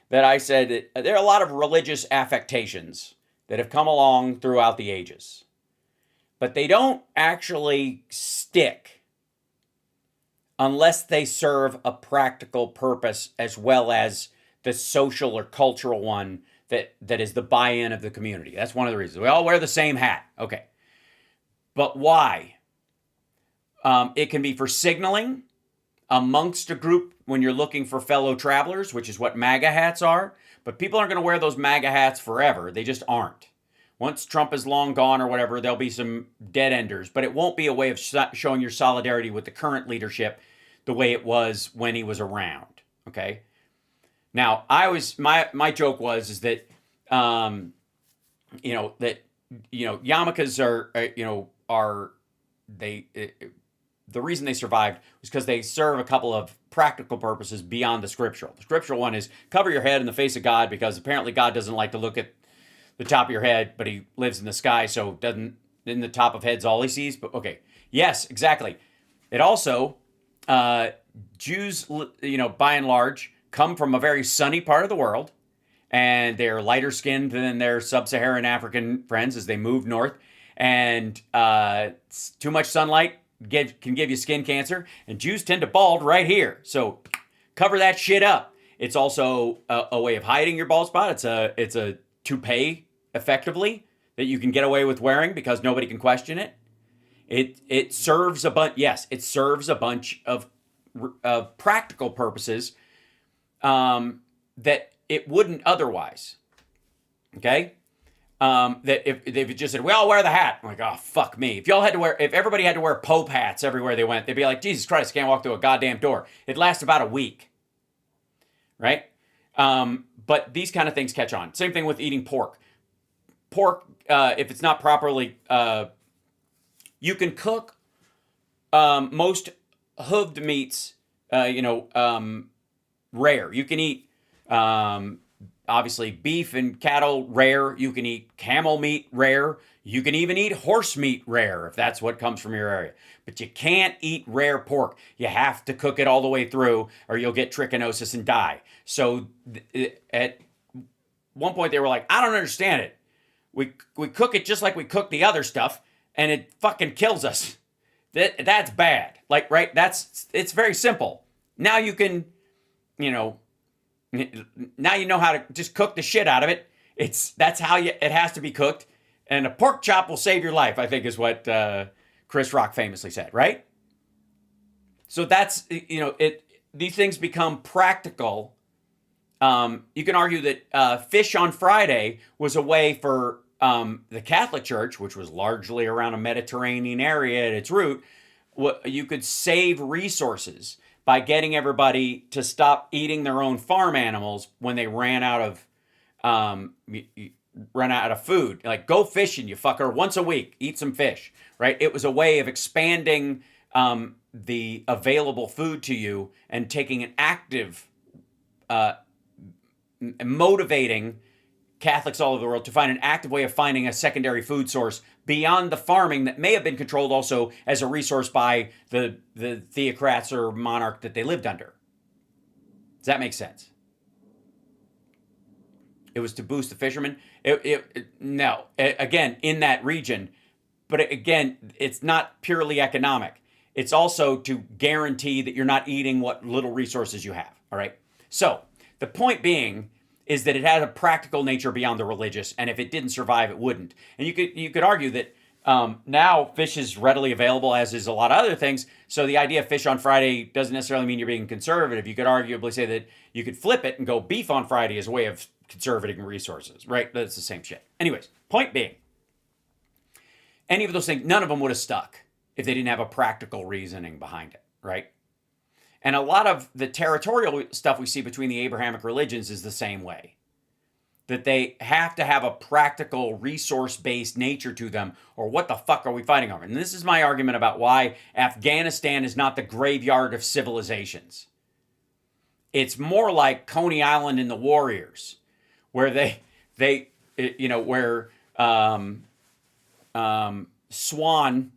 [SPEAKER 1] That I said that there are a lot of religious affectations that have come along throughout the ages, but they don't actually stick unless they serve a practical purpose as well as the social or cultural one that is the buy-in of the community. That's one of the reasons. We all wear the same hat. Okay. But why? It can be for signaling. amongst a group when you're looking for fellow travelers, which is what MAGA hats are. But people aren't going to wear those MAGA hats forever. They just aren't. Once Trump is long gone or whatever, there'll be some dead enders. But it won't be a way of showing your solidarity with the current leadership the way it was when he was around. Okay. Now, my joke is that yarmulkes the reason they survived was because they serve a couple of practical purposes beyond the scriptural. The scriptural one is cover your head in the face of God, because apparently God doesn't like to look at the top of your head, but he lives in the sky, so doesn't in the top of head's all he sees. But okay, yes, exactly. It also Jews, by and large, come from a very sunny part of the world, and they're lighter skinned than their sub-Saharan African friends as they move north. And too much sunlight can give you skin cancer, and Jews tend to bald right here. So cover that shit up. It's also a way of hiding your bald spot. It's a toupee, effectively, that you can get away with wearing because nobody can question it. It serves a bunch. Yes, it serves a bunch of practical purposes that it wouldn't otherwise. Okay. That if they just said, we all wear the hat. I'm like, oh, fuck me. If everybody had to wear Pope hats everywhere they went, they'd be like, Jesus Christ, I can't walk through a goddamn door. It lasts about a week. Right? But these kind of things catch on. Same thing with eating pork. Pork, if it's not properly, you can cook most hooved meats, rare. You can eat, obviously, beef and cattle, rare. You can eat camel meat, rare. You can even eat horse meat, rare, if that's what comes from your area. But you can't eat rare pork. You have to cook it all the way through, or you'll get trichinosis and die. So at one point, they were like, I don't understand it. We cook it just like we cook the other stuff, and it fucking kills us. That's bad. Like, right? It's very simple. Now you can, now you know how to just cook the shit out of it. That's how it has to be cooked. And a pork chop will save your life, I think is what Chris Rock famously said, right? So that's, these things become practical. You can argue that Fish on Friday was a way for the Catholic Church, which was largely around a Mediterranean area at its root. You could save resources by getting everybody to stop eating their own farm animals when they ran out of food. Like, go fishing, you fucker, once a week, eat some fish, right? It was a way of expanding the available food to you and taking an active, motivating Catholics all over the world to find an active way of finding a secondary food source beyond the farming that may have been controlled also as a resource by the theocrats or monarch that they lived under. Does that make sense? It was to boost the fishermen. No, again, in that region. But again, it's not purely economic. It's also to guarantee that you're not eating what little resources you have. All right. So the point being is that it had a practical nature beyond the religious, and if it didn't survive, it wouldn't. And you could argue that now fish is readily available, as is a lot of other things. So the idea of Fish on Friday doesn't necessarily mean you're being conservative. You could arguably say that you could flip it and go Beef on Friday as a way of conservating resources, right? That's the same shit. Anyways, point being, any of those things, none of them would have stuck if they didn't have a practical reasoning behind it, right? And a lot of the territorial stuff we see between the Abrahamic religions is the same way. That they have to have a practical, resource-based nature to them, or what the fuck are we fighting over? And this is my argument about why Afghanistan is not the graveyard of civilizations. It's more like Coney Island in the Warriors, where where Swan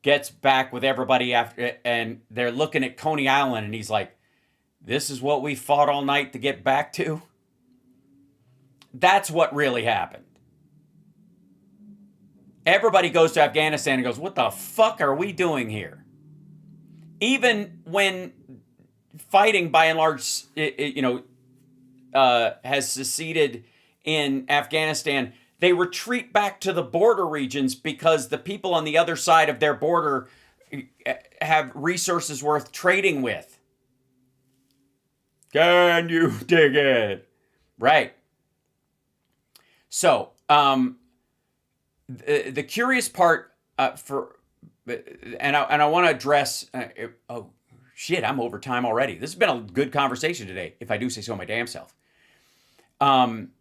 [SPEAKER 1] gets back with everybody after, and they're looking at Coney Island, and he's like, this is what we fought all night to get back to? That's what really happened. Everybody goes to Afghanistan and goes, what the fuck are we doing here? Even when fighting, by and large, has seceded in Afghanistan, they retreat back to the border regions because the people on the other side of their border have resources worth trading with. Can you dig it? Right. So, the curious part and I want to address. Oh shit! I'm over time already. This has been a good conversation today, if I do say so my damn self. Um,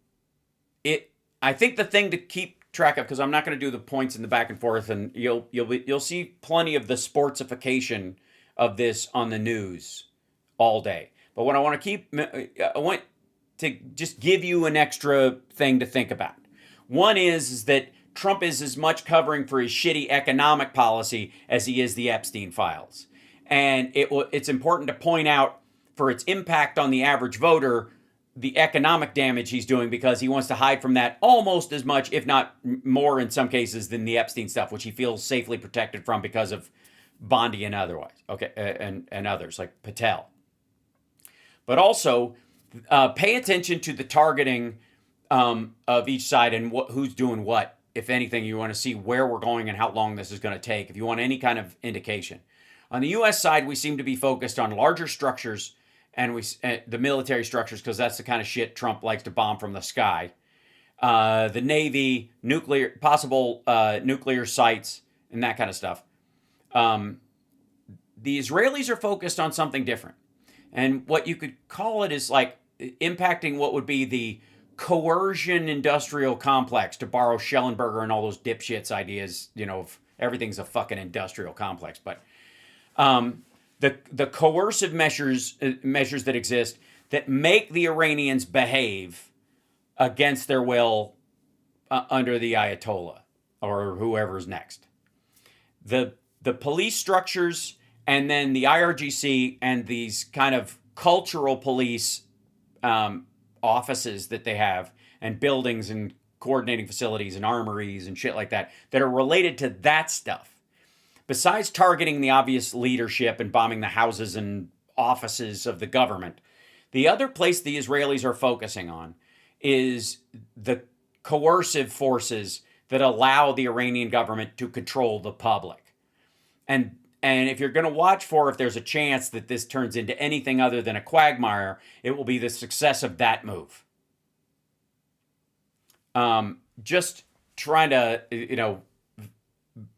[SPEAKER 1] it. I think the thing to keep track of, because I'm not going to do the points in the back and forth, and you'll see plenty of the sportsification of this on the news all day. But what I want to just give you an extra thing to think about. One is that Trump is as much covering for his shitty economic policy as he is the Epstein files. And it's important to point out, for its impact on the average voter, the economic damage he's doing, because he wants to hide from that almost as much, if not more in some cases, than the Epstein stuff, which he feels safely protected from because of Bondi and otherwise, okay, and others like Patel. But also, pay attention to the targeting of each side and who's doing what. If anything, you want to see where we're going and how long this is going to take, if you want any kind of indication. On the U.S. side, we seem to be focused on larger structures and the military structures, because that's the kind of shit Trump likes to bomb from the sky. The Navy, possible nuclear sites, and that kind of stuff. The Israelis are focused on something different. And what you could call it is like impacting what would be the coercion industrial complex, to borrow Schellenberger and all those dipshits ideas, everything's a fucking industrial complex. But the coercive measures that exist that make the Iranians behave against their will under the Ayatollah or whoever's next. The police structures, and then the IRGC and these kind of cultural police offices that they have, and buildings and coordinating facilities and armories and shit like that are related to that stuff. Besides targeting the obvious leadership and bombing the houses and offices of the government, the other place the Israelis are focusing on is the coercive forces that allow the Iranian government to control the public. And if you're going to watch for if there's a chance that this turns into anything other than a quagmire, it will be the success of that move. Just trying to,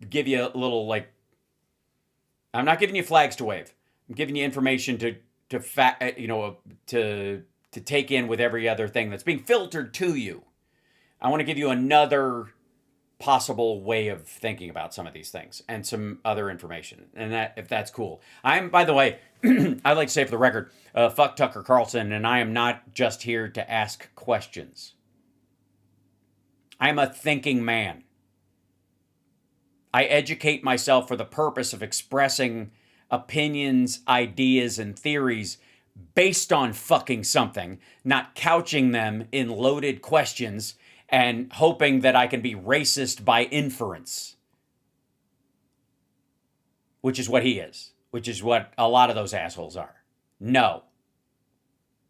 [SPEAKER 1] give you a little, like, I'm not giving you flags to wave. I'm giving you information to take in with every other thing that's being filtered to you. I want to give you another possible way of thinking about some of these things and some other information, and that, if that's cool. I'm, by the way, I'd like to say for the record, fuck Tucker Carlson, and I am not just here to ask questions. I'm a thinking man. I educate myself for the purpose of expressing opinions, ideas, and theories based on fucking something, not couching them in loaded questions and hoping that I can be racist by inference. Which is what he is. Which is what a lot of those assholes are. No.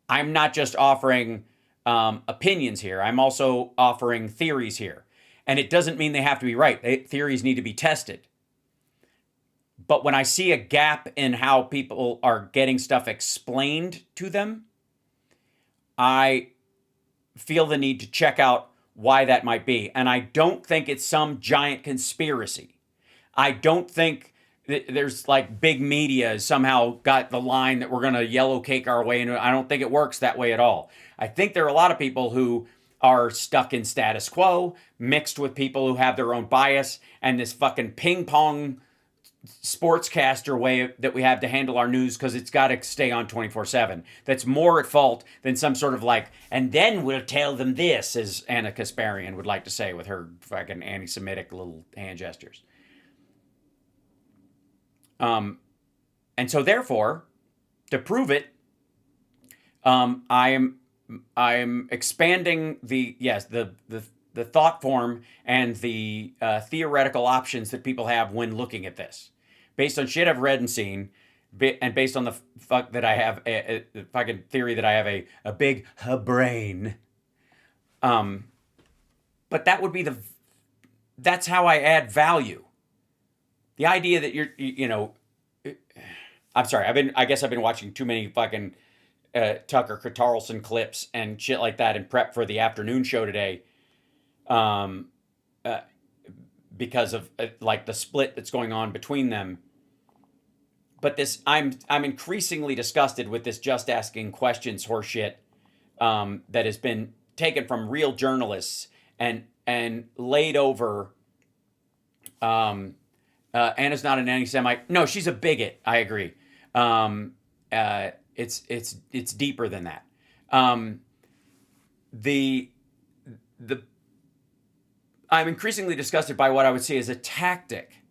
[SPEAKER 1] I'm not just offering opinions here. I'm also offering theories here. And it doesn't mean they have to be right. Theories need to be tested. But when I see a gap in how people are getting stuff explained to them, I feel the need to check out why that might be. And I don't think it's some giant conspiracy. I don't think there's like big media has somehow got the line that we're going to yellow cake our way into. I don't think it works that way at all. I think there are a lot of people who are stuck in status quo, mixed with people who have their own bias, and this fucking ping pong sportscaster way that we have to handle our news, because it's got to stay on 24/7. That's more at fault than some sort of like, and then we'll tell them this, as Anna Kasparian would like to say with her fucking anti-Semitic little hand gestures. And so therefore, to prove it, I am expanding the thought form and the theoretical options that people have when looking at this, based on shit I've read and seen, and based on the fuck that I have a fucking theory that I have a big brain. But that would be that's how I add value. The idea that I'm sorry, I guess I've been watching too many fucking Tucker Carlson clips and shit like that in prep for the afternoon show today, um, uh, because of like the split that's going on between them. But this, I'm increasingly disgusted with this just asking questions horseshit, that has been taken from real journalists and laid over. Anna's not an anti-Semite. No, she's a bigot. I agree. It's deeper than that. The the I'm increasingly disgusted by what I would say is a tactic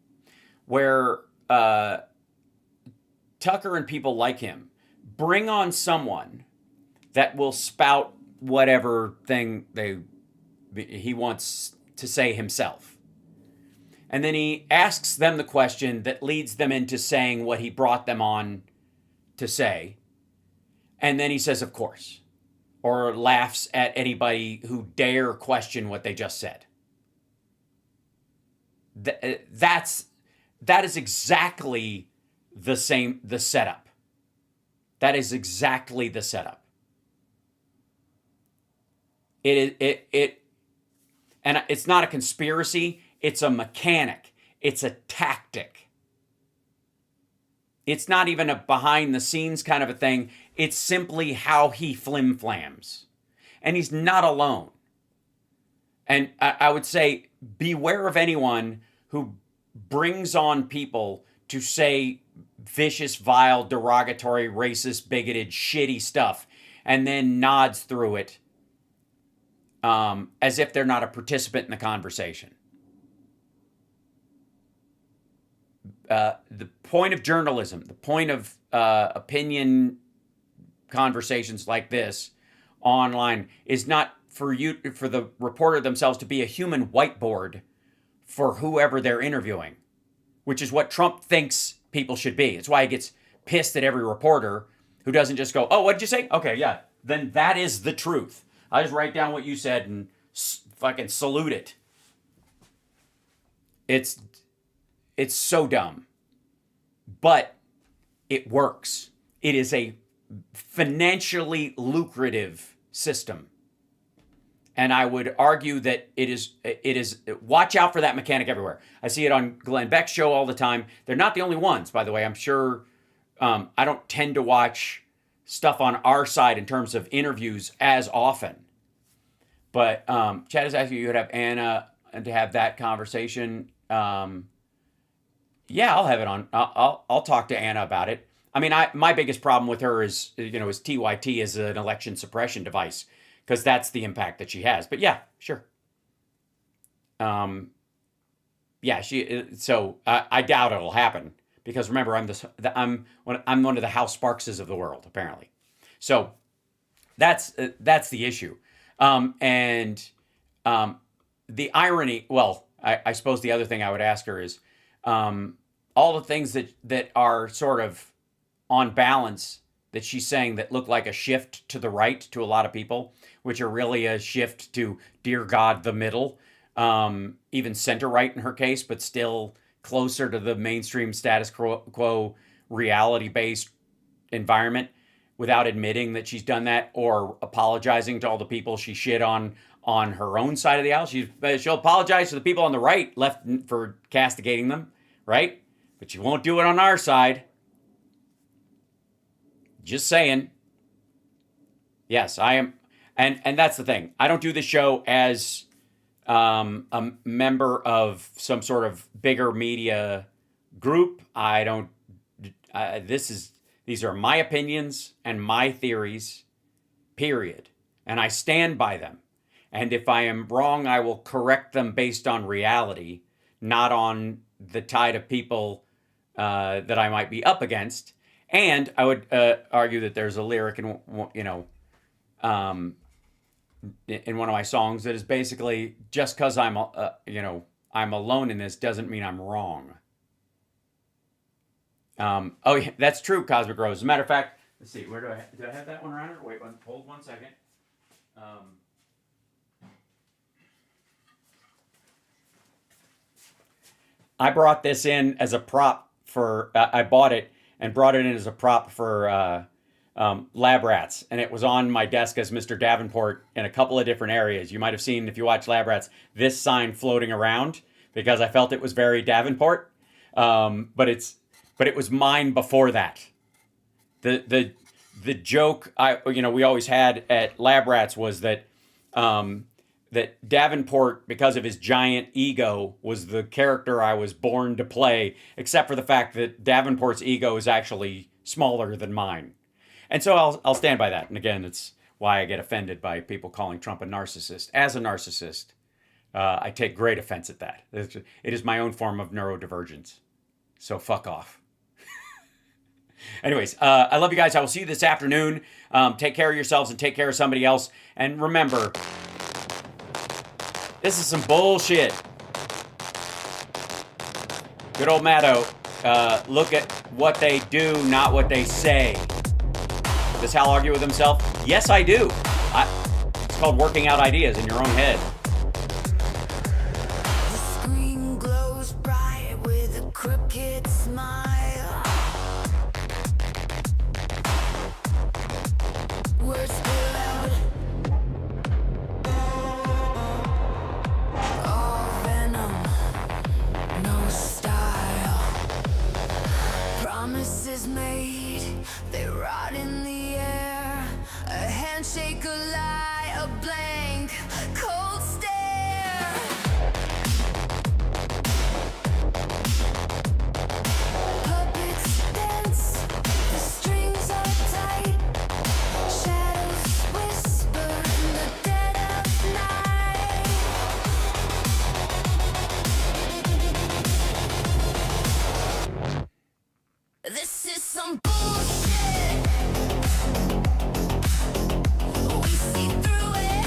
[SPEAKER 1] where Tucker and people like him bring on someone that will spout whatever thing he wants to say himself. And then he asks them the question that leads them into saying what he brought them on to say. And then he says, of course, or laughs at anybody who dare question what they just said. That is exactly the setup. That is exactly the setup. And it's not a conspiracy. It's a mechanic. It's a tactic. It's not even a behind the scenes kind of a thing. It's simply how he flim-flams. And he's not alone. And I would say beware of anyone who brings on people to say vicious, vile, derogatory, racist, bigoted, shitty stuff and then nods through it as if they're not a participant in the conversation. The point of journalism, the point of opinion conversations like this online is not for the reporter themselves to be a human whiteboard for whoever they're interviewing, which is what Trump thinks people should be. It's why he gets pissed at every reporter who doesn't just go, oh, what did you say? Okay, yeah. Then that is the truth. I just write down what you said and fucking salute it. It's so dumb. But it works. It is a financially lucrative system. And I would argue that it is, watch out for that mechanic everywhere. I see it on Glenn Beck's show all the time. They're not the only ones, by the way. I'm sure I don't tend to watch stuff on our side in terms of interviews as often. But Chad is asking you to have Anna and to have that conversation. Yeah, I'll have it on. I'll talk to Anna about it. I mean, my biggest problem with her is TYT is an election suppression device, because that's the impact that she has. But yeah, sure. Yeah, So I doubt it'll happen, because remember, I'm one of the Hal Sparkses of the world, apparently. So that's the issue. The irony. Well, I suppose the other thing I would ask her is all the things that are sort of on balance that she's saying that look like a shift to the right to a lot of people, which are really a shift to, dear God, the middle, even center right in her case, but still closer to the mainstream status quo reality-based environment, without admitting that she's done that or apologizing to all the people she shit on her own side of the aisle. She'll apologize to the people on the right left for castigating them, right? But she won't do it on our side. Just saying. Yes, I am. And that's the thing. I don't do this show as a member of some sort of bigger media group. I don't. These are my opinions and my theories, period. And I stand by them. And if I am wrong, I will correct them based on reality, not on the tide of people that I might be up against. And I would argue that there's a lyric in one of my songs that is basically, just because I'm alone in this doesn't mean I'm wrong. Oh yeah, that's true, Cosmic Rose. As a matter of fact, let's see, where do I have that one around? Wait, hold 1 second. I brought this in as a prop for. I bought it and brought it in as a prop for Lab Rats, and it was on my desk as Mr. Davenport in a couple of different areas. You might have seen, if you watch Lab Rats, this sign floating around because I felt it was very Davenport. But it was mine before that. The joke we always had at Lab Rats was that that Davenport, because of his giant ego, was the character I was born to play, except for the fact that Davenport's ego is actually smaller than mine. And so I'll stand by that. And again, it's why I get offended by people calling Trump a narcissist. As a narcissist, I take great offense at that. It is my own form of neurodivergence. So fuck off. Anyways, I love you guys. I will see you this afternoon. Take care of yourselves and take care of somebody else. And remember, this is some bullshit. Good old Maddo. Look at what they do, not what they say. Does Hal argue with himself? Yes, I do. It's called working out ideas in your own head.
[SPEAKER 3] The screen glows bright with a crooked smile. Words spill out. All venom, no style. Promises made, they rot in the air. A handshake, a lie, a blank, cold stare. Puppets dance, the strings are tight. Shadows whisper in the dead of night. This is some bullshit. We see through it.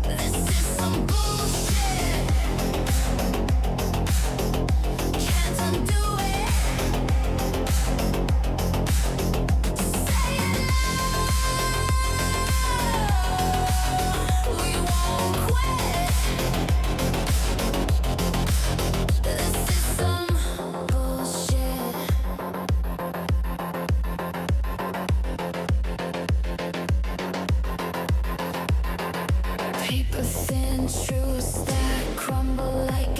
[SPEAKER 3] This is some bullshit. Can't undo it. Say it loud. We won't quit. This is some bullshit. Paper thin truths that crumble like